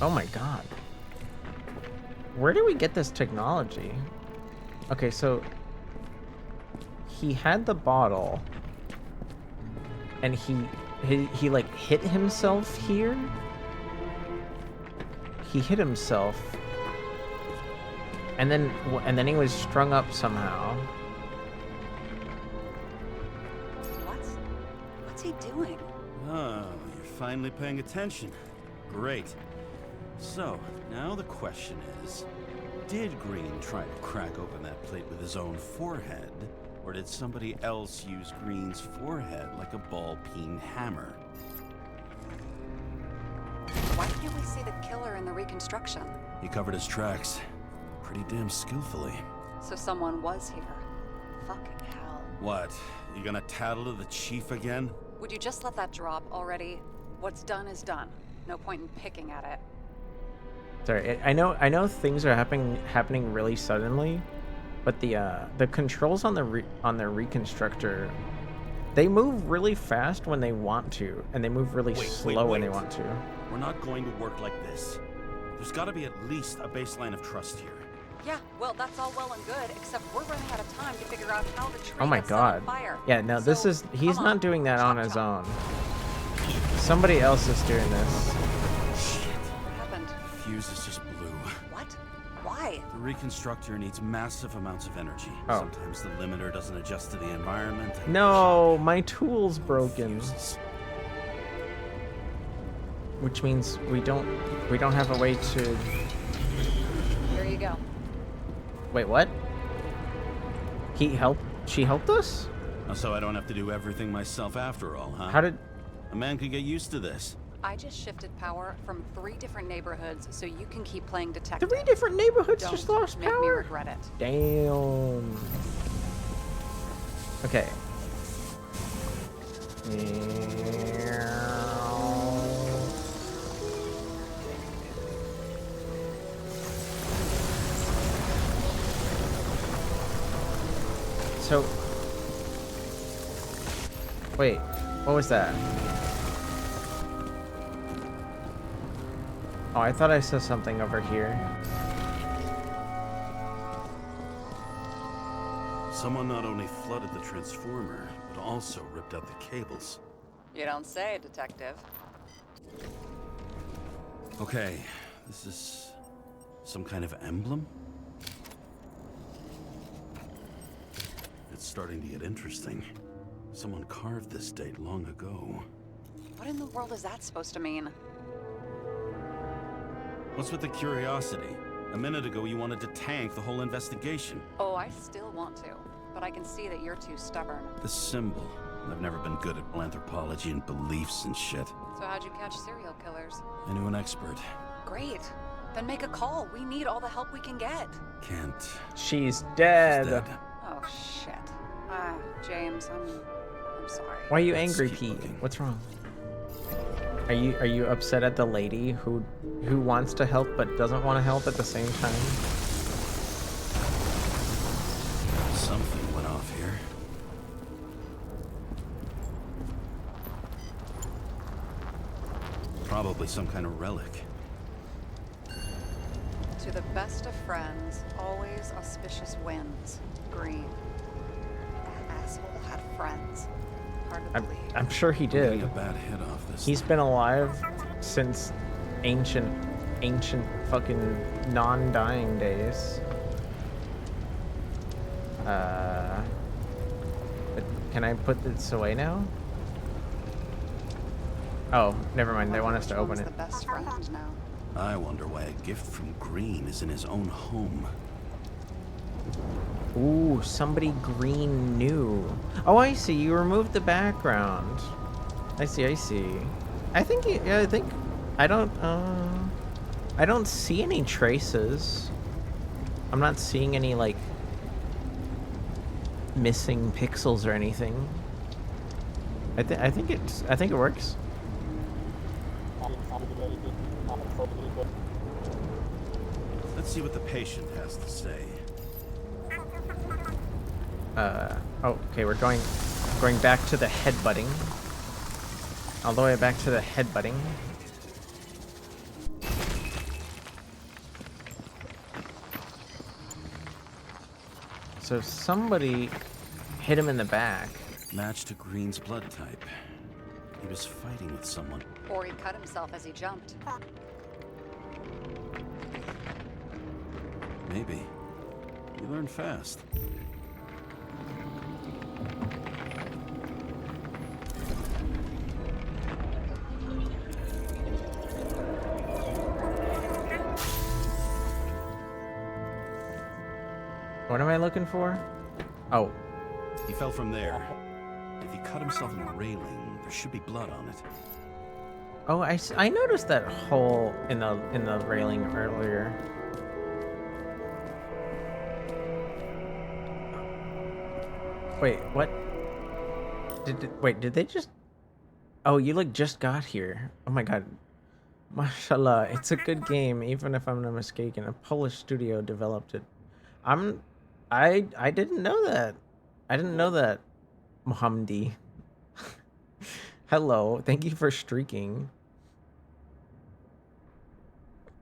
Oh my god. Where did we get this technology? Okay, so he had the bottle and he like hit himself here. He hit himself and then he was strung up somehow. What's he doing? Oh, you're finally paying attention. Great. So, now the question is, did Green try to crack open that plate with his own forehead, or did somebody else use Green's forehead like a ball-peen hammer? Why can't we see the killer in the reconstruction? He covered his tracks pretty damn skillfully. So someone was here. Fucking hell. What? You gonna tattle to the chief again? Would you just let that drop already? What's done is done. No point in picking at it. Sorry, I know things are happening really suddenly, but the controls on their reconstructor, they move really fast when they want to, and they move really slow when they want to. We're not going to work like this. There's got to be at least a baseline of trust here. Yeah, well, that's all well and good, except we're running out of time to figure out how the tree Oh my got set on god. fire. Yeah, no, this So, is he's come not doing that chop, on his chop. own. Somebody else is doing this. What happened? Fuse is just blue. What? Why? The reconstructor needs massive amounts of energy. Oh. Sometimes the limiter doesn't adjust to the environment. and No, my tool's broken. fuses. Which means we don't have a way to. Here you go. Wait, what? She helped us? So I don't have to do everything myself after all, huh? How did A man could get used to this. I just shifted power from 3 different neighborhoods so you can keep playing detective. 3 different neighborhoods Don't just lost make me power? regret it. Damn. Okay. So, wait, what was that? Oh, I thought I saw something over here. Someone not only flooded the transformer, but also ripped out the cables. You don't say, Detective. Okay, this is some kind of emblem? It's starting to get interesting. Someone carved this date long ago. What in the world is that supposed to mean? What's with the curiosity? A minute ago you wanted to tank the whole investigation. Oh, I still want to, but I can see that you're too stubborn. The symbol. I've never been good at anthropology and beliefs and shit. So how'd you catch serial killers? I knew an expert. Great. Then make a call. We need all the help we can get. Can't. She's dead. She's dead. Oh, shit. James, I'm sorry. Why are you Let's angry, keep Pete? looking. What's wrong? Are you upset at the lady who wants to help but doesn't want to help at the same time? Something went off here. Probably some kind of relic. To the best of friends, always auspicious wins. Green. That asshole had friends. Hard to believe. I'm sure he I'm getting did. a bad hit off this. He's been alive since ancient fucking non-dying days. But can I put this away now? Oh, never mind. They want us to Which open one's it. the best friend now? I wonder why a gift from Green is in his own home. Ooh, somebody green knew. Oh, I see. You removed the background. I see. I think. Yeah, I don't see any traces. I'm not seeing any like missing pixels or anything. I think it works. Let's see what the patient has to say. Oh, okay, we're going back to the headbutting. All the way back to the headbutting. So somebody hit him in the back. Match to Green's blood type. He was fighting with someone. Or he cut himself as he jumped. Maybe. You learn fast. What am I looking for? Oh, He fell from there. If he cut himself in the railing, there should be blood on it. oh, I noticed that hole in the railing earlier. Wait, what? Did they just? Oh, you like just got here. Oh my god. Mashallah, it's a good game, even if I'm not mistaken. A Polish studio developed it. I didn't know that. I didn't know that, Mohammadi. Hello, thank you for streaking.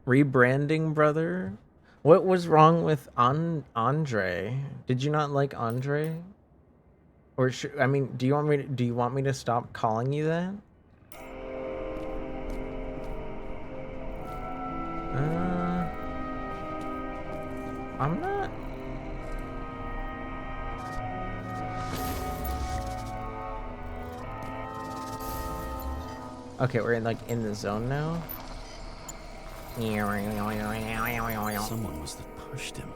Rebranding, brother? What was wrong with Andre? Did you not like Andre? Or I mean, do you want me to stop calling you that? I'm not. Okay, we're in the zone now. Someone must have pushed him.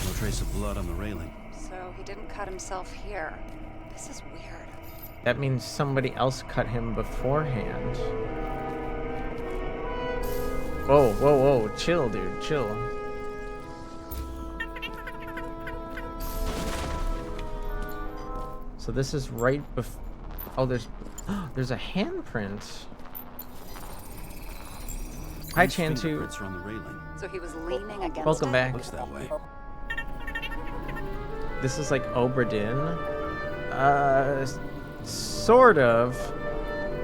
No trace of blood on the railing. So he didn't cut himself here. This is weird. That means somebody else cut him beforehand. Whoa. Chill, dude. Chill. So this is right before... Oh, there's a handprint. Hi, Green's Chantu. fingerprints are on the railing. So he was leaning against Welcome it? back. Looks that way. This is like Oberdin. Sort of.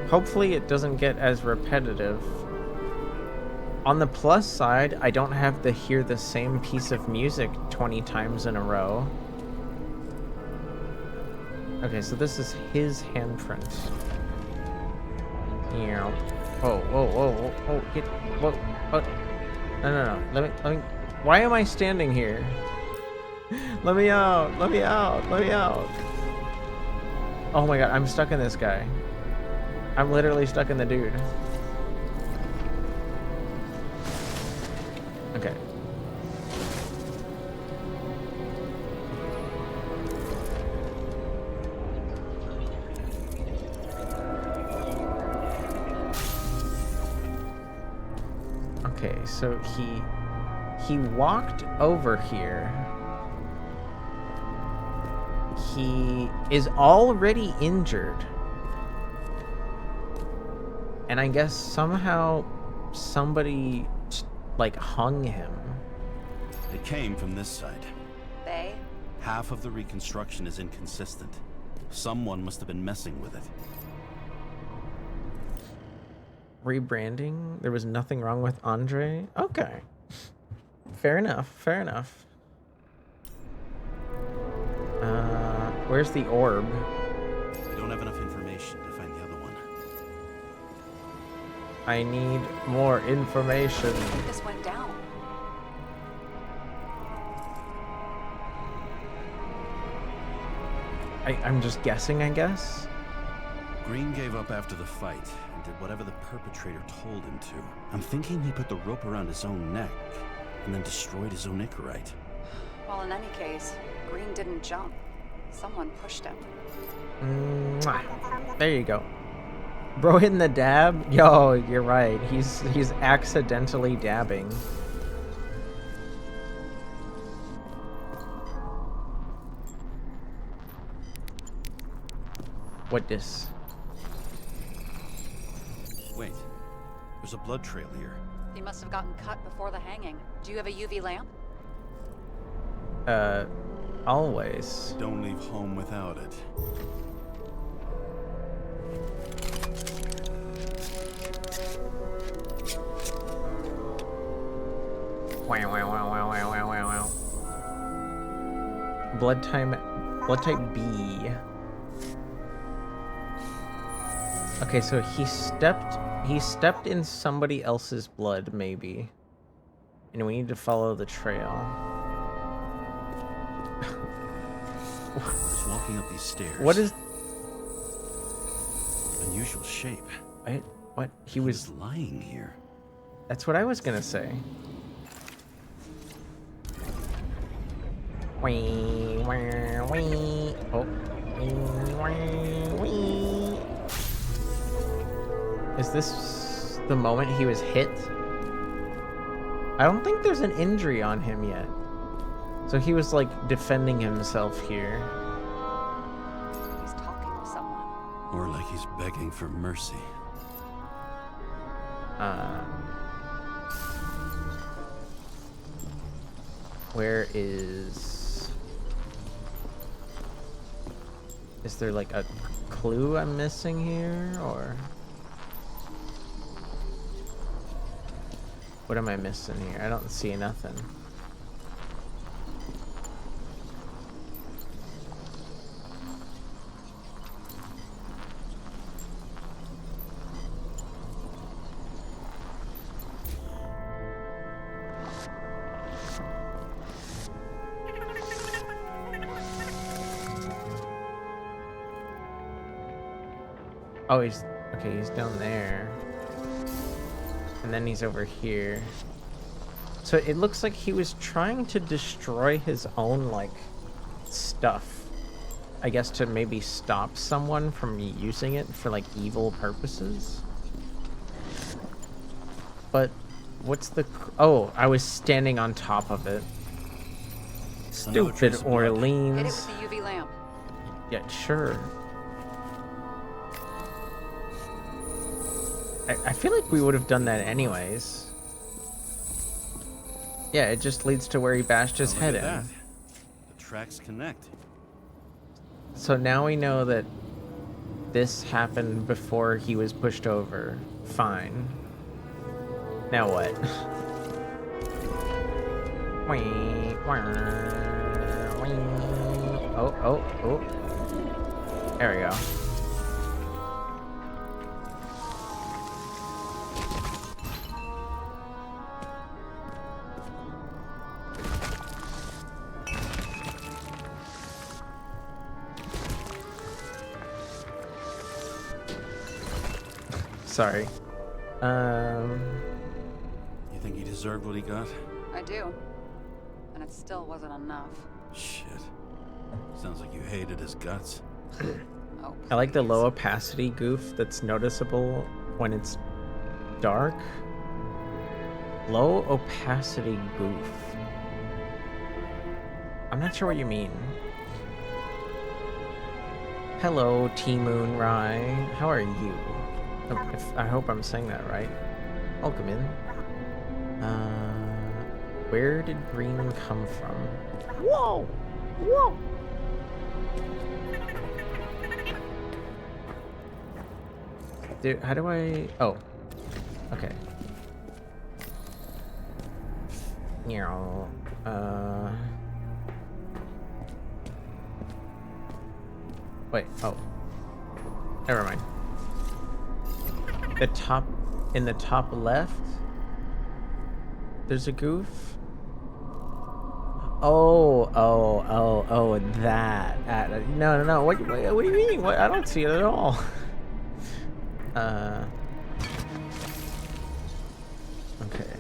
Hopefully it doesn't get as repetitive. On the plus side, I don't have to hear the same piece of music 20 times in a row. Okay, so this is his handprint. Yeah. Whoa, whoa, whoa, whoa, whoa, get, whoa, oh. No. Let me, why am I standing here? Let me out, let me out, let me out. Oh my god, I'm stuck in this guy. I'm literally stuck in the dude. Okay. Okay, so he walked over here. He is already injured. And I guess somehow somebody like hung him. They came from this side. They? Half of the reconstruction is inconsistent. Someone must have been messing with it. Rebranding? There was nothing wrong with Andre? Okay. Fair enough, fair enough. Where's the orb? We don't have enough information to find the other one. I need more information. This went down. I'm just guessing, I guess? Green gave up after the fight and did whatever the perpetrator told him to. I'm thinking he put the rope around his own neck and then destroyed his own Icarite. Well, in any case, Green didn't jump. Someone pushed him. Mwah. There you go. Bro hitting the dab? Yo, you're right. He's accidentally dabbing. What this? Wait, there's a blood trail here. He must have gotten cut before the hanging. Do you have a UV lamp? Always. Don't leave home without it. Wow. Blood type B. Okay, so he stepped in somebody else's blood, maybe. And we need to follow the trail. Just walking up these stairs. What is... Unusual shape. What? He He was... was lying here. That's what I was gonna say. Wee, wee, wee. Oh. Wee, wee, wee. Is this the moment he was hit? I don't think there's an injury on him yet. So he was like defending himself here. He's talking to someone. Or like he's begging for mercy. Where is there like a clue I'm missing here, or what am I missing here? I don't see nothing. Oh, he's down there. And then he's over here. So it looks like he was trying to destroy his own, like, stuff. I guess to maybe stop someone from using it for, like, evil purposes. But what's the... Oh, I was standing on top of it. Another trace Stupid of blood. Orleans. Hit it with the UV lamp. Yeah, sure. I feel like we would have done that anyways. Yeah, it just leads to where he bashed his Look head at in. that. The tracks connect. So now we know that this happened before he was pushed over. Fine. Now what? Oh. There we go. Sorry. You think he deserved what he got? I do. And it still wasn't enough. Shit. Sounds like you hated his guts. Oh, I like the please. low opacity goof that's noticeable when it's dark. Low opacity goof. I'm not sure what you mean. Hello, T-Moon Rai. How are you? I hope I'm saying that right. Welcome in. Where did green come from? Whoa! Whoa! Dude, how do I... Oh. Okay. Meow. Wait, oh. Never mind. In the top left, there's a goof. Oh, that. No. What do you mean? What? I don't see it at all. Okay.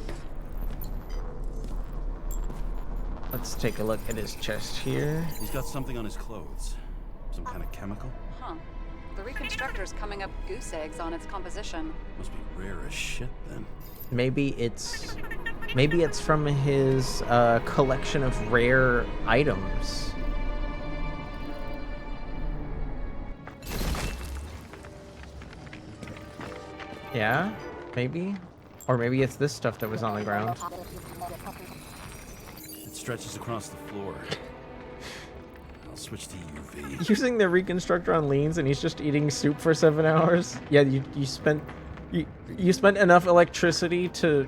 Let's take a look at his chest here. He's got something on his clothes. Some kind of chemical? Huh. The Reconstructor's coming up goose eggs on its composition. Must be rare as shit then. Maybe it's from his collection of rare items. Yeah, maybe. Or maybe it's this stuff that was on the ground. It stretches across the floor. I'll switch to UV. Using the Reconstructor on leans and he's just eating soup for 7 hours. Yeah, you spent enough electricity to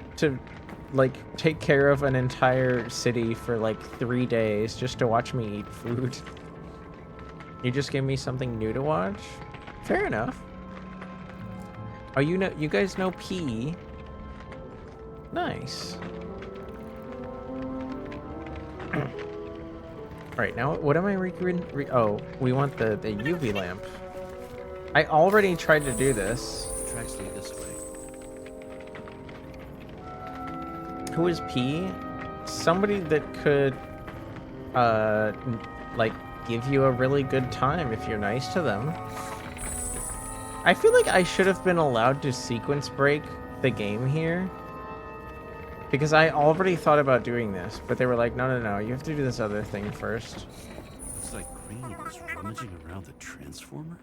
like take care of an entire city for like 3 days just to watch me eat food. You just gave me something new to watch? Fair enough. Oh, you guys know P? Nice. Alright, now what am I oh, we want the UV lamp. I already tried to do this. Tracks lead this way. Who is P? Somebody that could, like, give you a really good time if you're nice to them. I feel like I should have been allowed to sequence break the game here. Because I already thought about doing this, but they were like, no, you have to do this other thing first. Looks like Green was rummaging around the transformer.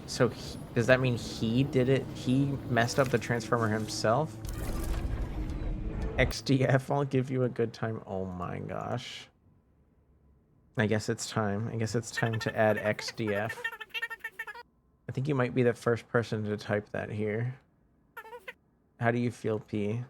So, does that mean he did it? He messed up the transformer himself? XDF, I'll give you a good time. Oh my gosh. I guess it's time. I guess it's time to add XDF. I think you might be the first person to type that here. How do you feel, P?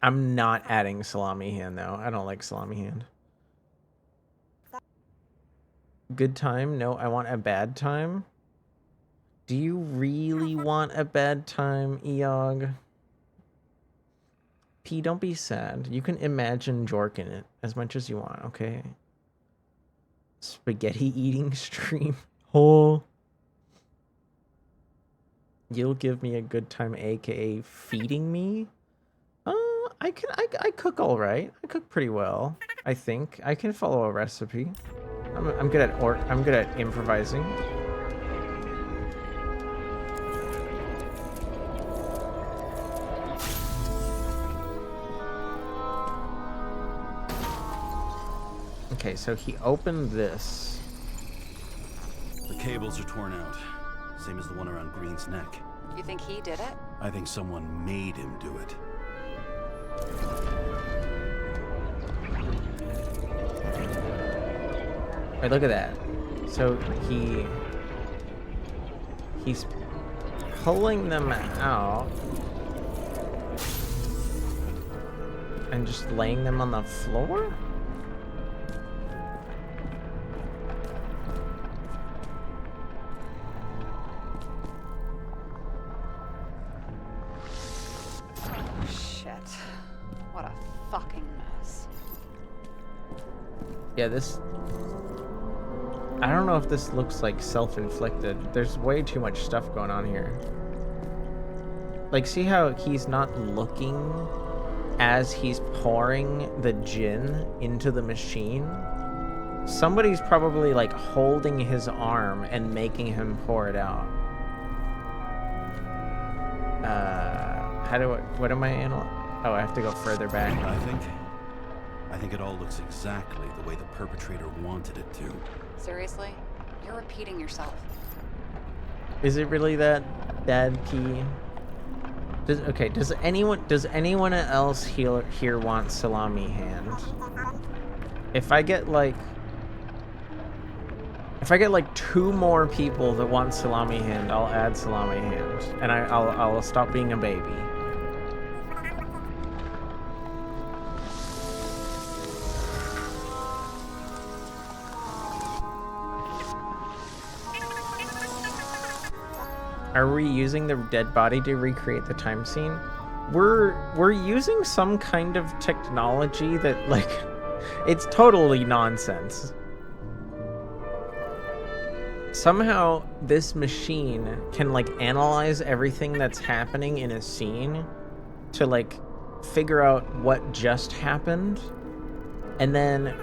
I'm not adding Salami Hand, though. I don't like Salami Hand. Good time? No, I want a bad time. Do you really want a bad time, Eog? P, don't be sad. You can imagine Jork in it as much as you want, okay? Spaghetti eating stream. Oh. You'll give me a good time, aka feeding me? I cook all right. I cook pretty well. I think I can follow a recipe. I'm good at improvising. Okay, so he opened this. The cables are torn out. Same as the one around Green's neck. You think he did it? I think someone made him do it. Wait, look at that. So he's pulling them out and just laying them on the floor? Shit. What a fucking mess. Yeah, this... I don't know if this looks like self-inflicted. There's way too much stuff going on here. Like, see how he's not looking as he's pouring the gin into the machine? Somebody's probably, like, holding his arm and making him pour it out. What am I analyzing? Oh, I have to go further back. I think it all looks exactly the way the perpetrator wanted it to. Seriously? You're repeating yourself. Is it really that bad, P? Does anyone else here want salami hand? If I get like 2 more people that want salami hand, I'll add salami hand, and I'll stop being a baby. Are we using the dead body to recreate the time scene? We're using some kind of technology that, like, it's totally nonsense. Somehow this machine can, like, analyze everything that's happening in a scene to, like, figure out what just happened, and then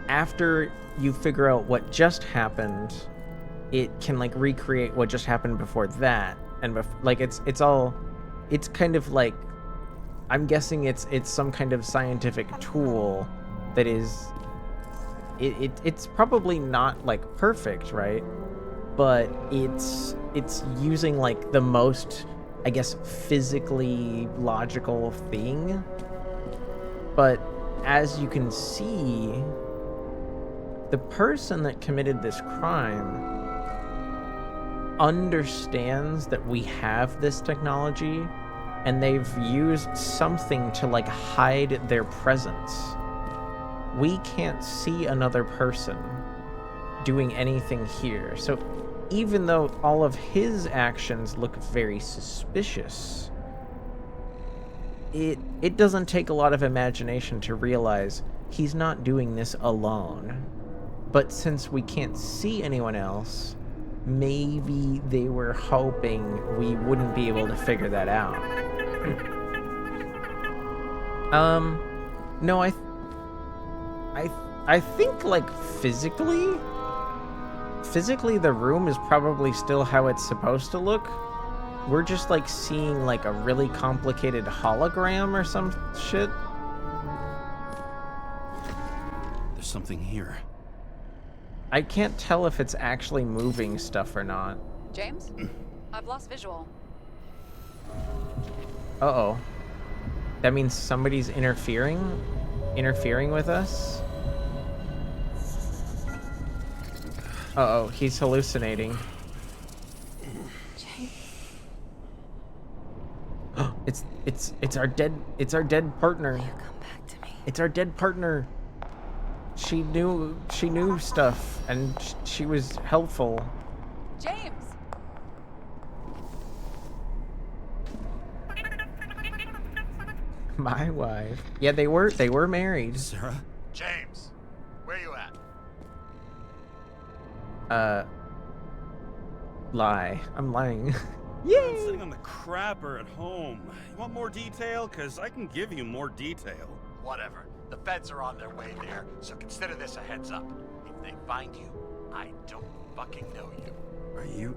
after you figure out what just happened, it can, like, recreate what just happened before that, and like it's kind of like, I'm guessing it's some kind of scientific tool that is it's probably not, like, perfect, right? But it's using, like, the most, I guess, physically logical thing. But as you can see, the person that committed this crime understands that we have this technology, and they've used something to, like, hide their presence. We can't see another person doing anything here. So even though all of his actions look very suspicious, it doesn't take a lot of imagination to realize he's not doing this alone. But since we can't see anyone else, maybe they were hoping we wouldn't be able to figure that out. No, I think, like, physically the room is probably still how it's supposed to look. We're just, like, seeing, like, a really complicated hologram or some shit. There's something here. I can't tell if it's actually moving stuff or not. James? I've lost visual. Uh-oh. That means somebody's interfering with us? Uh-oh, he's hallucinating. It's our dead partner. You come back to me. It's our dead partner. She knew stuff, and she was helpful. James! My wife. Yeah, they were married. Sarah? James, where you at? Lie. I'm lying. I'm Yay! sitting on the crapper at home. You want more detail? Because I can give you more detail. Whatever. The feds are on their way there, so consider this a heads up. If they find you, I don't fucking know you. Are you...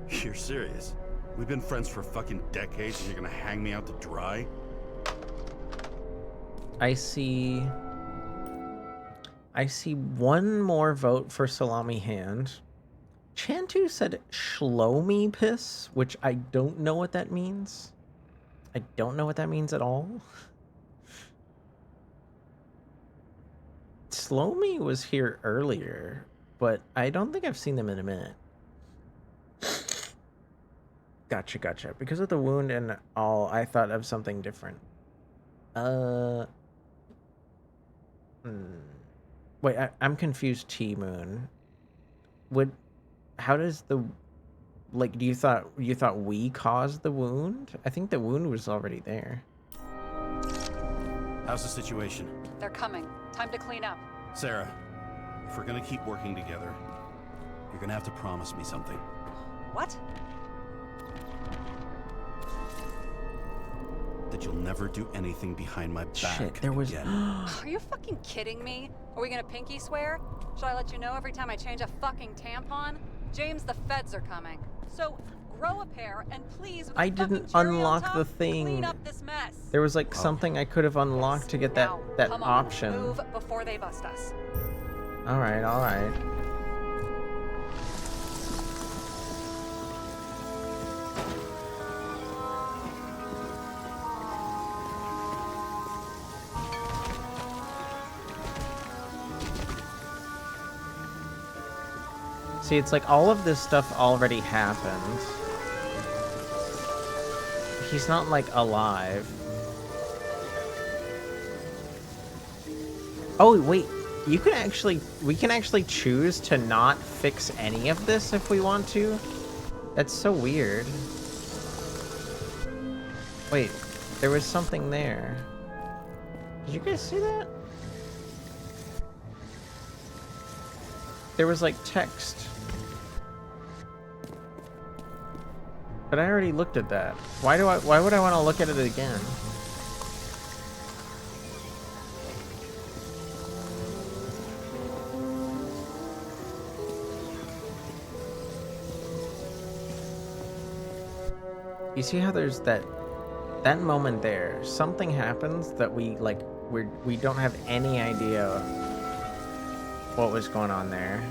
You're serious? We've been friends for fucking decades and you're gonna hang me out to dry? I see one more vote for Salami Hand. Chantu said Shlomi Piss, which I don't know what that means. I don't know what that means at all. Sloamy was here earlier, but I don't think I've seen them in a minute. Gotcha. Because of the wound and all, I thought of something different. Wait, I'm confused, T-Moon. How does the, like, you thought we caused the wound? I think the wound was already there. How's the situation? They're coming. Time to clean up. Sarah, if we're gonna keep working together, you're gonna have to promise me something. What? That you'll never do anything behind my back. Shit, there was... again. Are you fucking kidding me? Are we gonna pinky swear? Should I let you know every time I change a fucking tampon? James, the feds are coming. So grow a pair and please with I a fucking didn't cherry on unlock top, the thing. Clean up this mess. There was like something I could have unlocked to get that Now, come on, option. Move before they bust us. All right. See, it's like all of this stuff already happened. He's not like alive. Oh, wait. We can actually choose to not fix any of this if we want to. That's so weird. Wait, there was something there. Did you guys see that? There was like text. But I already looked at that. Why would I want to look at it again? You see how there's that moment there, something happens that we don't have any idea what was going on there.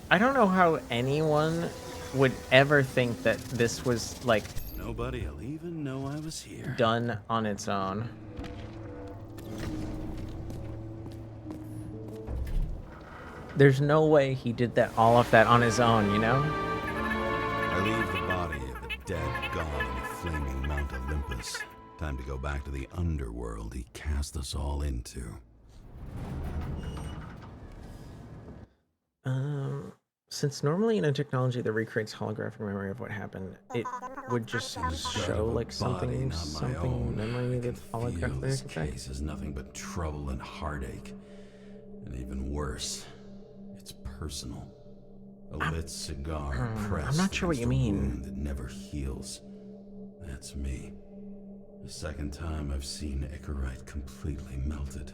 I don't know how anyone would ever think that this was like Nobody'll even know I was here. done on its own. There's no way he did all of that on his own, you know? I leave the body of the dead gone in the flaming Mount Olympus. Time to go back to the underworld he cast us all into. Since normally in a technology that recreates holographic memory of what happened, it would just show like something memory that's holographic. This case is nothing but trouble and heartache. And even worse, it's personal. A lit cigar pressed I'm not sure what you against a mean. wound that never heals. That's me. The second time I've seen Icarite completely melted.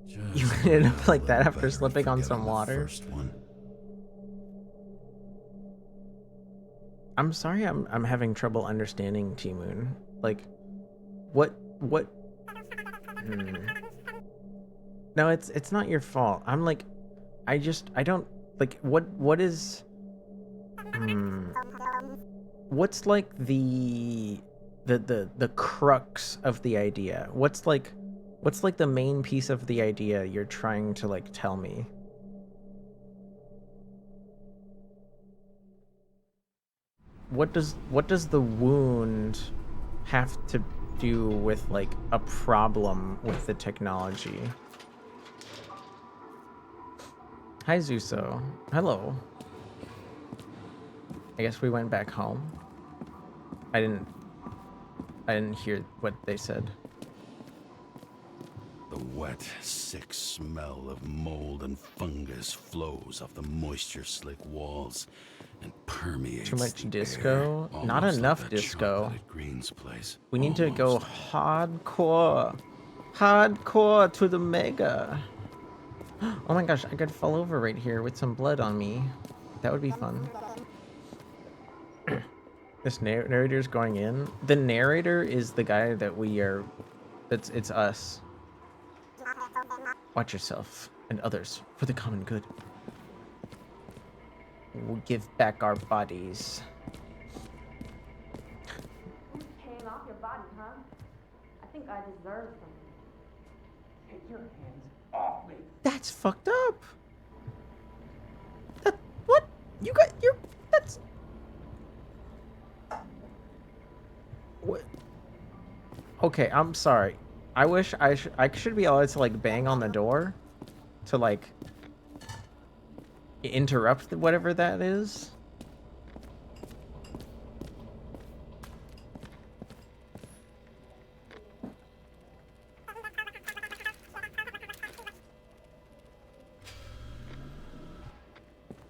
You Just ended up like that a little after better slipping on forgetting some the water? First one. I'm sorry, I'm having trouble understanding T-Moon. Like, what? No, it's not your fault. I'm like, I don't like what is. What's like the crux of the idea? What's like the main piece of the idea you're trying to like tell me? What does the wound have to do with like a problem with the technology? Hi Zuso. Hello. I guess we went back home. I didn't hear what they said. The wet, sick smell of mold and fungus flows off the moisture-slick walls and permeates. Too much the disco? air, Not almost enough like that disco. chocolate at Green's place. We need to go Almost. hardcore to the mega. Oh my gosh, I could fall over right here with some blood on me. That would be fun. This narrator's going in. The narrator is the guy that we are. It's us. Watch yourself and others for the common good. We'll give back our bodies. Who's paying off your body, huh? I think I deserve something. Take your hands off me. That's fucked up. That what? You got your that's what? Okay, I'm sorry. I wish I should be allowed to like bang on the door to like interrupt whatever that is.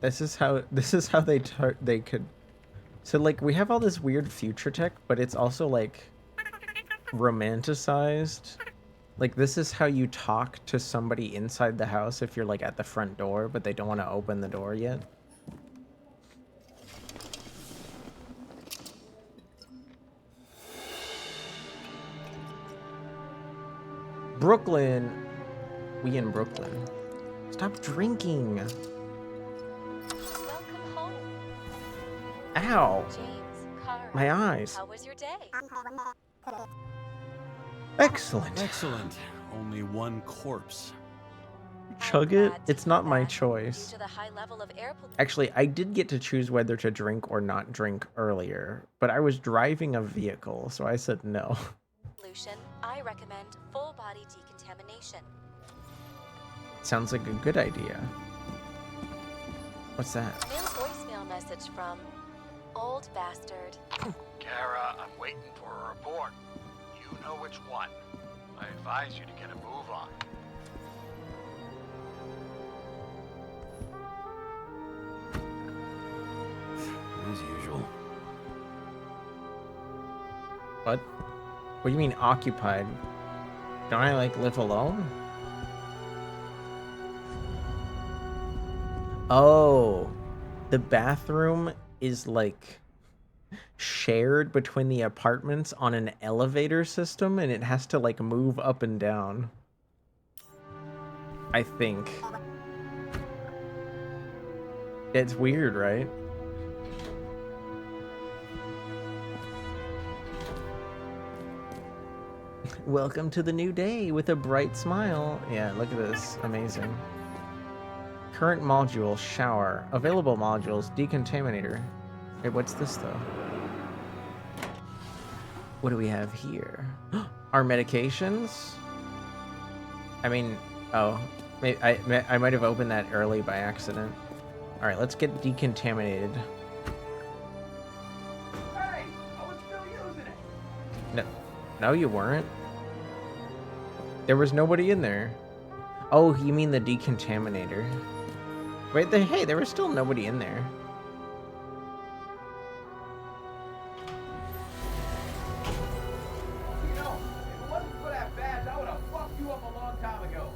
This is how they could. So like we have all this weird future tech, but it's also like romanticized. Like this is how you talk to somebody inside the house if you're like at the front door, but they don't want to open the door yet. Brooklyn. We in Brooklyn. Stop drinking. Welcome home. Ow. James, Kara. My eyes. How was your day? Excellent. Excellent. Only one corpse. Chug I'm it? glad to It's hear not my that. choice. Due to the high level of air pollution. Actually, I did get to choose whether to drink or not drink earlier, but I was driving a vehicle, so I said no. I recommend full body decontamination. Sounds like a good idea. What's that? New voicemail message from Old Bastard. Kara, I'm waiting for a report. You know which one. I advise you to get a move on. As usual. What? What do you mean occupied? Don't I like live alone? Oh, the bathroom is like shared between the apartments on an elevator system, and it has to like move up and down. I think. It's weird, right? Welcome to the new day with a bright smile. Yeah, look at this. Amazing. Current module, shower. Available modules, decontaminator. Wait, what's this though? What do we have here? Our medications? I mean, oh, maybe I might have opened that early by accident. All right, let's get decontaminated. Hey, I was still using it. No, you weren't. There was nobody in there. Oh, you mean the decontaminator? Wait, hey, there was still nobody in there. You know, if it wasn't for that badge, I would have fucked you up a long time ago.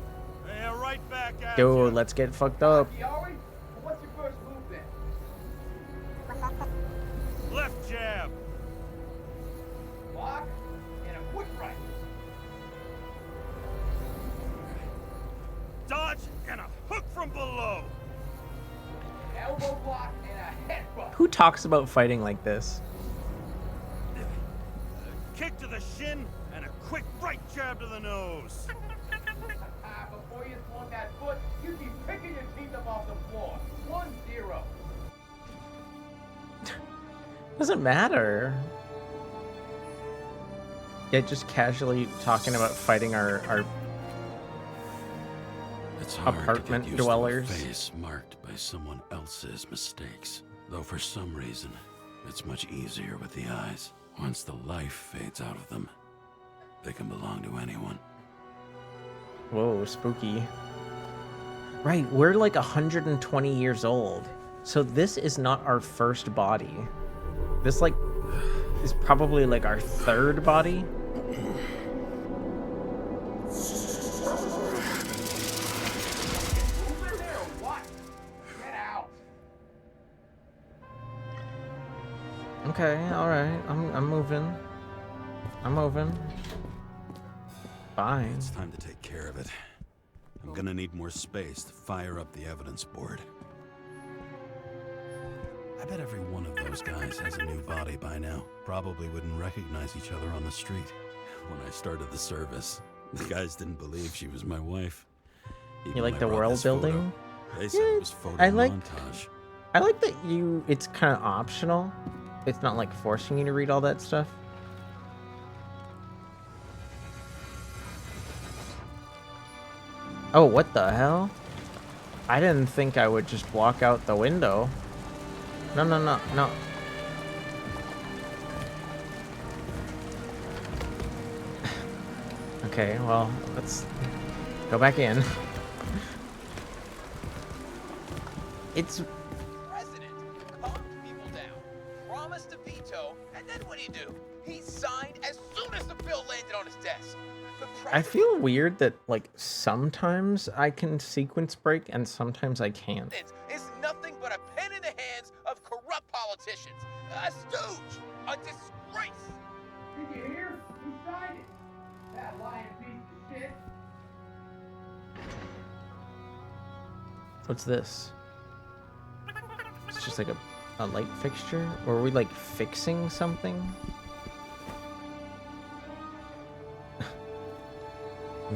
Yeah, right back at Dude, you. let's get fucked up. You always? What's your first move then? Left jab. Block and a quick right. Dodge and a hook from below. Elbow block and a headbutt. Who talks about fighting like this? Kick to the shin and a quick right jab to the nose. Before you swung that foot, you'd be picking your teeth up off the floor. 1-0. Doesn't matter. Yeah, just casually talking about fighting our It's hard apartment to get used dwellers. To a face marked by someone else's mistakes. Though for some reason, it's much easier with the eyes. Once the life fades out of them, they can belong to anyone. Whoa, spooky. Right, we're like 120 years old. So this is not our first body. This like is probably like our third body. Move in there or what? Get out. Okay, all right. I'm moving. I'm moving. Fine. It's time to take care of it. The Gonna need more space to fire up the evidence board. I bet every one of those guys has a new body by now. Probably wouldn't recognize each other on the street. When I started the service, the guys didn't believe she was my wife. Even You like when I the brought world this photo, building? they said it was photo I like- montage. I like that it's kind of optional. It's not like forcing you to read all that stuff. Oh, what the hell? I didn't think I would just walk out the window. No, no, no, no. Okay, well, let's go back in. It's... President calmed people down, promised to veto, and then what do? He signed as soon as the bill landed on his desk. The I feel weird that, like, sometimes I can sequence break and sometimes I can't. president is nothing but a pen in the hands of corrupt politicians. A stooge, a disgrace. Did you hear? He signed it. That lying piece of shit. What's this? It's just like a light fixture? Or are we, like, fixing something?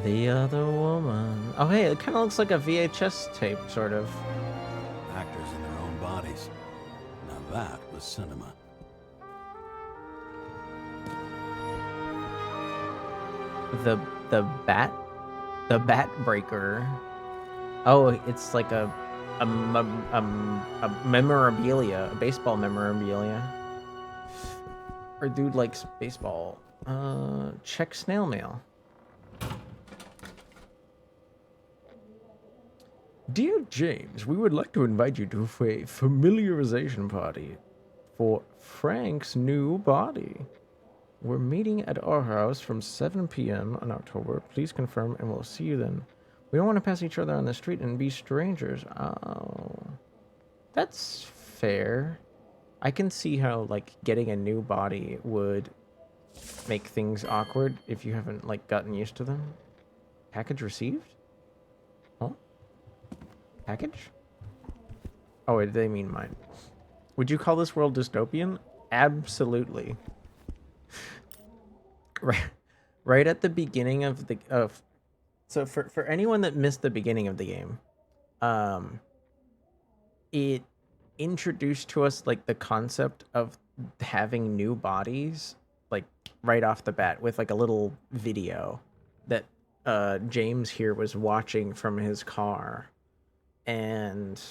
The other woman. Oh, hey, it kind of looks like a VHS tape, sort of. Actors in their own bodies. Now that was cinema. The bat breaker. Oh, it's like a memorabilia, a baseball memorabilia. Or dude likes baseball. Check snail mail. Dear James, we would like to invite you to a familiarization party for Frank's new body. We're meeting at our house from 7 p.m. on October. Please confirm and we'll see you then. We don't want to pass each other on the street and be strangers. Oh, that's fair. I can see how, like, getting a new body would make things awkward if you haven't, like, gotten used to them. Package received? Huh? Package? Oh, they mean mine. Would you call this world dystopian? Absolutely. Right at the beginning of the so for anyone that missed the beginning of the game, it introduced to us, like, the concept of having new bodies, like, right off the bat with, like, a little video that James here was watching from his car. And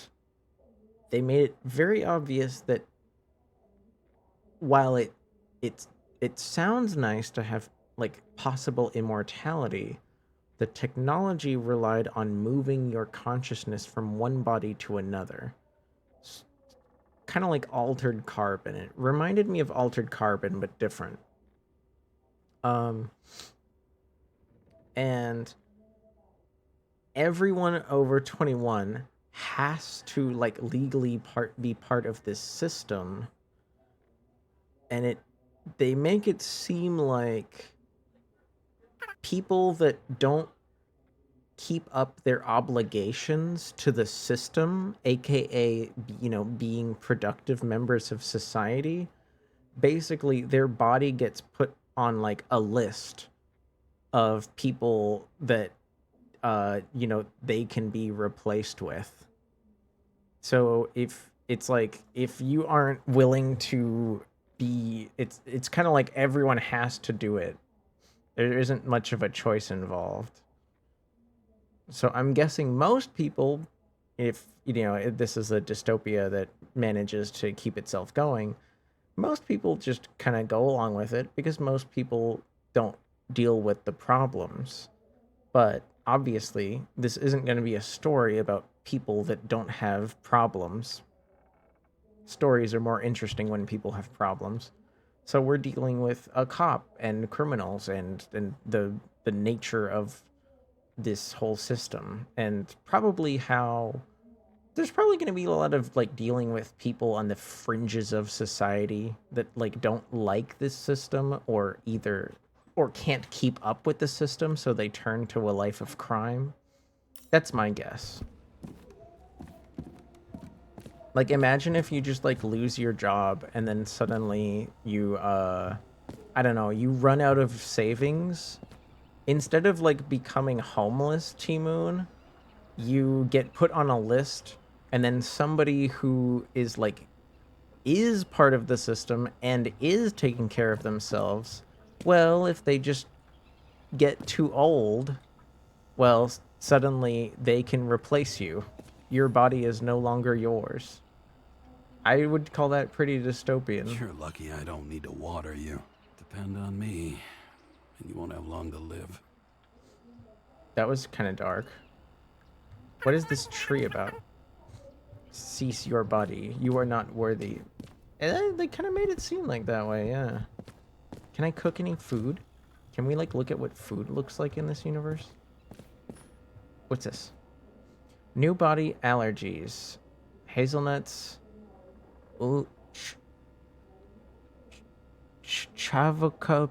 they made it very obvious that while it sounds nice to have, like, possible immortality, the technology relied on moving your consciousness from one body to another. Kind of like Altered Carbon. It reminded me of Altered Carbon, but different. And everyone over 21 has to, like, legally be part of this system. And they make it seem like people that don't keep up their obligations to the system, aka, you know, being productive members of society, basically their body gets put on, like, a list of people that you know, they can be replaced with. So if it's like, if you aren't willing to be, it's kind of like everyone has to do it. There isn't much of a choice involved. So I'm guessing most people, if, you know, this is a dystopia that manages to keep itself going, most people just kind of go along with it because most people don't deal with the problems. But obviously, this isn't going to be a story about people that don't have problems. Stories are more interesting when people have problems. So we're dealing with a cop and criminals and the nature of this whole system, and probably how there's probably going to be a lot of, like, dealing with people on the fringes of society that, like, don't like this system or can't keep up with the system, so they turn to a life of crime. That's my guess. Like, imagine if you just, like, lose your job and then suddenly you, I don't know, you run out of savings. Instead of, like, becoming homeless, T-Moon, you get put on a list, and then somebody who is, like, is part of the system and is taking care of themselves, well, if they just get too old, well, suddenly they can replace you. Your body is no longer yours. I would call that pretty dystopian. You're lucky I don't need to water you. Depend on me, and you won't have long to live. That was kind of dark. What is this tree about? Cease your body. You are not worthy. They kind of made it seem like that way, yeah. Can I cook any food? Can we, like, look at what food looks like in this universe? What's this? New body allergies. Hazelnuts. Ooh. Chavacaprica?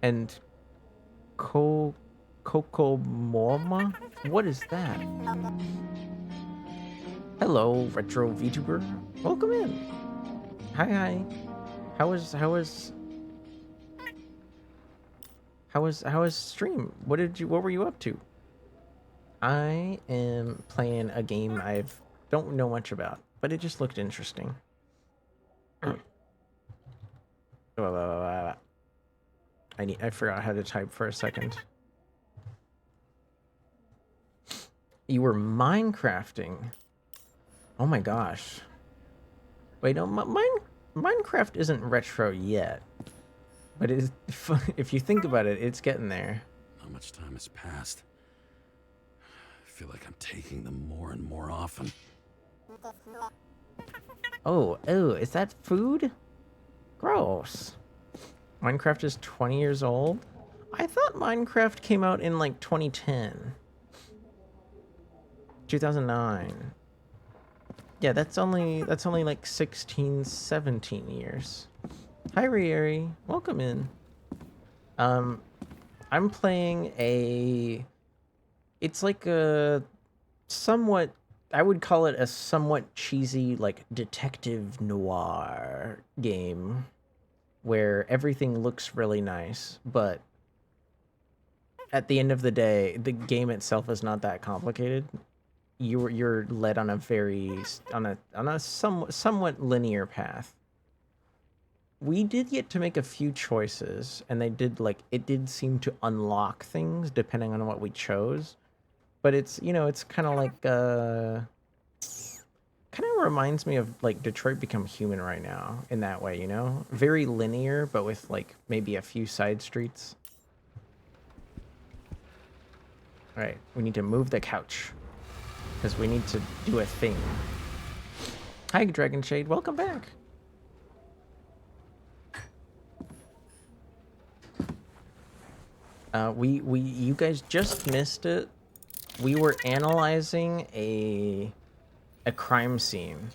And Cocomorma? What is that? Hello, retro VTuber. Welcome in. Hi. How was stream? What were you up to? I am playing a game I don't know much about, but it just looked interesting. I forgot how to type for a second. You were Minecrafting. Oh my gosh. Wait, no, Minecraft isn't retro yet. But it is, if you think about it, it's getting there. How much time has passed? I feel like I'm taking them more and more often. Oh, is that food? Gross. Minecraft is 20 years old? I thought Minecraft came out in like 2010. 2009. Yeah, that's only like 16, 17 years. Hi, Rieri. Welcome in. I'm playing it's like a somewhat, I would call it a somewhat cheesy, like, detective noir game where everything looks really nice, but at the end of the day, the game itself is not that complicated. You're led on a somewhat linear path. We did get to make a few choices, and it did seem to unlock things depending on what we chose. But it's, it's kind of like, kind of reminds me of, like, Detroit Become Human right now in that way, Very linear, but with, like, maybe a few side streets. All right, we need to move the couch because we need to do a thing. Hi, Dragon Shade. Welcome back. You guys just missed it. We were analyzing a crime scene.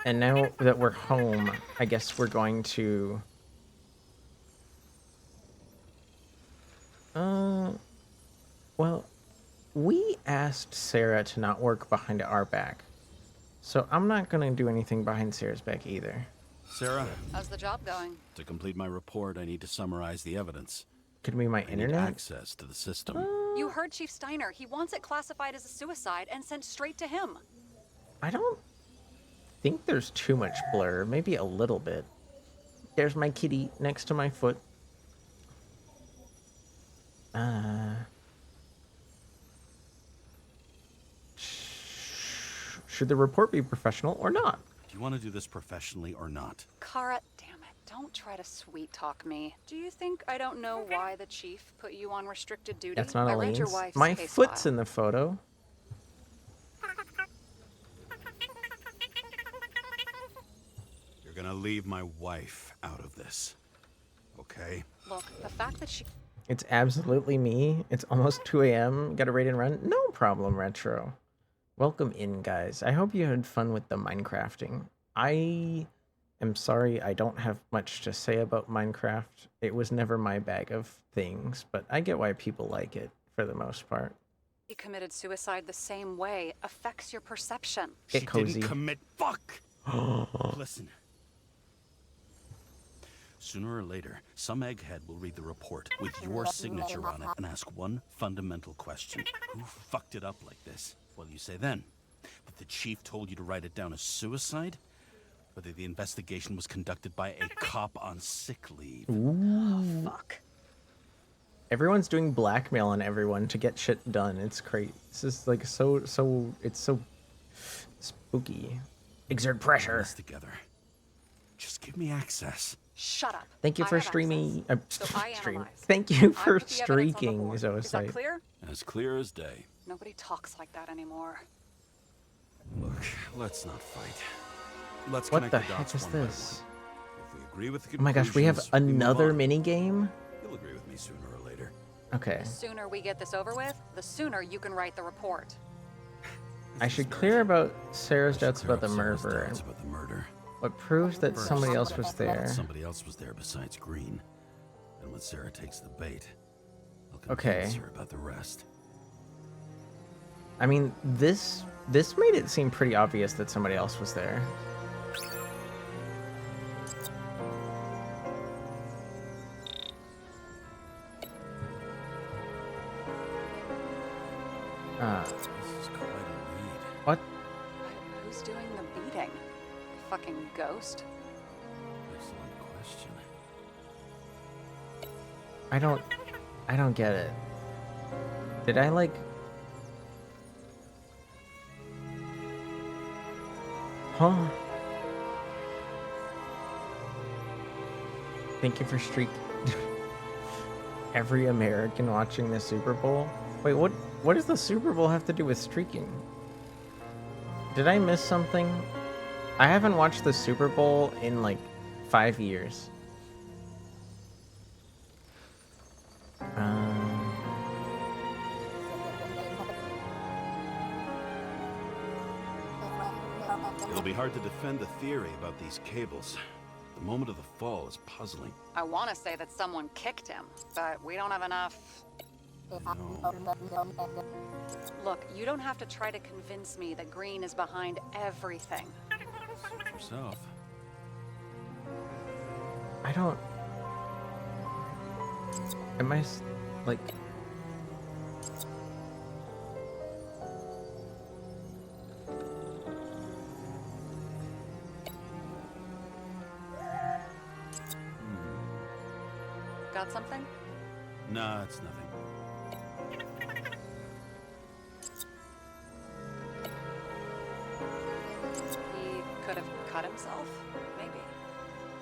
And now that we're home, I guess we're going to well, we asked Sarah to not work behind our back. So I'm not going to do anything behind Sarah's back either. Sarah? How's the job going? To complete my report, I need to summarize the evidence. Could be my internet? Access to the system. You heard Chief Steiner. He wants it classified as a suicide and sent straight to him. I don't think there's too much blur. Maybe a little bit. There's my kitty next to my foot. Should the report be professional or not? Do you want to do this professionally or not? Kara, damn it. Don't try to sweet talk me. Do you think I don't know why the chief put you on restricted duty? That's not I read your Elaine's. wife's My case foot's file. in the photo. You're gonna leave my wife out of this, okay? Look, the fact that she... It's absolutely me. It's almost 2 a.m. Gotta raid and run? No problem, Retro. Welcome in, guys. I hope you had fun with the Minecrafting. I am sorry, I don't have much to say about Minecraft. It was never my bag of things, but I get why people like it for the most part. He committed suicide the same way affects your perception. Get She cozy. didn't commit. Fuck. Listen. Sooner or later, some egghead will read the report with your signature on it and ask one fundamental question. Who fucked it up like this? What do you say then? That the chief told you to write it down as suicide? Whether the investigation was conducted by a cop on sick leave? Fuck. Everyone's doing blackmail on everyone to get shit done. It's crazy. This is like it's so spooky. Exert pressure. Us together. Just give me access. Shut up. Thank you I for have streaming. access. So I Stream. analyze. Thank you I for put the evidence on the streaking, board. Is that Zoocide. clear? As clear as day. Nobody talks like that anymore. Look, let's not fight. Let's What connect the the dots heck is one by this? one. If we agree with the Oh my gosh, we have conclusions, move another on. mini game. You'll agree with me sooner or later. Okay. The sooner we get this over with, the sooner you can write the report. I should clear about Sarah's doubts Clear about the up Sarah's murder. doubts about the murder. What proves that First, somebody else was there. Somebody else was there besides Green. And when Sarah takes the bait, I'll Okay. convince her about the rest. I mean, this made it seem pretty obvious that somebody else was there. This is quite a read. What? Who's doing the beating? Fucking ghost? Excellent question. I don't get it. Did I like... Huh? Thank you for streak. Every American watching the Super Bowl? Wait, what does the Super Bowl have to do with streaking? Did I miss something? I haven't watched the Super Bowl in like 5 years. It'll be hard to defend the theory about these cables. The moment of the fall is puzzling. I want to say that someone kicked him, but we don't have enough. Look, you don't have to try to convince me that Green is behind everything. Suit yourself. I don't... Am I like... Got something? Nah, it's nothing. He could have cut himself, maybe.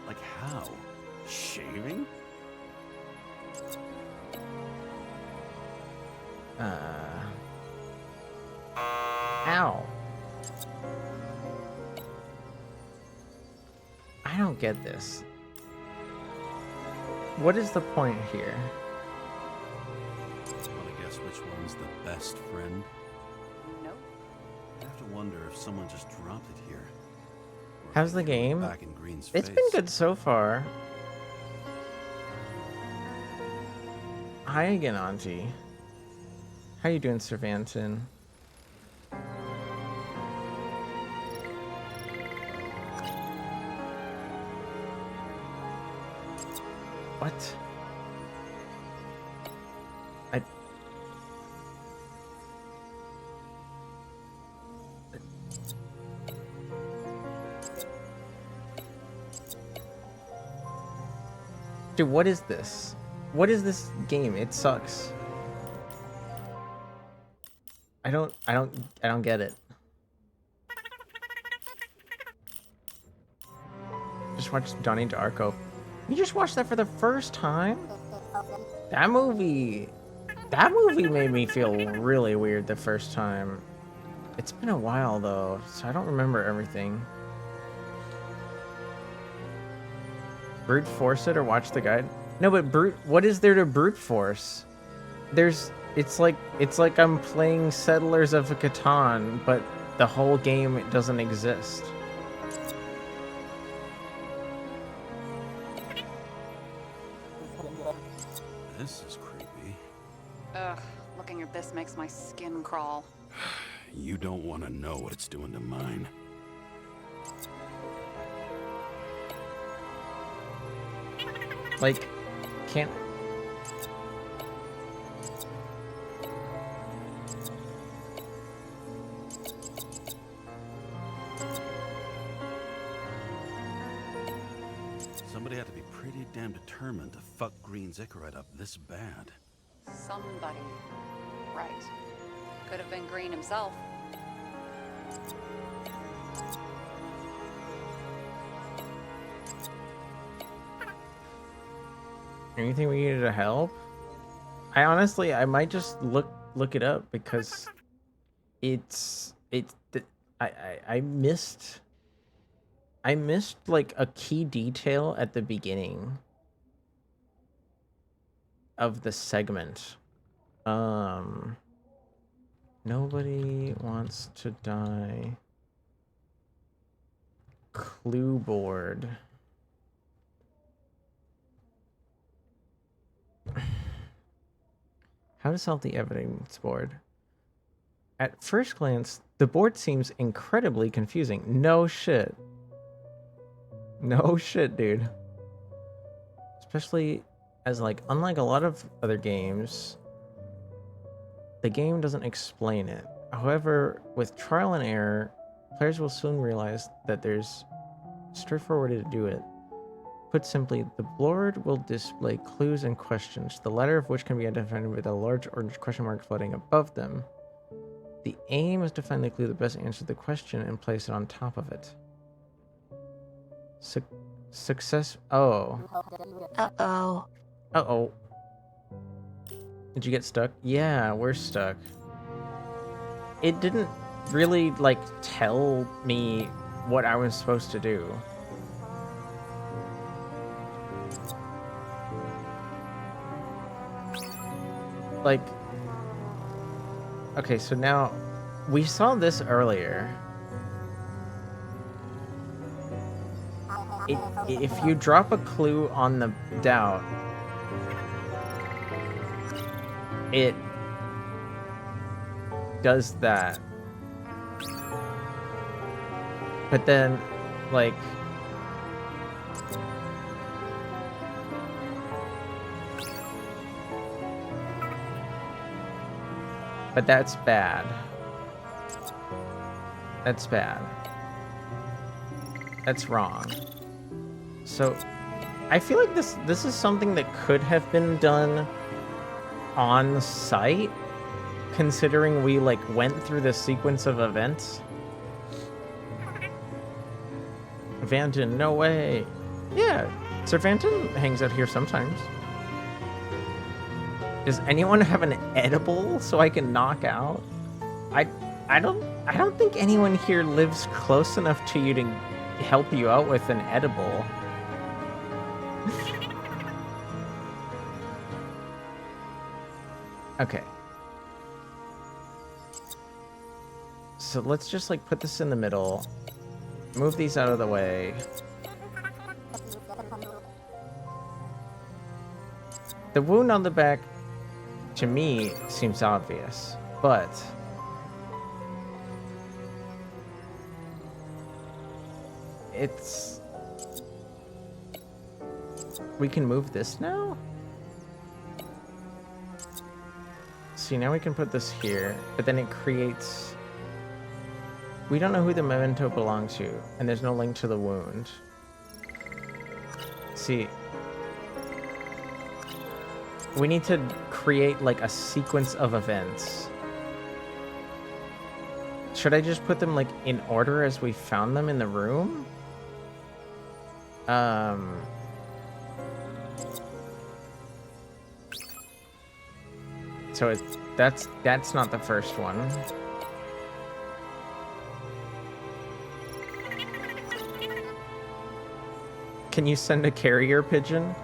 Like how? Shaving? Ow. I don't get this. What is the point here? Wanna guess which one's the best friend? Nope. I have to wonder if someone just dropped it here. Or if How's they the threw it game? Back in Green's It's face. been good so far. Hi again, Auntie. How you doing, Cervantin? What? Dude, what is this? What is this game? It sucks. I don't get it. Just watched Donnie Darko. You just watched that for the first time? That movie made me feel really weird the first time. It's been a while though, so I don't remember everything. Brute force it or watch the guide? No, but what is there to brute force? It's like I'm playing Settlers of Catan, but the whole game doesn't exist. This is creepy. Ugh, looking at this makes my skin crawl. You don't want to know what it's doing to mine. Like, can't... Somebody had to be pretty damn determined to fuck Green Zikkerite up this bad. Somebody. Right. Could have been Green himself. Anything we needed to help? I might just look it up because I missed like a key detail at the beginning of the segment. Nobody wants to die. Clue board. How to solve the evidence board. At first glance, the board seems incredibly confusing. No shit. No shit, dude. Especially as, like, unlike a lot of other games, the game doesn't explain it. However, with trial and error, players will soon realize that there's a straightforward way to do it. Put simply, the board will display clues and questions, the latter of which can be identified with a large orange question mark floating above them. The aim is to find the clue that best answers the question and place it on top of it. Success. Oh. Uh-oh. Uh-oh. Did you get stuck? Yeah, we're stuck. It didn't really, like, tell me what I was supposed to do. Like, okay, so now we saw this earlier. If you drop a clue on the doubt, it does that. But then, like, but that's bad. That's bad. That's wrong. So, I feel like this is something that could have been done on site, considering we, like, went through the sequence of events. Vanton, no way. Yeah, Sir Vanton hangs out here sometimes. Does anyone have an edible so I can knock out? I don't think anyone here lives close enough to you to help you out with an edible. Okay. So let's just, like, put this in the middle. Move these out of the way. The wound on the back, to me, seems obvious, but it's... We can move this now? See, now we can put this here, but then it creates... We don't know who the memento belongs to, and there's no link to the wound. See... We need to create, like, a sequence of events. Should I just put them, like, in order as we found them in the room? So that's not the first one. Can you send a carrier pigeon?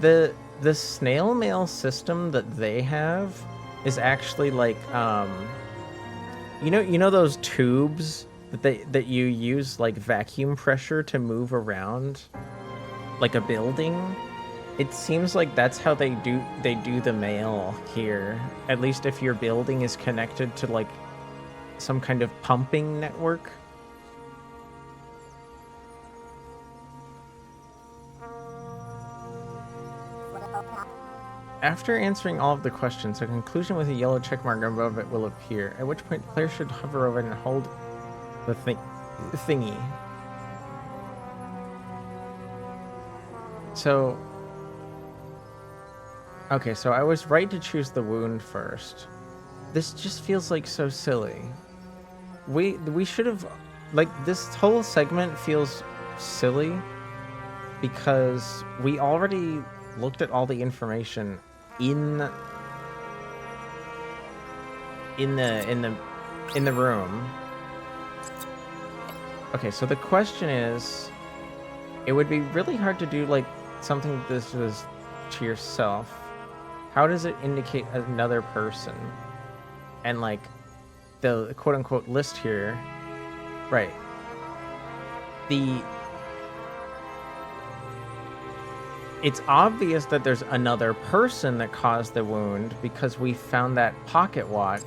The snail mail system that they have is actually like you know those tubes that you use like vacuum pressure to move around like a building? It seems like that's how they do the mail here. At least if your building is connected to like some kind of pumping network. After answering all of the questions, a conclusion with a yellow check mark above it will appear, at which point the player should hover over it and hold the thingy. So, okay, so I was right to choose the wound first. This just feels like so silly. We should have, like, this whole segment feels silly because we already looked at all the information in the room. Okay, so the question is, it would be really hard to do like something this was to yourself. How does it indicate another person? And like the quote unquote list here, right? It's obvious that there's another person that caused the wound because we found that pocket watch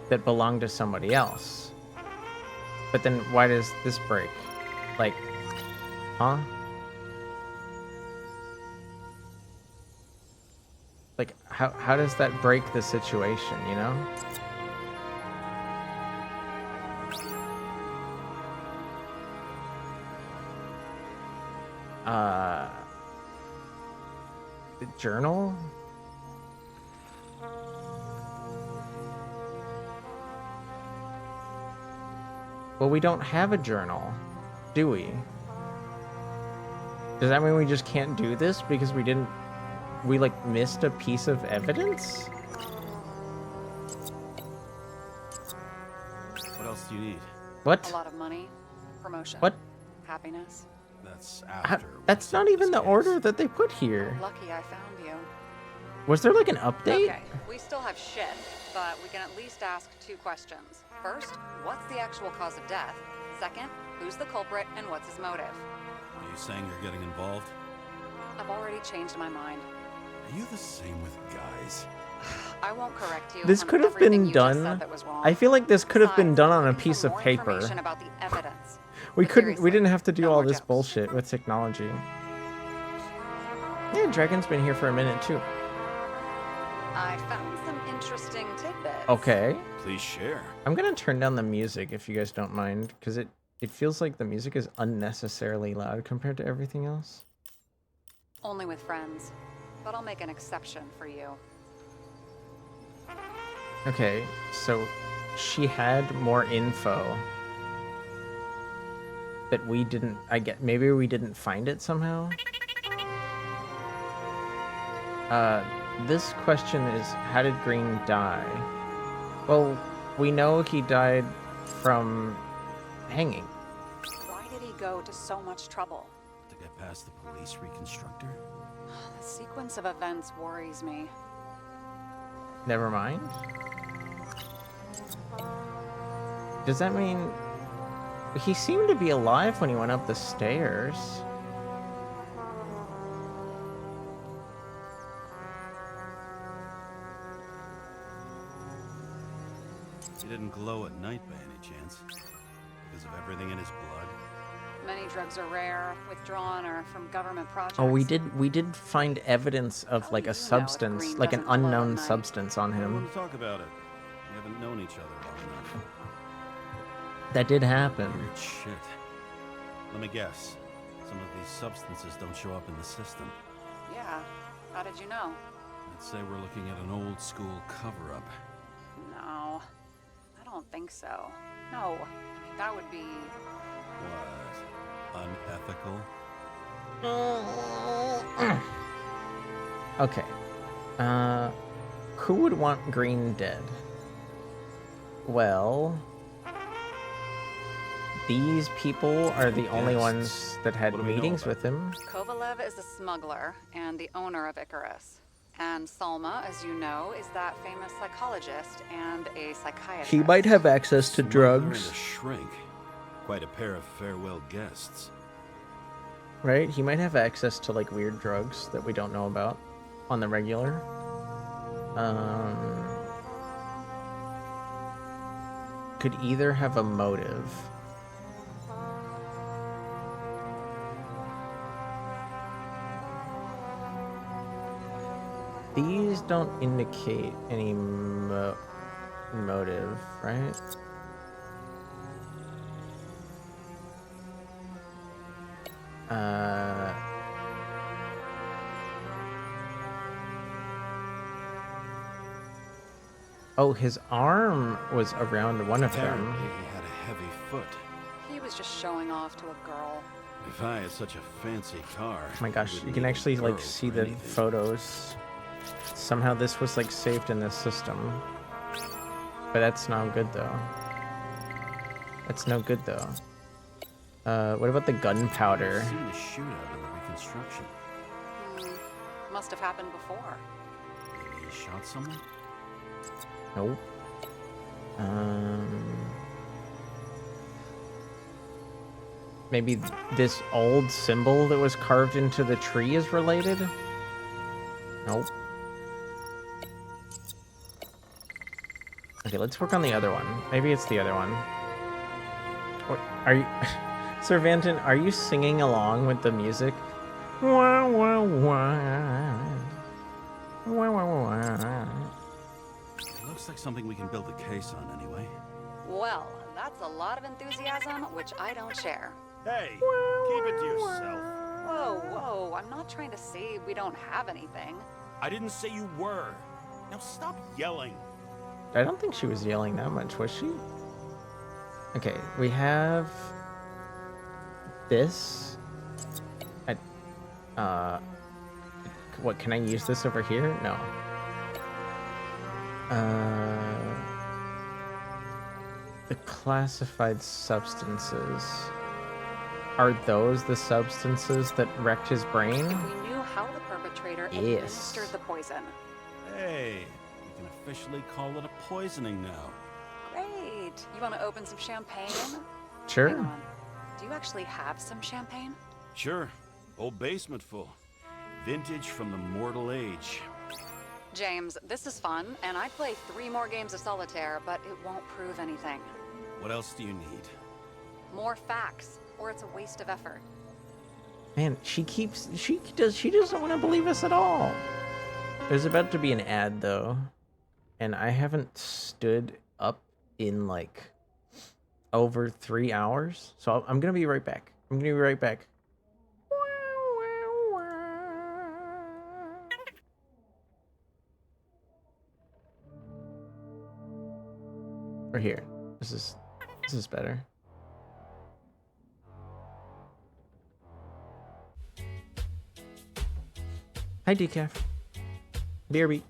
that belonged to somebody else. But then why does this break? Like, huh? Like, how does that break the situation, you know? The journal? Well, we don't have a journal, do we? Does that mean we just can't do this because we like missed a piece of evidence? What else do you need? What? A lot of money, promotion, What? happiness. That's after. That's not even the order that they put here. Lucky I found you. Was there like an update? Okay, we still have shit, but we can at least ask 2 questions. First, what's the actual cause of death? Second, who's the culprit and what's his motive? Are you saying you're getting involved? I've already changed my mind. Are you the same with guys? I won't correct you. This on could have everything been you just done. said that was wrong. I feel like this could have been Besides, done on a looking for piece of more paper. information about the evidence. We But couldn't. We seriously, didn't have to do no all more this jokes. bullshit with technology. Yeah, Dragon's been here for a minute too. I found some interesting tidbits. Okay. Please share. I'm gonna turn down the music if you guys don't mind, because it feels like the music is unnecessarily loud compared to everything else. Only with friends, but I'll make an exception for you. Okay, so she had more info that we didn't. Maybe we didn't find it somehow. This question is, how did Green die? Well, we know he died from hanging. Why did he go to so much trouble? To get past the police reconstructor? The sequence of events worries me. Never mind. Does that mean he seemed to be alive when he went up the stairs? He didn't glow at night by any chance? Because of everything in his blood? Many drugs are rare, withdrawn, or from government projects. Oh, we did find evidence of like a substance, Green like an doesn't glow at unknown night? substance on I don't him. want to talk about it. We haven't known each other long enough. That did happen. Weird shit. Let me guess. Some of these substances don't show up in the system. Yeah. How did you know? I'd say we're looking at an old school cover-up. No. I don't think so. No. I mean, that would be... What? Unethical? Okay. Who would want Green dead? Well, these people are the only ones that had What do we know meetings about with him. Kovalev is a smuggler and the owner of Icarus. And Salma, as you know, is that famous psychologist and a psychiatrist. He might have access to Smuggler and drugs. a shrink. Quite a pair of farewell guests. right? He might have access to like weird drugs that we don't know about on the regular. Could either have a motive. These don't indicate any motive, right? Oh, his arm was around one of them. Apparently, he had a heavy foot. He was just showing off to a girl. If I had such a fancy car. Oh my gosh, wouldn't you can need actually like girls see or the anything. photos. Somehow this was like saved in this system. But that's not good though. That's no good though. What about the gunpowder? I've seen a shootout in the reconstruction. Must have happened before. Maybe he shot someone? Nope. Maybe this old symbol that was carved into the tree is related? Nope. Okay, let's work on the other one. Maybe it's the other one. What, are you... Sir Vanton, are you singing along with the music? Wah, wah, wah. Wah, wah, wah. It looks like something we can build a case on anyway. Well, that's a lot of enthusiasm, which I don't share. Hey, keep it to yourself. Whoa, whoa, I'm not trying to say we don't have anything. I didn't say you were. Now stop yelling. I don't think she was yelling that much, was she? Okay, we have this. What, can I use this over here? No. The classified substances. Are those the substances that wrecked his brain? If we knew how the perpetrator Yes. administered the poison. Hey, we can officially call it a poisoning now. Great. You want to open some champagne? Hang Sure. on. Do you actually have some champagne? Sure, whole basement full. Vintage from the mortal age. James, this is fun, and I'd play 3 more games of solitaire, but it won't prove anything. What else do you need? More facts, or it's a waste of effort. Man, she doesn't want to believe us at all. There's about to be an ad though, and I haven't stood up in like over 3 hours, so I'm gonna be right back. We're here. This is better. Hi, Decaf. BRB.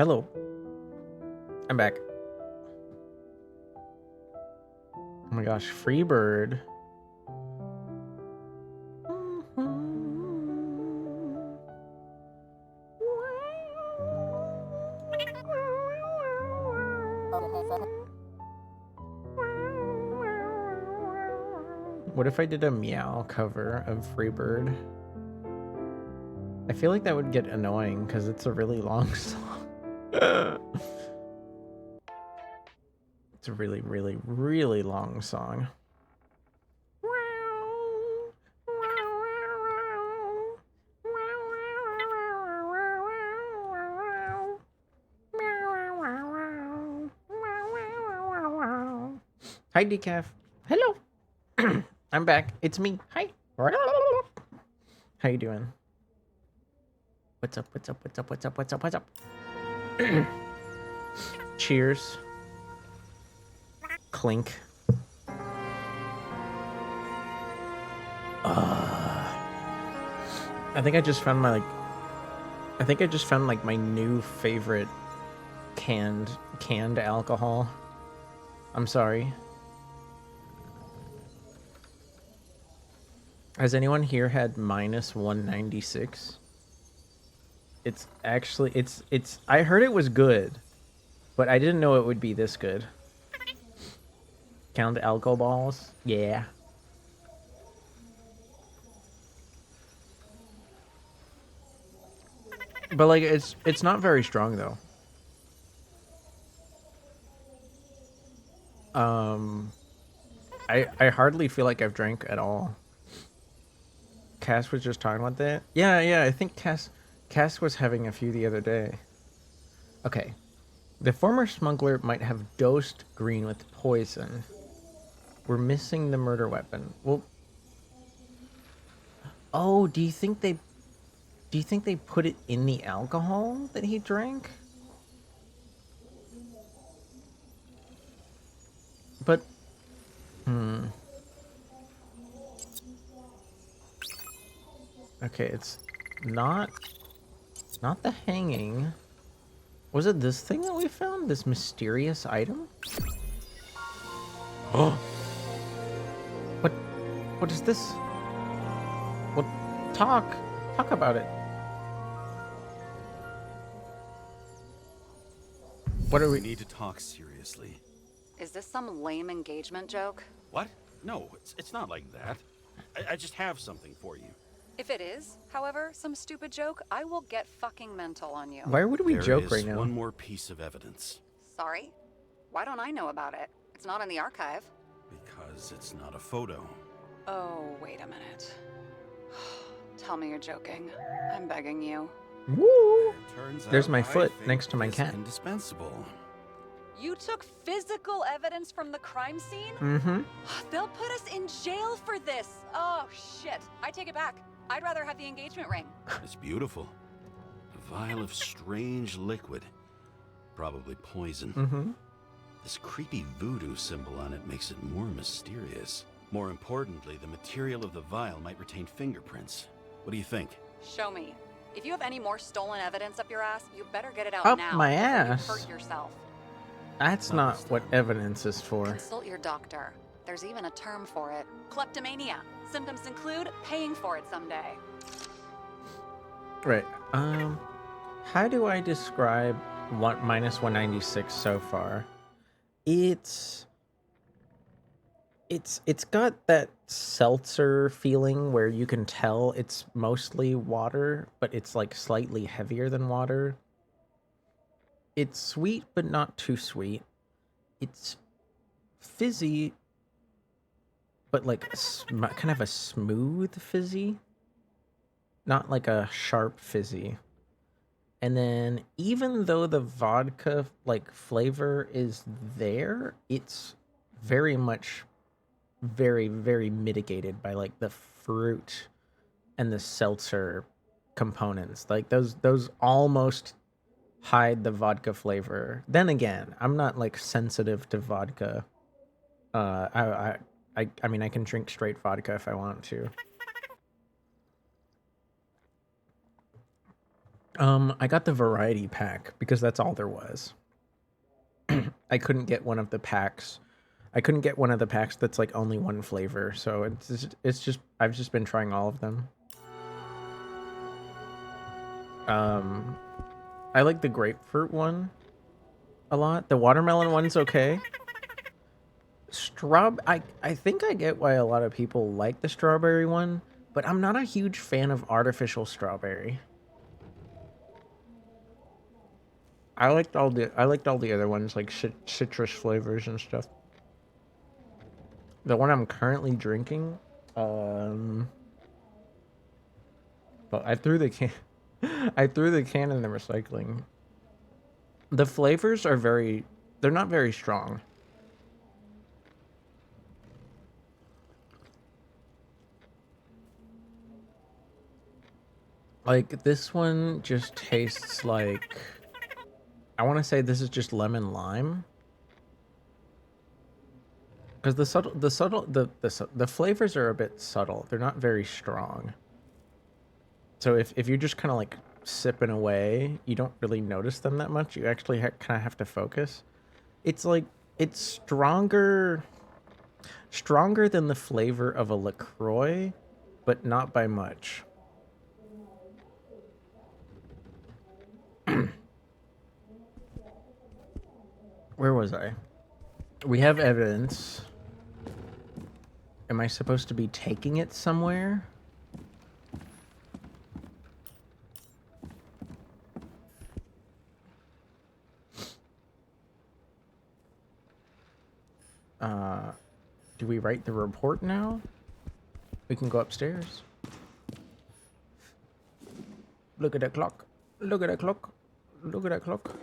Hello. I'm back. Oh my gosh, Freebird. What if I did a Meow cover of Freebird? I feel like that would get annoying because it's a really long song. It's a really, really, really long song. Hi, Decaf. Hello. I'm back. It's me. Hi. How you doing? What's up? What's up? What's up? What's up? What's up? What's up? Cheers. Clink. I think I just found my my new favorite canned alcohol. I'm sorry. Has anyone here had minus 196? It's actually it's I heard it was good, but I didn't know it would be this good. Count alcohol balls? Yeah. But like it's not very strong though. I hardly feel like I've drank at all. Cass was just talking about that. Yeah, I think Cass was having a few the other day. Okay. The former smuggler might have dosed Green with poison. We're missing the murder weapon. Well, oh, do you think they put it in the alcohol that he drank? But okay, it's not the hanging. Was it this thing that we found? This mysterious item? Oh. What is this? Well, talk about it. What are we need to talk seriously. Is this some lame engagement joke? What? No, it's not like that. I just have something for you. If it is, however, some stupid joke, I will get fucking mental on you. Why would we joke right now? One more piece of evidence. Sorry? Why don't I know about it? It's not in the archive. Because it's not a photo. Oh, wait a minute. Tell me you're joking. I'm begging you. Woo! Turns There's out my I foot think next to my it's cat. Indispensable. You took physical evidence from the crime scene? Mm-hmm. They'll put us in jail for this. Oh, shit. I take it back. I'd rather have the engagement ring. It's beautiful. A vial of strange liquid. Probably poison. Mm-hmm. This creepy voodoo symbol on it makes it more mysterious. More importantly, the material of the vial might retain fingerprints. What do you think? Show me. If you have any more stolen evidence up your ass, you better get it out Up now. my before ass? You hurt yourself. That's not what evidence is for. Consult your doctor. There's even a term for it. Kleptomania. Symptoms include paying for it someday. Right. How do I describe minus 196 so far? It's got that seltzer feeling where you can tell it's mostly water, but it's like slightly heavier than water. It's sweet, but not too sweet. It's fizzy, but like kind of a smooth fizzy, not like a sharp fizzy. And then even though the vodka like flavor is there, it's very much very, very mitigated by like the fruit and the seltzer components. Like those almost hide the vodka flavor. Then again, I'm not like sensitive to vodka. I mean, I can drink straight vodka if I want to. I got the variety pack because that's all there was. I couldn't get one of the packs. I couldn't get one of the packs that's like only one flavor, so it's just I've just been trying all of them. I like the grapefruit one a lot. The watermelon one's okay. I think I get why a lot of people like the strawberry one, but I'm not a huge fan of artificial strawberry. I liked all the other ones, like citrus flavors and stuff. The one I'm currently drinking, but I threw the can in the recycling. The flavors are they're not very strong. Like, this one just tastes like, I want to say this is just lemon lime. Because the flavors are a bit subtle. They're not very strong. So if you're just kind of like sipping away, you don't really notice them that much. You actually kind of have to focus. It's like, it's stronger than the flavor of a LaCroix, but not by much. Where was I? We have evidence. Am I supposed to be taking it somewhere? Do we write the report now? We can go upstairs. Look at that clock. Look at that clock. Look at that clock.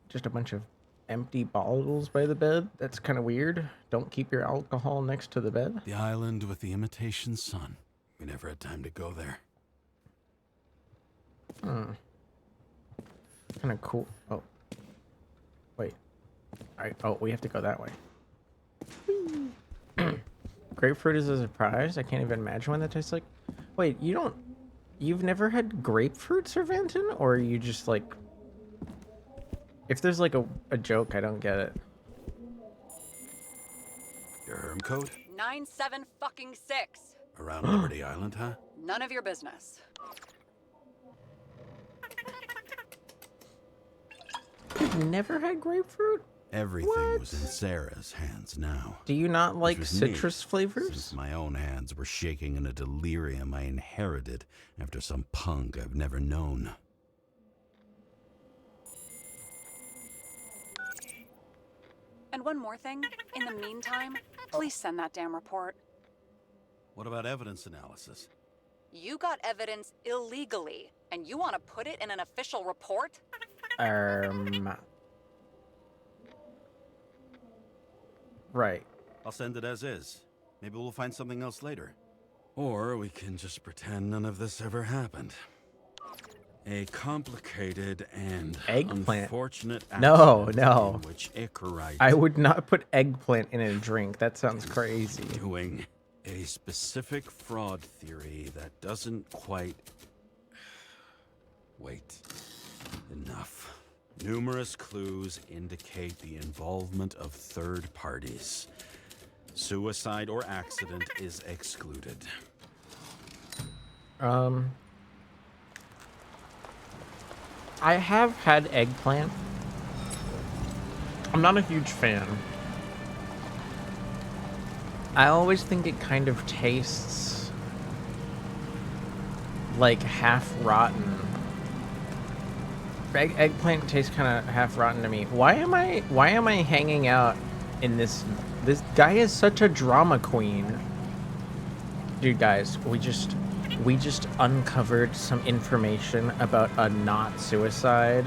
Just a bunch of empty bottles by the bed. That's kind of weird. Don't keep your alcohol next to the bed. The island with the imitation sun. We never had time to go there. Kind of cool. Oh. Wait. Oh, we have to go that way. Grapefruit is a surprise. I can't even imagine what that tastes like. Wait, you've never had grapefruit, Cervantin? Or are you just like... If there's like a joke, I don't get it. Your herm code? 97-fucking-6. Around Liberty Island, huh? None of your business. You've never had grapefruit? Everything was in Sarah's hands now. Do you not like was citrus neat, flavors? Since my own hands were shaking in a delirium I inherited after some punk I've never known. And one more thing. In the meantime, please send that damn report. What about evidence analysis? You got evidence illegally, and you want to put it in an official report? Right. I'll send it as is. Maybe we'll find something else later. Or we can just pretend none of this ever happened. A complicated and unfortunate accident in which Icarite... I would not put eggplant in a drink. That sounds crazy. Doing a specific fraud theory that doesn't quite... Wait. Enough. Numerous clues indicate the involvement of third parties. Suicide or accident is excluded. I have had eggplant. I'm not a huge fan. I always think it kind of tastes like half rotten. Eggplant tastes kind of half rotten to me. Why am I hanging out in this guy is such a drama queen. Dude, guys, we just uncovered some information about a not suicide.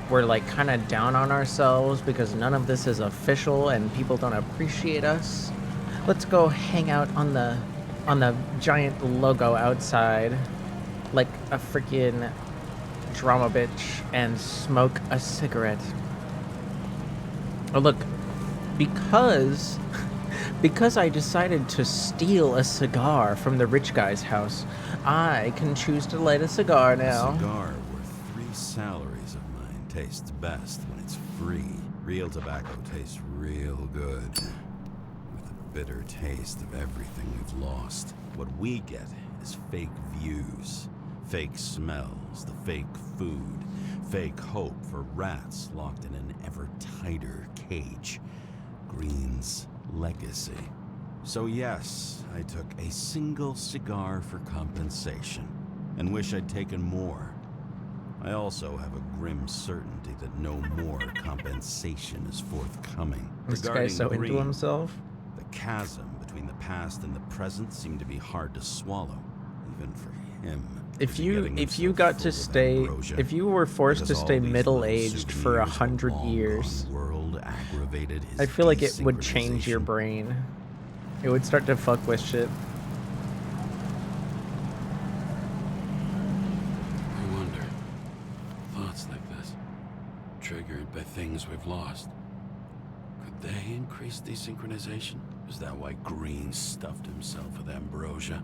We're like kind of down on ourselves because none of this is official and people don't appreciate us. Let's go hang out on the giant logo outside like a freaking drama bitch and smoke a cigarette. Oh look, because Because I decided to steal a cigar from the rich guy's house, I can choose to light a cigar now. A cigar worth 3 salaries of mine tastes best when it's free. Real tobacco tastes real good. With the bitter taste of everything we've lost. What we get is fake views, fake smells, the fake food, fake hope for rats locked in an ever tighter cage. Green's legacy. So yes, I took a single cigar for compensation, and wish I'd taken more. I also have a grim certainty that no more compensation is forthcoming. This guy's so into Green, himself. the chasm between the past and the present seemed to be hard to swallow, even for him. If you got to stay, if you were forced to stay middle-aged for 100 years, I feel like it would change your brain. It would start to fuck with shit. I wonder, thoughts like this, triggered by things we've lost, could they increase desynchronization? Is that why Green stuffed himself with ambrosia?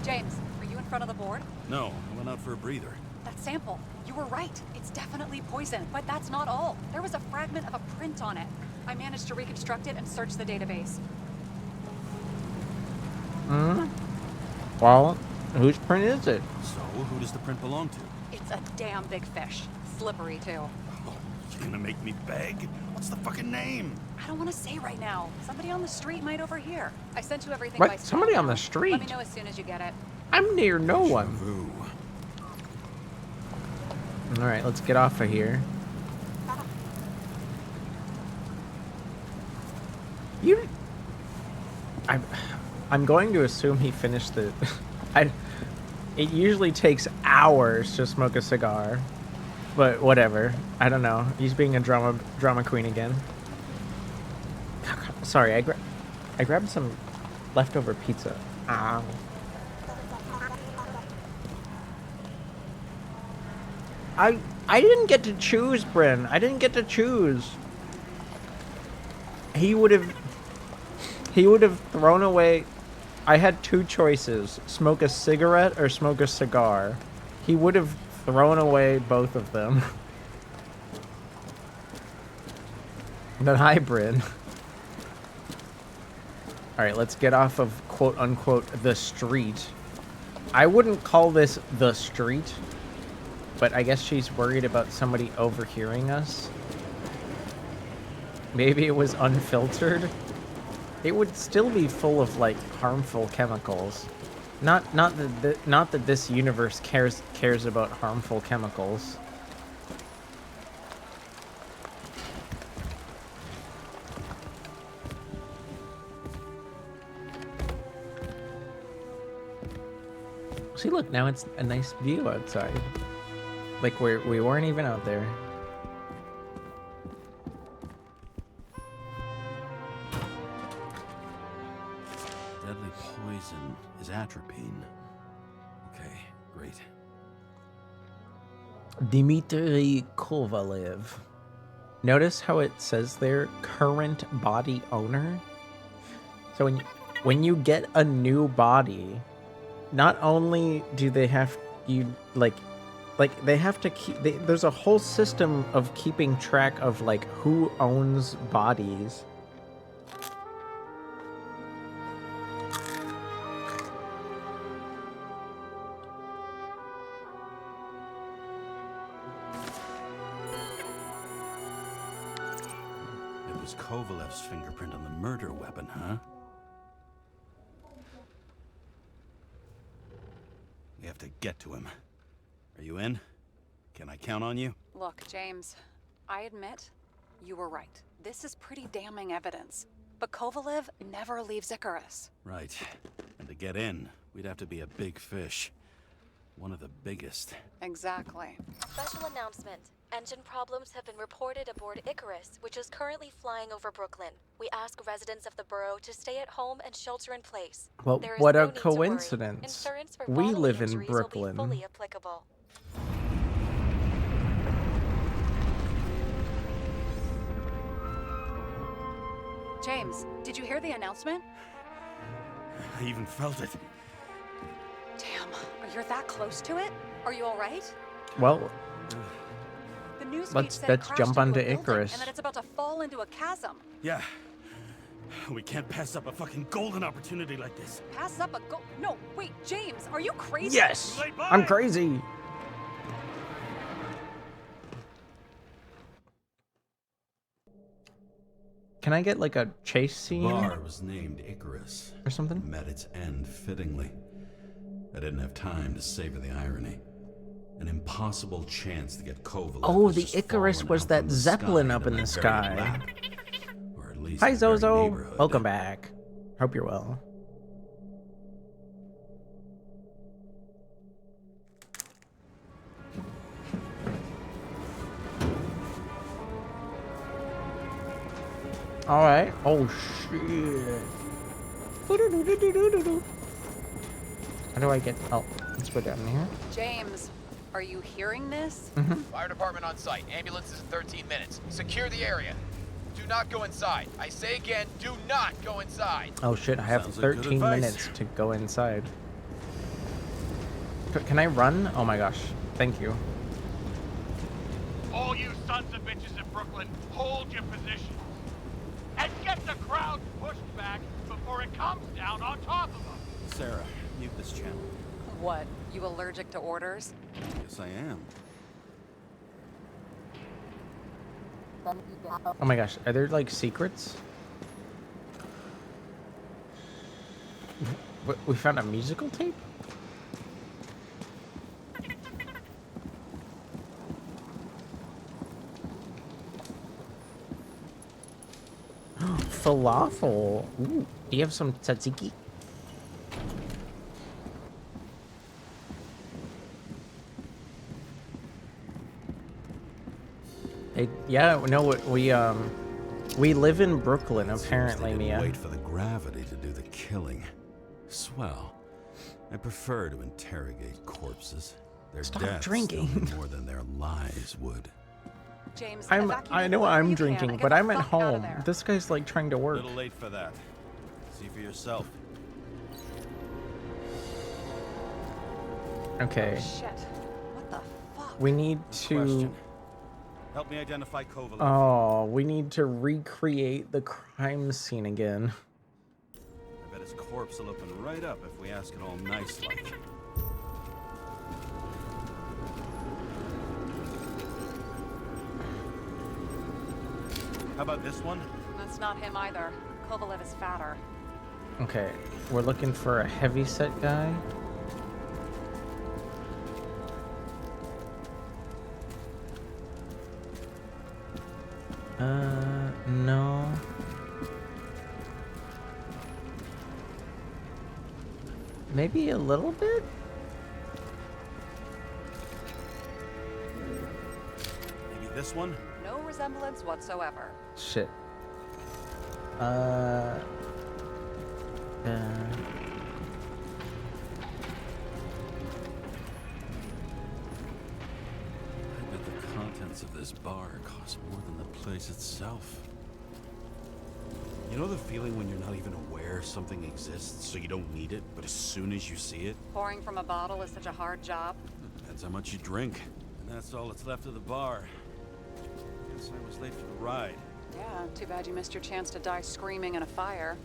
James, are you in front of the board? No, I went out for a breather. That sample. You were right. It's definitely poison, but that's not all. There was a fragment of a print on it. I managed to reconstruct it and search the database. Well, whose print is it? So, who does the print belong to? It's a damn big fish. Slippery, too. Oh, you gonna make me beg? What's the fucking name? I don't want to say right now. Somebody on the street might overhear. I sent you everything What? by Somebody Skype on the now. street? Let me know as soon as you get it. I'm near no one. Ooh. Alright, let's get off of here. I'm going to assume he finished the... It usually takes hours to smoke a cigar. But whatever. I don't know. He's being a drama queen again. Sorry, I grabbed some leftover pizza. Ow. I didn't get to choose, Bryn. I didn't get to choose. He would have thrown away. I had 2 choices: smoke a cigarette or smoke a cigar. He would have thrown away both of them. But hi, Bryn. Alright, let's get off of quote-unquote the street. I wouldn't call this the street, but I guess she's worried about somebody overhearing us. Maybe it was unfiltered. It would still be full of, like, harmful chemicals. Not that this universe cares about harmful chemicals. See, look, now it's a nice view outside. Like we weren't even out there. Deadly poison is atropine. Okay, great. Dmitry Kovalev. Notice how it says there, current body owner? So when you get a new body, not only do they have they have to keep, there's a whole system of keeping track of like who owns bodies. It was Kovalev's fingerprint on the murder weapon, huh? We have to get to him. Are you in? Can I count on you? Look, James, I admit you were right. This is pretty damning evidence. But Kovalev never leaves Icarus. Right. And to get in, we'd have to be a big fish. One of the biggest. Exactly. Special announcement. Engine problems have been reported aboard Icarus, which is currently flying over Brooklyn. We ask residents of the borough to stay at home and shelter in place. Well, There is what no a need to worry. coincidence. Insurance for We bodily live in injuries Brooklyn. will be fully applicable. James, did you hear the announcement? I even felt it. Damn, you're that close to it? Are you all right? Well, The news feed let's said it crashed jump into onto a building Icarus. and that it's about to fall into a chasm. Yeah. We can't pass up a fucking golden opportunity like this. Pass up a go. No, wait, James, are you crazy? Yes, Late, bye. I'm crazy. Can I get like a chase scene Bar was named Icarus. or something? Met its end fittingly. I didn't have time to savor the irony. An impossible chance to get Kovalev. Oh, has the just Icarus fallen was out that from the Zeppelin sky up into in my the very sky. lap. Or at least Hi my very Zozo, neighborhood. welcome back. Hope you're well. All right. Oh shit. How do I get? Oh, let's go down here. James, are you hearing this? Fire department on site. Ambulances in 13 minutes. Secure the area. Do not go inside. I say again, do not go inside. Oh shit! I have Sounds like good 13 advice. minutes to go inside. Can I run? Oh my gosh! Thank you. All you sons of bitches in Brooklyn, hold your positions. And get the crowd pushed back before it comes down on top of them. Sarah, mute this channel. What? You allergic to orders? Yes, I am. Oh my gosh! Are there like secrets? We found a musical tape? Falafel. Ooh, do you have some tzatziki? Hey, yeah, no, we live in Brooklyn apparently, They didn't Mia. wait for the gravity to do the killing. Swell. I prefer to interrogate corpses. Their Stop deaths drinking. tell me more than their lies would. James, I evacuate know whoever I'm you can drinking, and but get I'm the at fuck out of home. there. This guy's like trying to A work. little late for that. See for yourself. Okay, Shit. What the fuck? we need to. Question. Help me identify Kovalev. Oh, we need to recreate the crime scene again. I bet his corpse will open right up if we ask it all nice-like. How about this one? That's not him either. Kovalev is fatter. Okay, we're looking for a heavyset guy. No. Maybe a little bit? Maybe this one? No resemblance whatsoever. Shit. I bet the contents of this bar cost more than the place itself. You know the feeling when you're not even aware something exists, so you don't need it, but as soon as you see it, Pouring from a bottle is such a hard job. depends how much you drink. And that's all that's left of the bar. Guess I was late for the ride. Yeah, too bad you missed your chance to die screaming in a fire.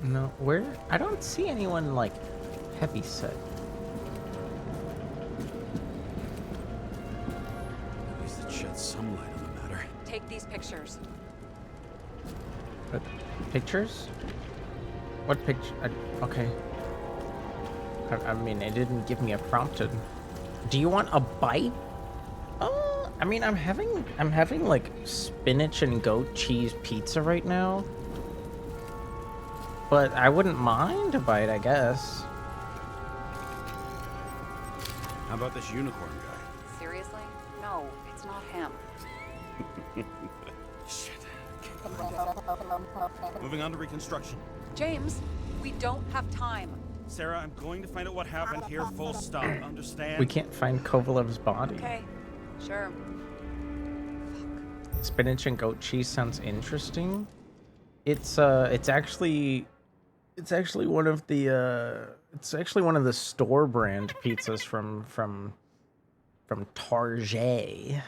No, where? I don't see anyone like heavyset. At least it sheds some light on the matter. Take these pictures. But pictures? What picture? Okay. I mean, it didn't give me a prompt. Do you want a bite? I mean, I'm having like spinach and goat cheese pizza right now. But I wouldn't mind a bite, I guess. How about this unicorn guy? Seriously? No, it's not him. Shit. Moving on to reconstruction. James, we don't have time. Sarah, I'm going to find out what happened here, full stop. Understand? We can't find Kovalev's body. Okay, sure. Spinach and goat cheese sounds interesting. It's actually one of the store brand pizzas from Target.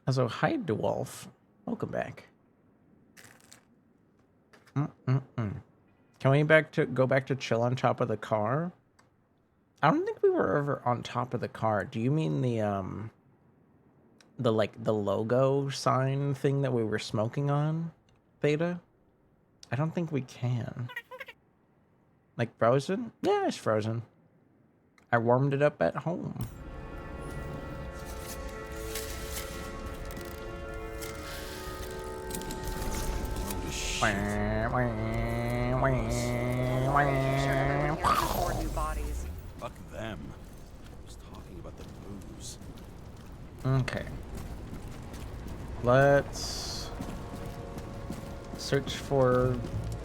Also, hi Dewolf, welcome back. Can we go back to chill on top of the car? I don't think we were ever on top of the car. Do you mean the logo sign thing that we were smoking on, Theta? I don't think we can. Like frozen? Yeah, it's frozen. I warmed it up at home. Four new bodies. Fuck them. I was talking about the booze. Okay. Let's search for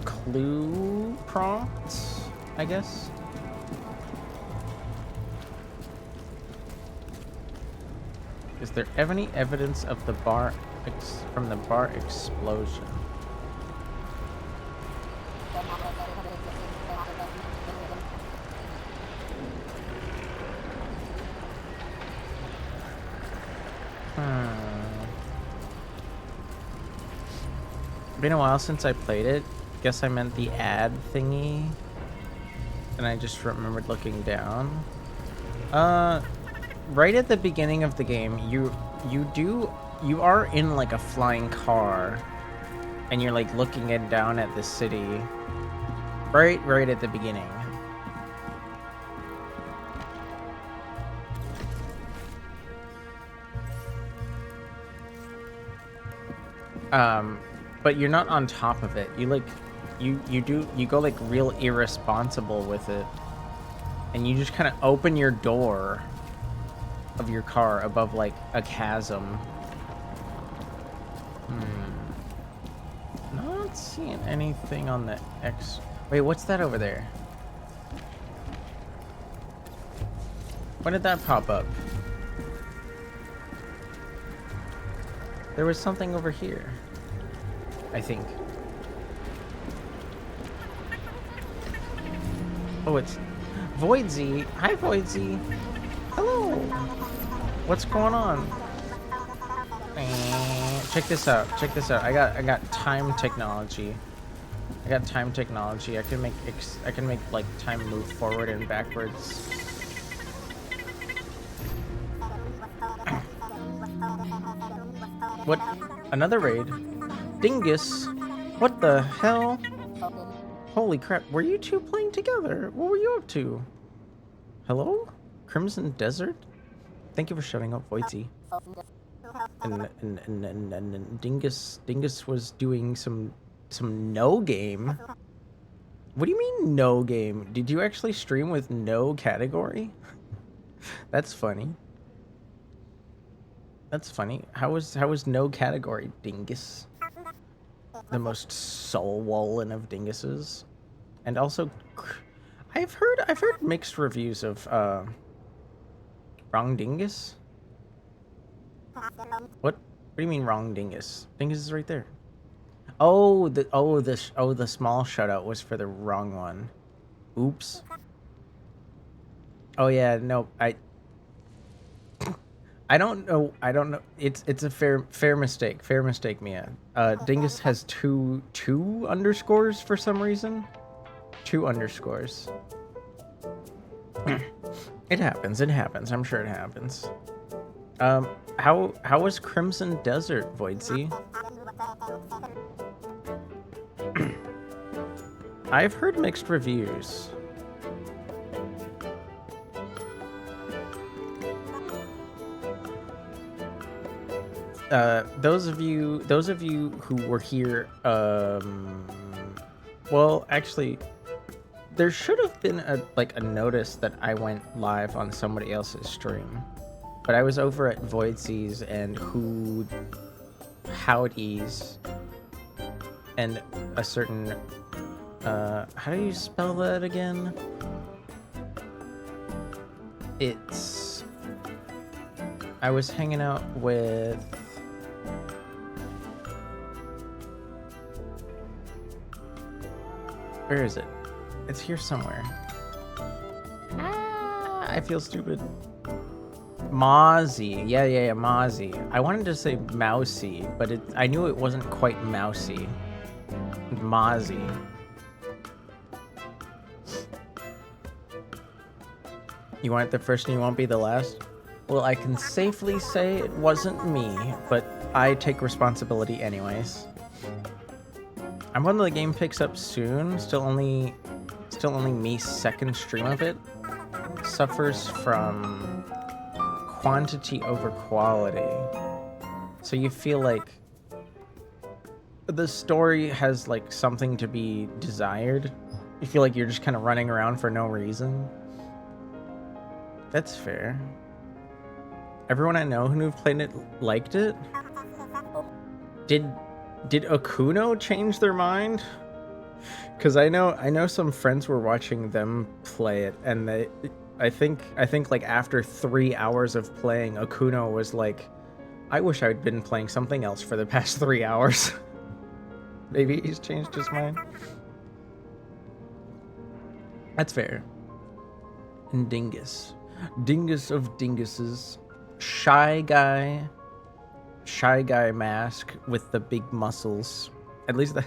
clue prompts, I guess. Is there any evidence of the bar from the bar explosion? Been a while since I played it. Guess I meant the ad thingy. And I just remembered looking down. Right at the beginning of the game, you are in like a flying car, and you're like looking down at the city. Right at the beginning. But you're not on top of it. You like, you go like real irresponsible with it, and you just kind of open your door of your car above like a chasm. Not seeing anything on the X. Wait, what's that over there? When did that pop up? There was something over here, I think. Oh, it's Voidsy. Hi, Voidsy. Hello. What's going on? Check this out. Check this out. I got time technology. I got time technology. I can make like time move forward and backwards. What? Another raid? Dingus? What the hell? Holy crap, were you two playing together? What were you up to? Hello? Crimson Desert? Thank you for shutting up, Voidsy. And Dingus was doing some no game. What do you mean no game? Did you actually stream with no category? That's funny. That's funny. How was no category, Dingus? The most soul-wallen of dinguses. And also, I've heard mixed reviews of Wrong Dingus. What do you mean Wrong Dingus? Dingus is right there. Oh, the small shutout was for the wrong one. Oops. Oh yeah, no, I don't know. It's a fair mistake. Fair mistake, Mia. Dingus has two underscores for some reason. 2 underscores. It happens. It happens. I'm sure it happens. How was Crimson Desert, Voidsy? I've heard mixed reviews. Those of you who were here, well, actually, there should have been a notice that I went live on somebody else's stream, but I was over at Voidsy's and Howdy's, and a certain, how do you spell that again? I was hanging out with Where is it? It's here somewhere. Ah, I feel stupid. Mozzie. Yeah, Mozzie. I wanted to say Mousy, but I knew it wasn't quite mousy. Mozzie. You want it the first and you won't be the last? Well, I can safely say it wasn't me, but I take responsibility anyways. I'm hoping the game picks up soon. Still only me second stream of it. Suffers from quantity over quality. So you feel like the story has like something to be desired. You feel like you're just kind of running around for no reason. That's fair. Everyone I know who played it liked it. Did Okuno change their mind? Because I know some friends were watching them play it, and I think like after 3 hours of playing, Okuno was like, I wish I'd been playing something else for the past 3 hours. Maybe he's changed his mind. That's fair. And Dingus. Dingus of Dinguses. Shy guy mask with the big muscles. At least that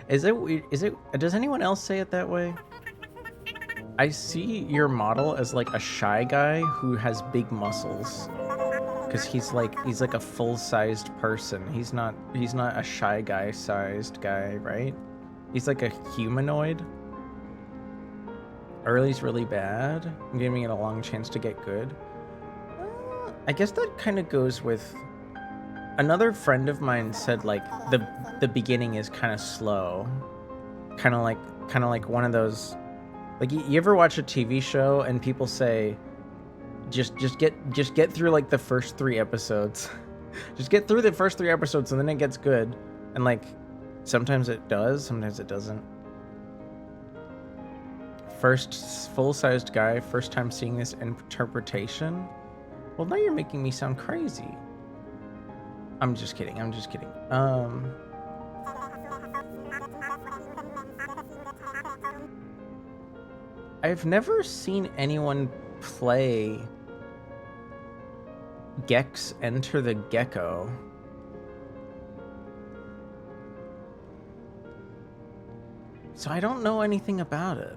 is it. Does anyone else say it that way? I see your model as like a shy guy who has big muscles, because he's like a full-sized person. He's not a shy guy sized guy, right? He's like a humanoid. Early's really bad. I'm giving it a long chance to get good. I guess that kind of goes with another friend of mine said like the beginning is kind of slow, kind of like one of those, like you ever watch a TV show and people say just get through like the first 3 episodes. Just get through the first 3 episodes and then it gets good. And like sometimes it does, sometimes it doesn't. First full-sized guy, first time seeing this interpretation. Well, now you're making me sound crazy. I'm just kidding. I've never seen anyone play Gex Enter the Gecko. So I don't know anything about it.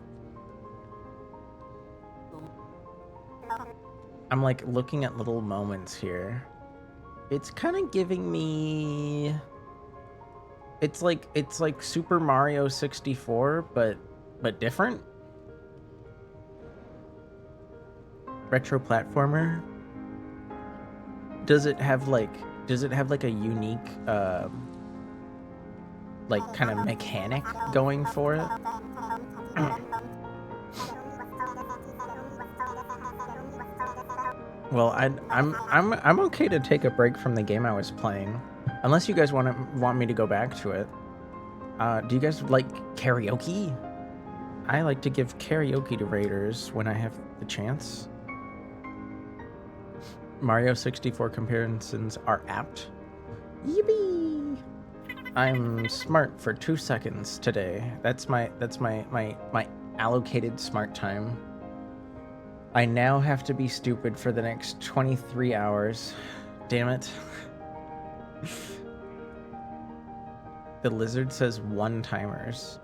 I'm like looking at little moments here. It's kind of giving me, it's like Super Mario 64 but different. Retro platformer. Does it have like a unique like kind of mechanic going for it? Well, I'm okay to take a break from the game I was playing, unless you guys want me to go back to it. Do you guys like karaoke? I like to give karaoke to raiders when I have the chance. Mario 64 comparisons are apt. Yippee! I'm smart for 2 seconds today. That's my allocated smart time. I now have to be stupid for the next 23 hours. Damn it. The lizard says one-timers.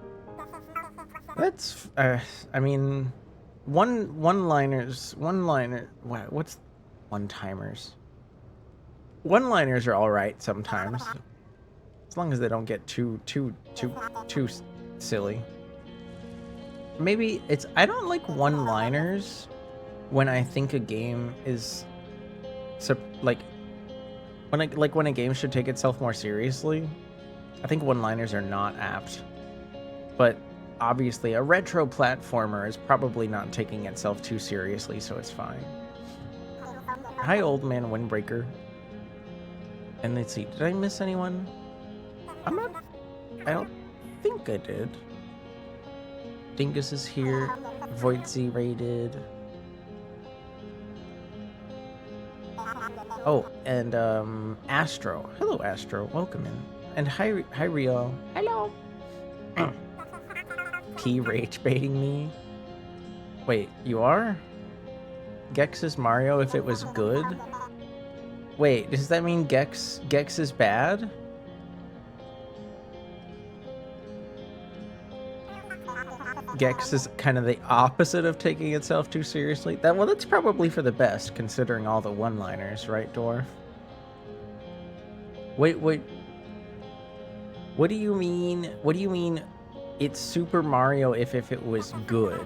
That's, I mean, one-liners, what's one-timers? One-liners are alright sometimes. As long as they don't get too silly. Maybe it's, I don't like one-liners when I think a game is like when a game should take itself more seriously. I think one-liners are not apt. But obviously a retro platformer is probably not taking itself too seriously, so it's fine. Hi, Old Man Windbreaker. And let's see, did I miss anyone? I don't think I did. Dingus is here. Voidsy raided. Oh, and Astro. Hello, Astro. Welcome in. And hi Rio. Hello. P rage baiting me? Wait, you are? Gex is Mario if it was good? Wait, does that mean Gex is bad? Gex is kind of the opposite of taking itself too seriously. That's probably for the best, considering all the one-liners, right, Dwarf? Wait. What do you mean? What do you mean? It's Super Mario if it was good.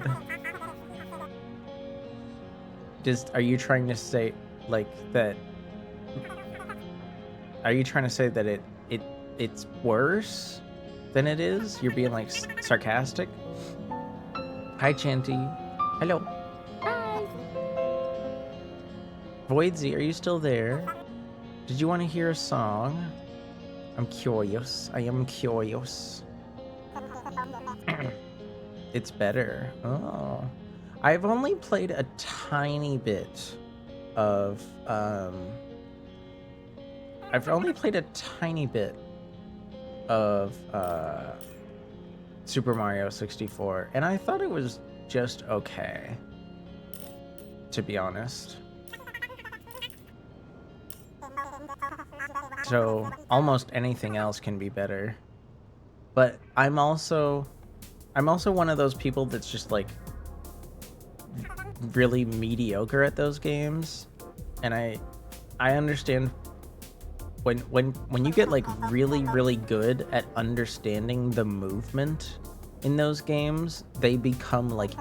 Are you trying to say like that? Are you trying to say that it's worse than it is? You're being like sarcastic. Hi, Chanty. Hello. Hi. Voidsy, are you still there? Did you want to hear a song? I'm curious. I am curious. It's better. Oh. I've only played a tiny bit of Super Mario 64, and I thought it was just okay, to be honest. So almost anything else can be better. But I'm also one of those people that's just like really mediocre at those games, and I understand when you get like really good at understanding the movement in those games, they become like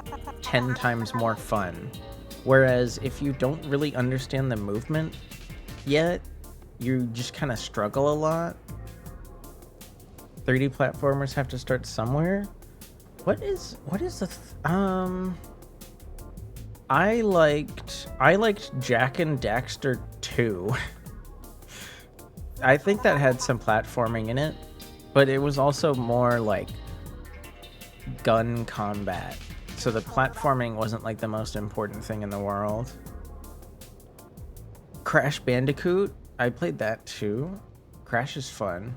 10 times more fun. Whereas if you don't really understand the movement yet, you just kind of struggle a lot. 3D platformers have to start somewhere. What is the I liked Jak and Daxter 2. I think that had some platforming in it, but it was also more like gun combat. So the platforming wasn't like the most important thing in the world. Crash Bandicoot, I played that too. Crash is fun.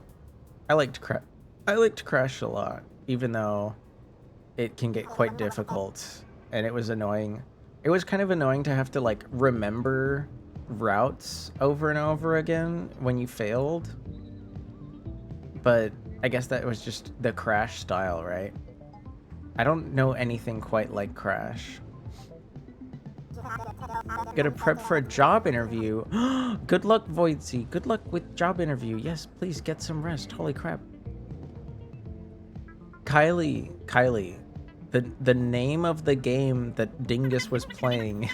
I liked Crash a lot, even though it can get quite difficult and it was annoying. It was kind of annoying to have to like remember routes over and over again when you failed. But I guess that was just the Crash style, right? I don't know anything quite like Crash. Gotta prep for a job interview. Good luck, Voidsy. Good luck with job interview. Yes, please get some rest. Holy crap. Kylie. The name of the game that Dingus was playing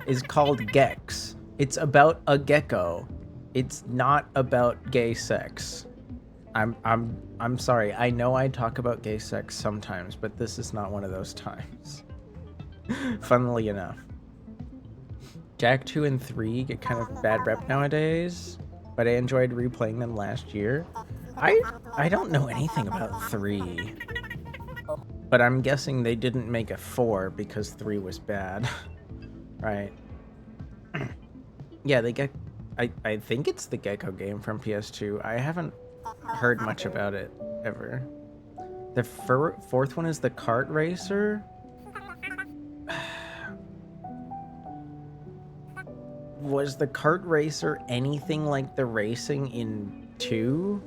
is called Gex. It's about a gecko. It's not about gay sex. I'm sorry. I know I talk about gay sex sometimes, but this is not one of those times. Funnily enough. Jak 2 and 3 get kind of bad rep nowadays, but I enjoyed replaying them last year. I don't know anything about 3. But I'm guessing they didn't make a 4 because 3 was bad. Right. Yeah, I think it's the Gecko game from PS2. I haven't heard much about it ever. The fourth one is the kart racer. Was the kart racer anything like the racing in 2?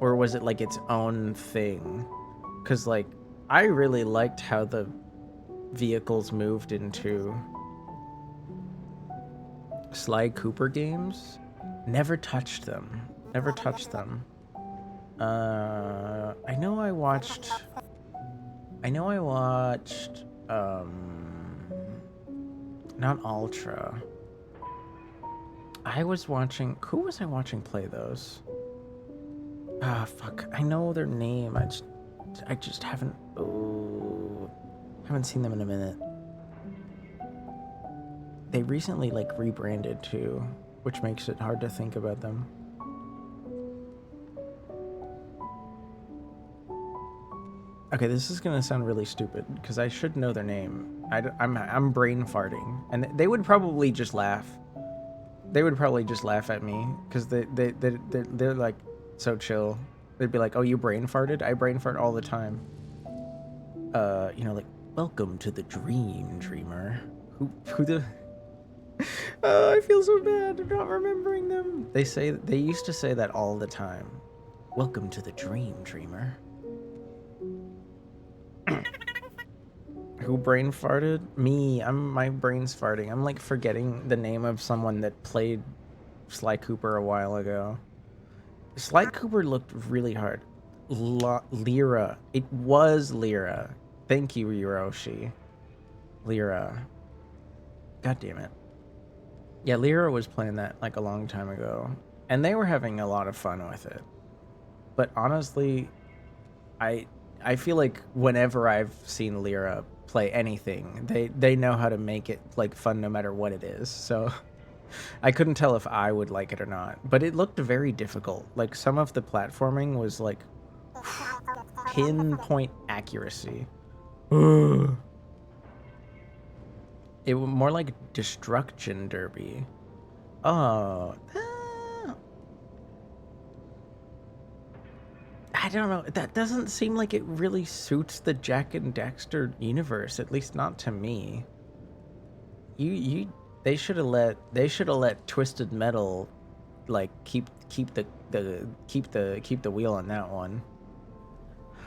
Or was it like its own thing? Because like, I really liked how the vehicles moved into Sly Cooper games. Never touched them. I know I watched not Ultra. Who was I watching play those? Ah, fuck. I know their name. I just haven't seen them in a minute. They recently like rebranded too, which makes it hard to think about them. Okay, this is gonna sound really stupid because I should know their name. I'm brain farting, and they would probably just laugh. They would probably just laugh at me because they're like so chill. They'd be like, "Oh, you brain farted? I brain fart all the time." you know, like, welcome to the dream, dreamer. Who the... Oh, I feel so bad not remembering them. They used to say that all the time. Welcome to the dream, dreamer. Who brain farted? Me. My brain's farting. I'm like forgetting the name of someone that played Sly Cooper a while ago. Sly Cooper looked really hard. Lyra. It was Lyra. Thank you, Hiroshi. Lyra. God damn it. Yeah, Lyra was playing that like a long time ago. And they were having a lot of fun with it. But honestly, I feel like whenever I've seen Lyra play anything, they know how to make it like fun no matter what it is. So I couldn't tell if I would like it or not. But it looked very difficult. Like some of the platforming was like pinpoint accuracy. It was more like Destruction Derby. Oh. I don't know. That doesn't seem like it really suits the Jak and Daxter universe, at least not to me. They should have let Twisted Metal like keep the wheel on that one.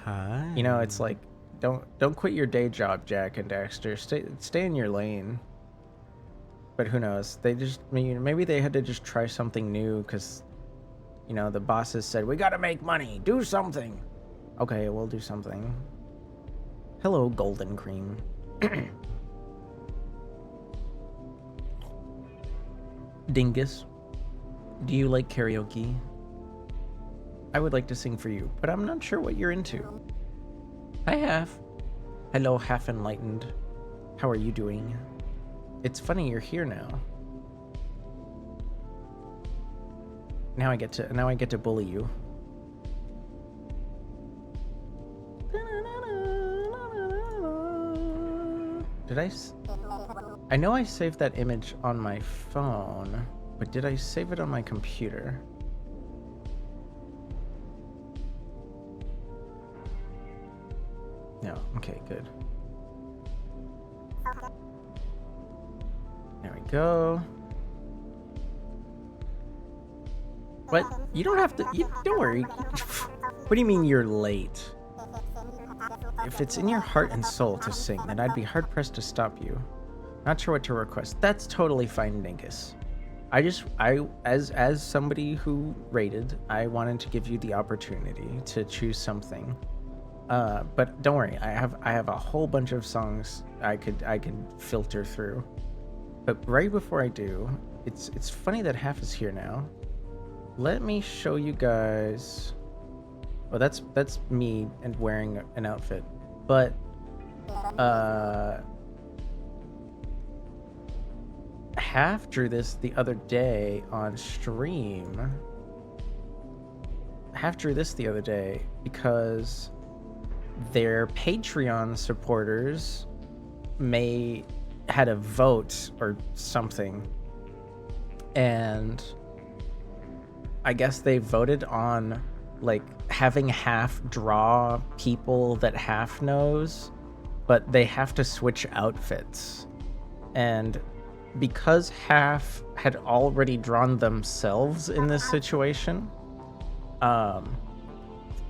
Hi. You know, it's like don't quit your day job, Jak and Daxter. Stay in your lane. But who knows? Maybe they had to just try something new because, you know, the bosses said, we gotta make money. Do something. Okay, we'll do something. Hello, Golden Cream. Dingus, do you like karaoke? I would like to sing for you, but I'm not sure what you're into. Hi, Half. Hello, Half Enlightened. How are you doing? It's funny you're here now. Now I get to bully you. I know I saved that image on my phone, but did I save it on my computer? No. Okay, good. There we go. What? You don't have to... don't worry. What do you mean you're late? If it's in your heart and soul to sing, then I'd be hard-pressed to stop you. Not sure what to request. That's totally fine, Dingus. As somebody who rated, I wanted to give you the opportunity to choose something. But don't worry, I have a whole bunch of songs I could filter through. But right before I do, it's funny that Half is here now. Let me show you guys. Well, that's me and wearing an outfit. But Half drew this the other day on stream. Half drew this the other day because their Patreon supporters had a vote or something, and I guess they voted on like having Half draw people that Half knows, but they have to switch outfits. And because Half had already drawn themselves in this situation,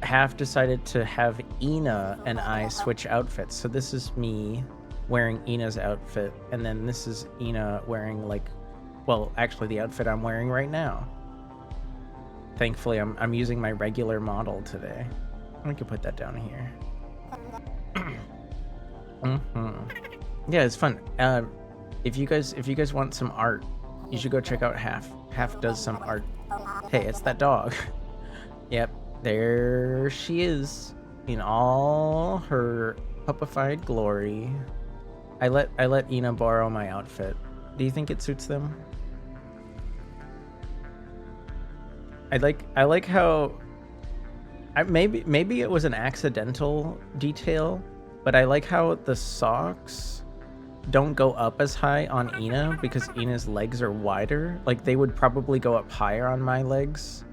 Half decided to have Ina and I switch outfits. So this is me wearing Ina's outfit, and then this is Ina wearing well, actually the outfit I'm wearing right now. Thankfully, I'm using my regular model today. I can put that down here. Yeah, it's fun. If you guys want some art, you should go check out Half. Half does some art. Hey, it's that dog. Yep, there she is in all her puppified glory. I let Ina borrow my outfit. Do you think it suits them? I like how maybe it was an accidental detail, but I like how the socks don't go up as high on Ina because Ina's legs are wider. Like they would probably go up higher on my legs,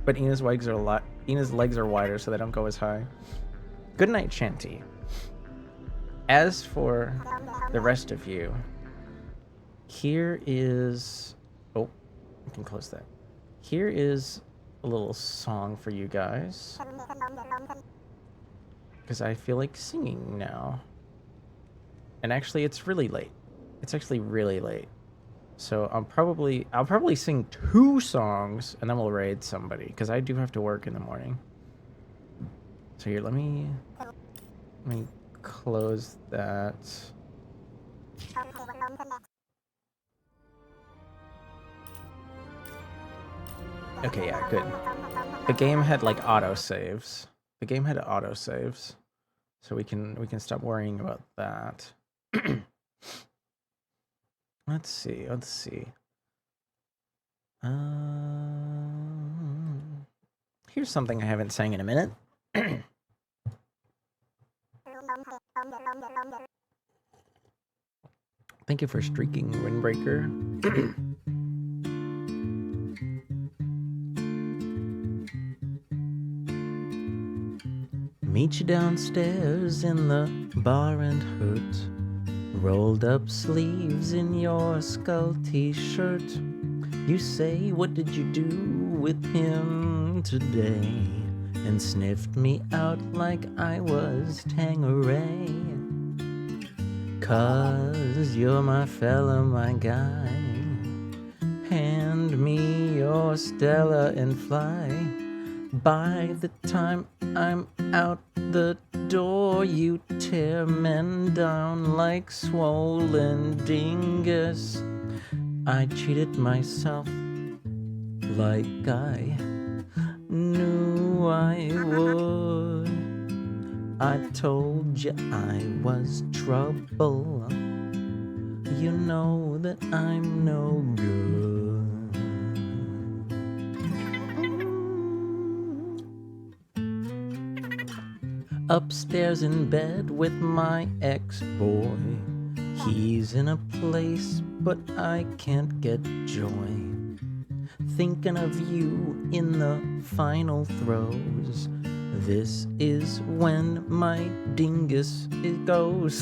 but Ina's legs are wider, so they don't go as high. Good night, Shanty. as for the rest of you, here is... Oh, I can close that. Here is a little song for you guys. Because I feel like singing now. And actually, it's really late. It's actually really late. So I'll probably sing 2 songs, and then we'll raid somebody. Because I do have to work in the morning. So here, let me close that. Okay, yeah, good. The game had like autosaves. The game had autosaves. So we can stop worrying about that. Let's see. Here's something I haven't sang in a minute. Thank you for streaking, Windbreaker. Meet you downstairs in the bar and hurt. Rolled up sleeves in your skull t-shirt. You say, what did you do with him today? And sniffed me out like I was Tangeray. 'Cause you're my fella, my guy. Hand me your Stella and fly. By the time I'm out the door, you tear men down like swollen dingus. I cheated myself like I knew I would. I told you I was trouble. You know that I'm no good. Upstairs in bed with my ex-boy. He's in a place, but I can't get joy. Thinking of you in the final throes. This is when my dingus it goes.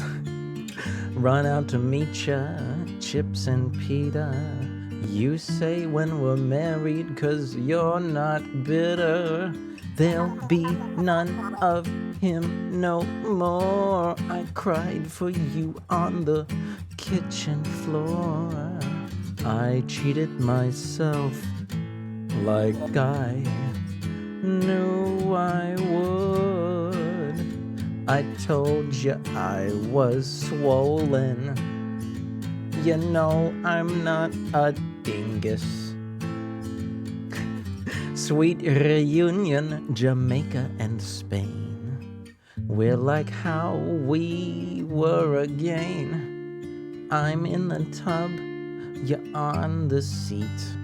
Run out to meet ya, Chips and Peter. You say when we're married, 'cause you're not bitter. There'll be none of him no more. I cried for you on the kitchen floor. I cheated myself like I knew I would. I told you I was swollen. You know I'm not a dingus. Sweet reunion, Jamaica and Spain. We're like how we were again. I'm in the tub, you're on the seat.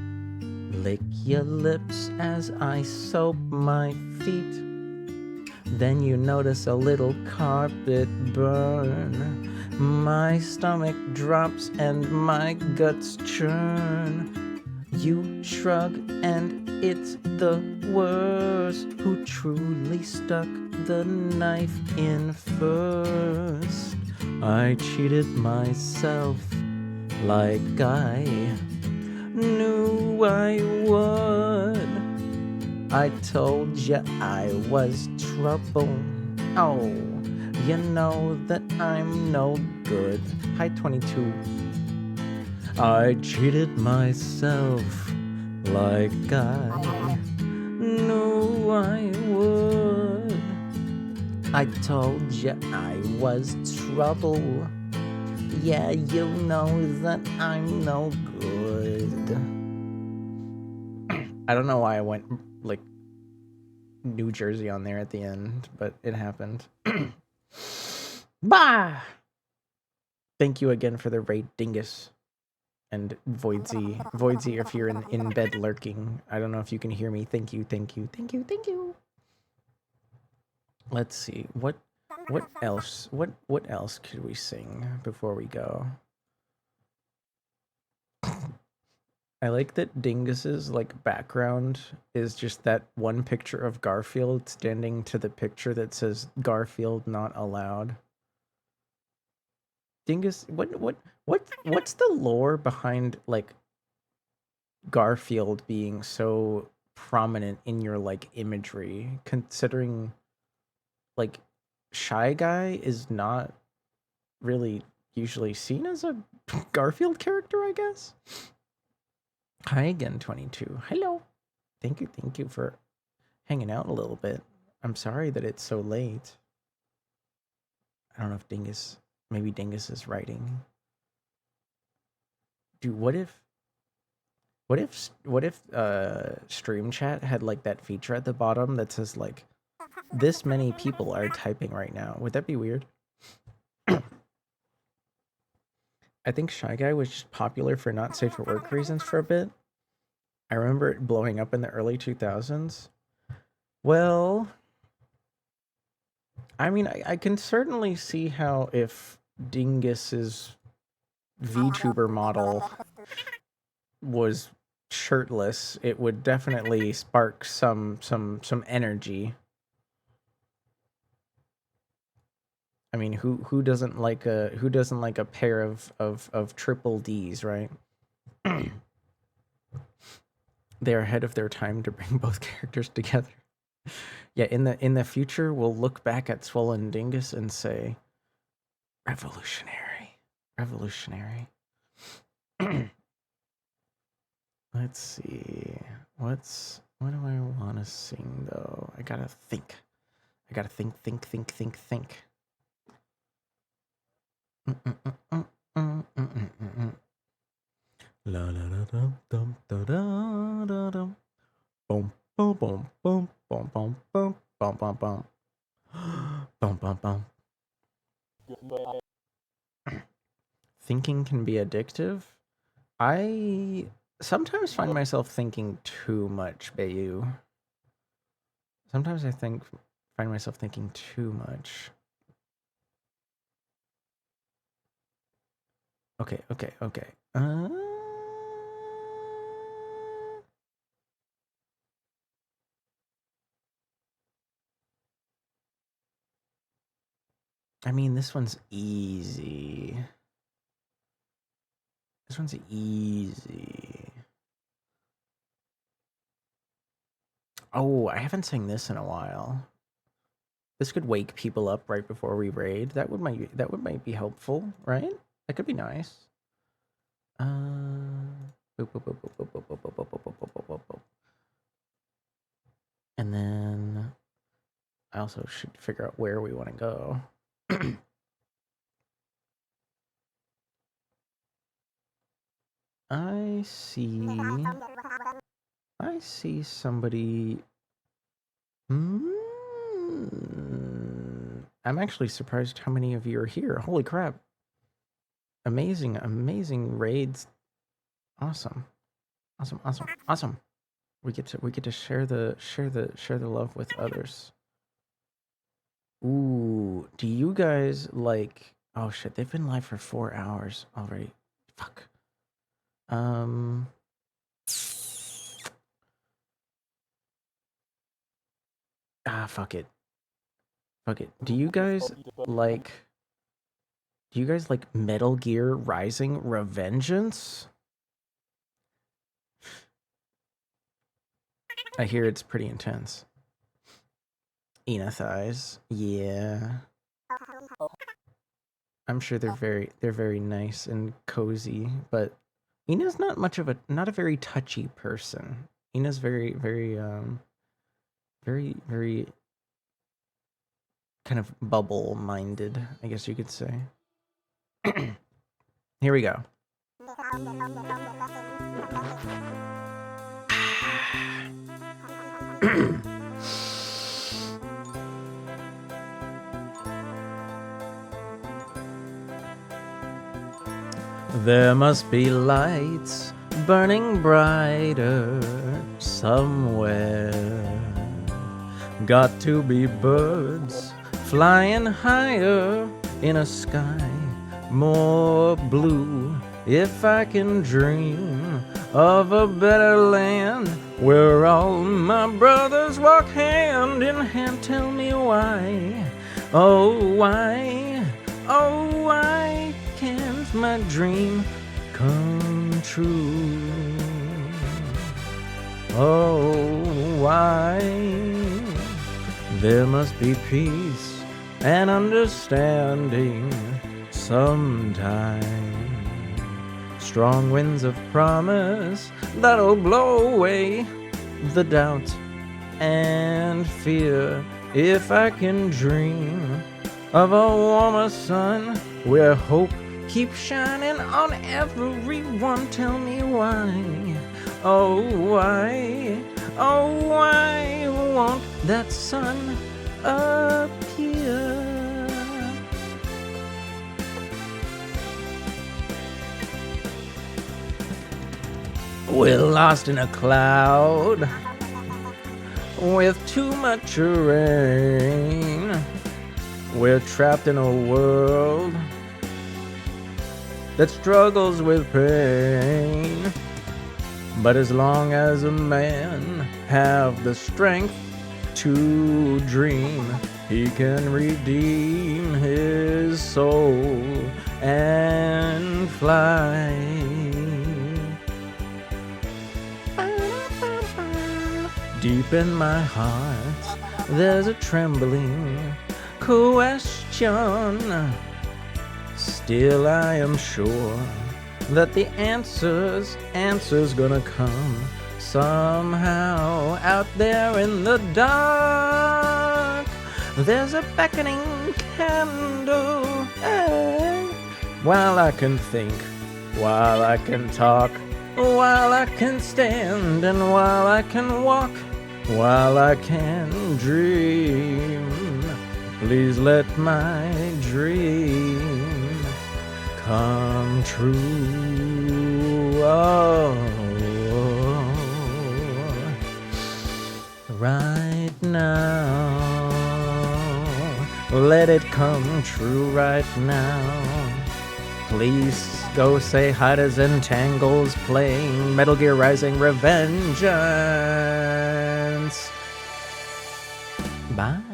Lick your lips as I soap my feet. Then you notice a little carpet burn. My stomach drops and my guts churn. You shrug and it's the worst. Who truly stuck the knife in first? I cheated myself like I knew I would. I told you I was trouble. Oh, you know that I'm no good. Hi, 22. I cheated myself like I knew I would. I told you I was trouble. Yeah, you know that I'm no good. I don't know why I went, like, New Jersey on there at the end, but it happened. Bah! Thank you again for the raid, Dingus. And Voidsy. Voidsy, if you're in bed lurking. I don't know if you can hear me. Thank you, thank you, thank you, thank you. Let's see. What else? What else could we sing before we go? I like that Dingus's like background is just that one picture of Garfield standing to the picture that says Garfield not allowed. Dingus, what's the lore behind like Garfield being so prominent in your like imagery, considering like Shy Guy is not really usually seen as a Garfield character, I guess. Hi again, 22. Hello. Thank you for hanging out a little bit. I'm sorry that it's so late. I don't know if Dingus, maybe Dingus is writing. Dude, what if Stream Chat had like that feature at the bottom that says like, this many people are typing right now? Would that be weird? I think Shy Guy was just popular for not safe for work reasons for a bit. I remember it blowing up in the early 2000s. Well, I mean, I can certainly see how if Dingus's VTuber model was shirtless, it would definitely spark some energy. I mean, who doesn't like a pair of triple Ds, right? They're ahead of their time to bring both characters together. Yeah, in the future, we'll look back at Swollen Dingus and say, revolutionary. Let's see. What do I want to sing though? I gotta think. Think. La la la dum dum da da da dum. Boom boom boom boom boom boom boom boom boom boom. Boom boom boom. Thinking can be addictive. I sometimes find myself thinking too much, Bayu. Sometimes I find myself thinking too much. Okay. I mean, this one's easy. Oh, I haven't sang this in a while. This could wake people up right before we raid. That might be helpful, right? That could be nice. And then I also should figure out where we want to go. I see somebody. I'm actually surprised how many of you are here. Holy crap. Amazing raids. Awesome. We get to share the love with others. Ooh, do you guys like... Oh shit, they've been live for 4 hours already. Fuck. Fuck it. Do you guys like Metal Gear Rising Revengeance? I hear it's pretty intense. Ina thighs. Yeah. I'm sure they're very nice and cozy, but Ina's not a very touchy very Ina's very kind of bubble minded, I guess you could say. Here we go. There must be lights burning brighter somewhere. Got to be birds flying higher in a sky more blue. If I can dream of a better land where all my brothers walk hand in hand, tell me why, oh why can't makes my dream come true. Oh, why there must be peace and understanding sometime. Strong winds of promise that'll blow away the doubt and fear. If I can dream of a warmer sun where hope keeps shining on everyone, tell me why, oh why, oh why won't that sun appear? We're lost in a cloud with too much rain. We're trapped in a world that struggles with pain. But as long as a man have the strength to dream, he can redeem his soul and fly. Deep in my heart, there's a trembling question. Still I am sure that the answer's gonna come somehow. Out there in the dark, there's a beckoning candle. Hey. While I can think, while I can talk, while I can stand, and while I can walk, while I can dream, please let my dream come true. Oh, right now, let it come true right now. Please go say hi to Zentangles playing Metal Gear Rising Revengeance. Bye.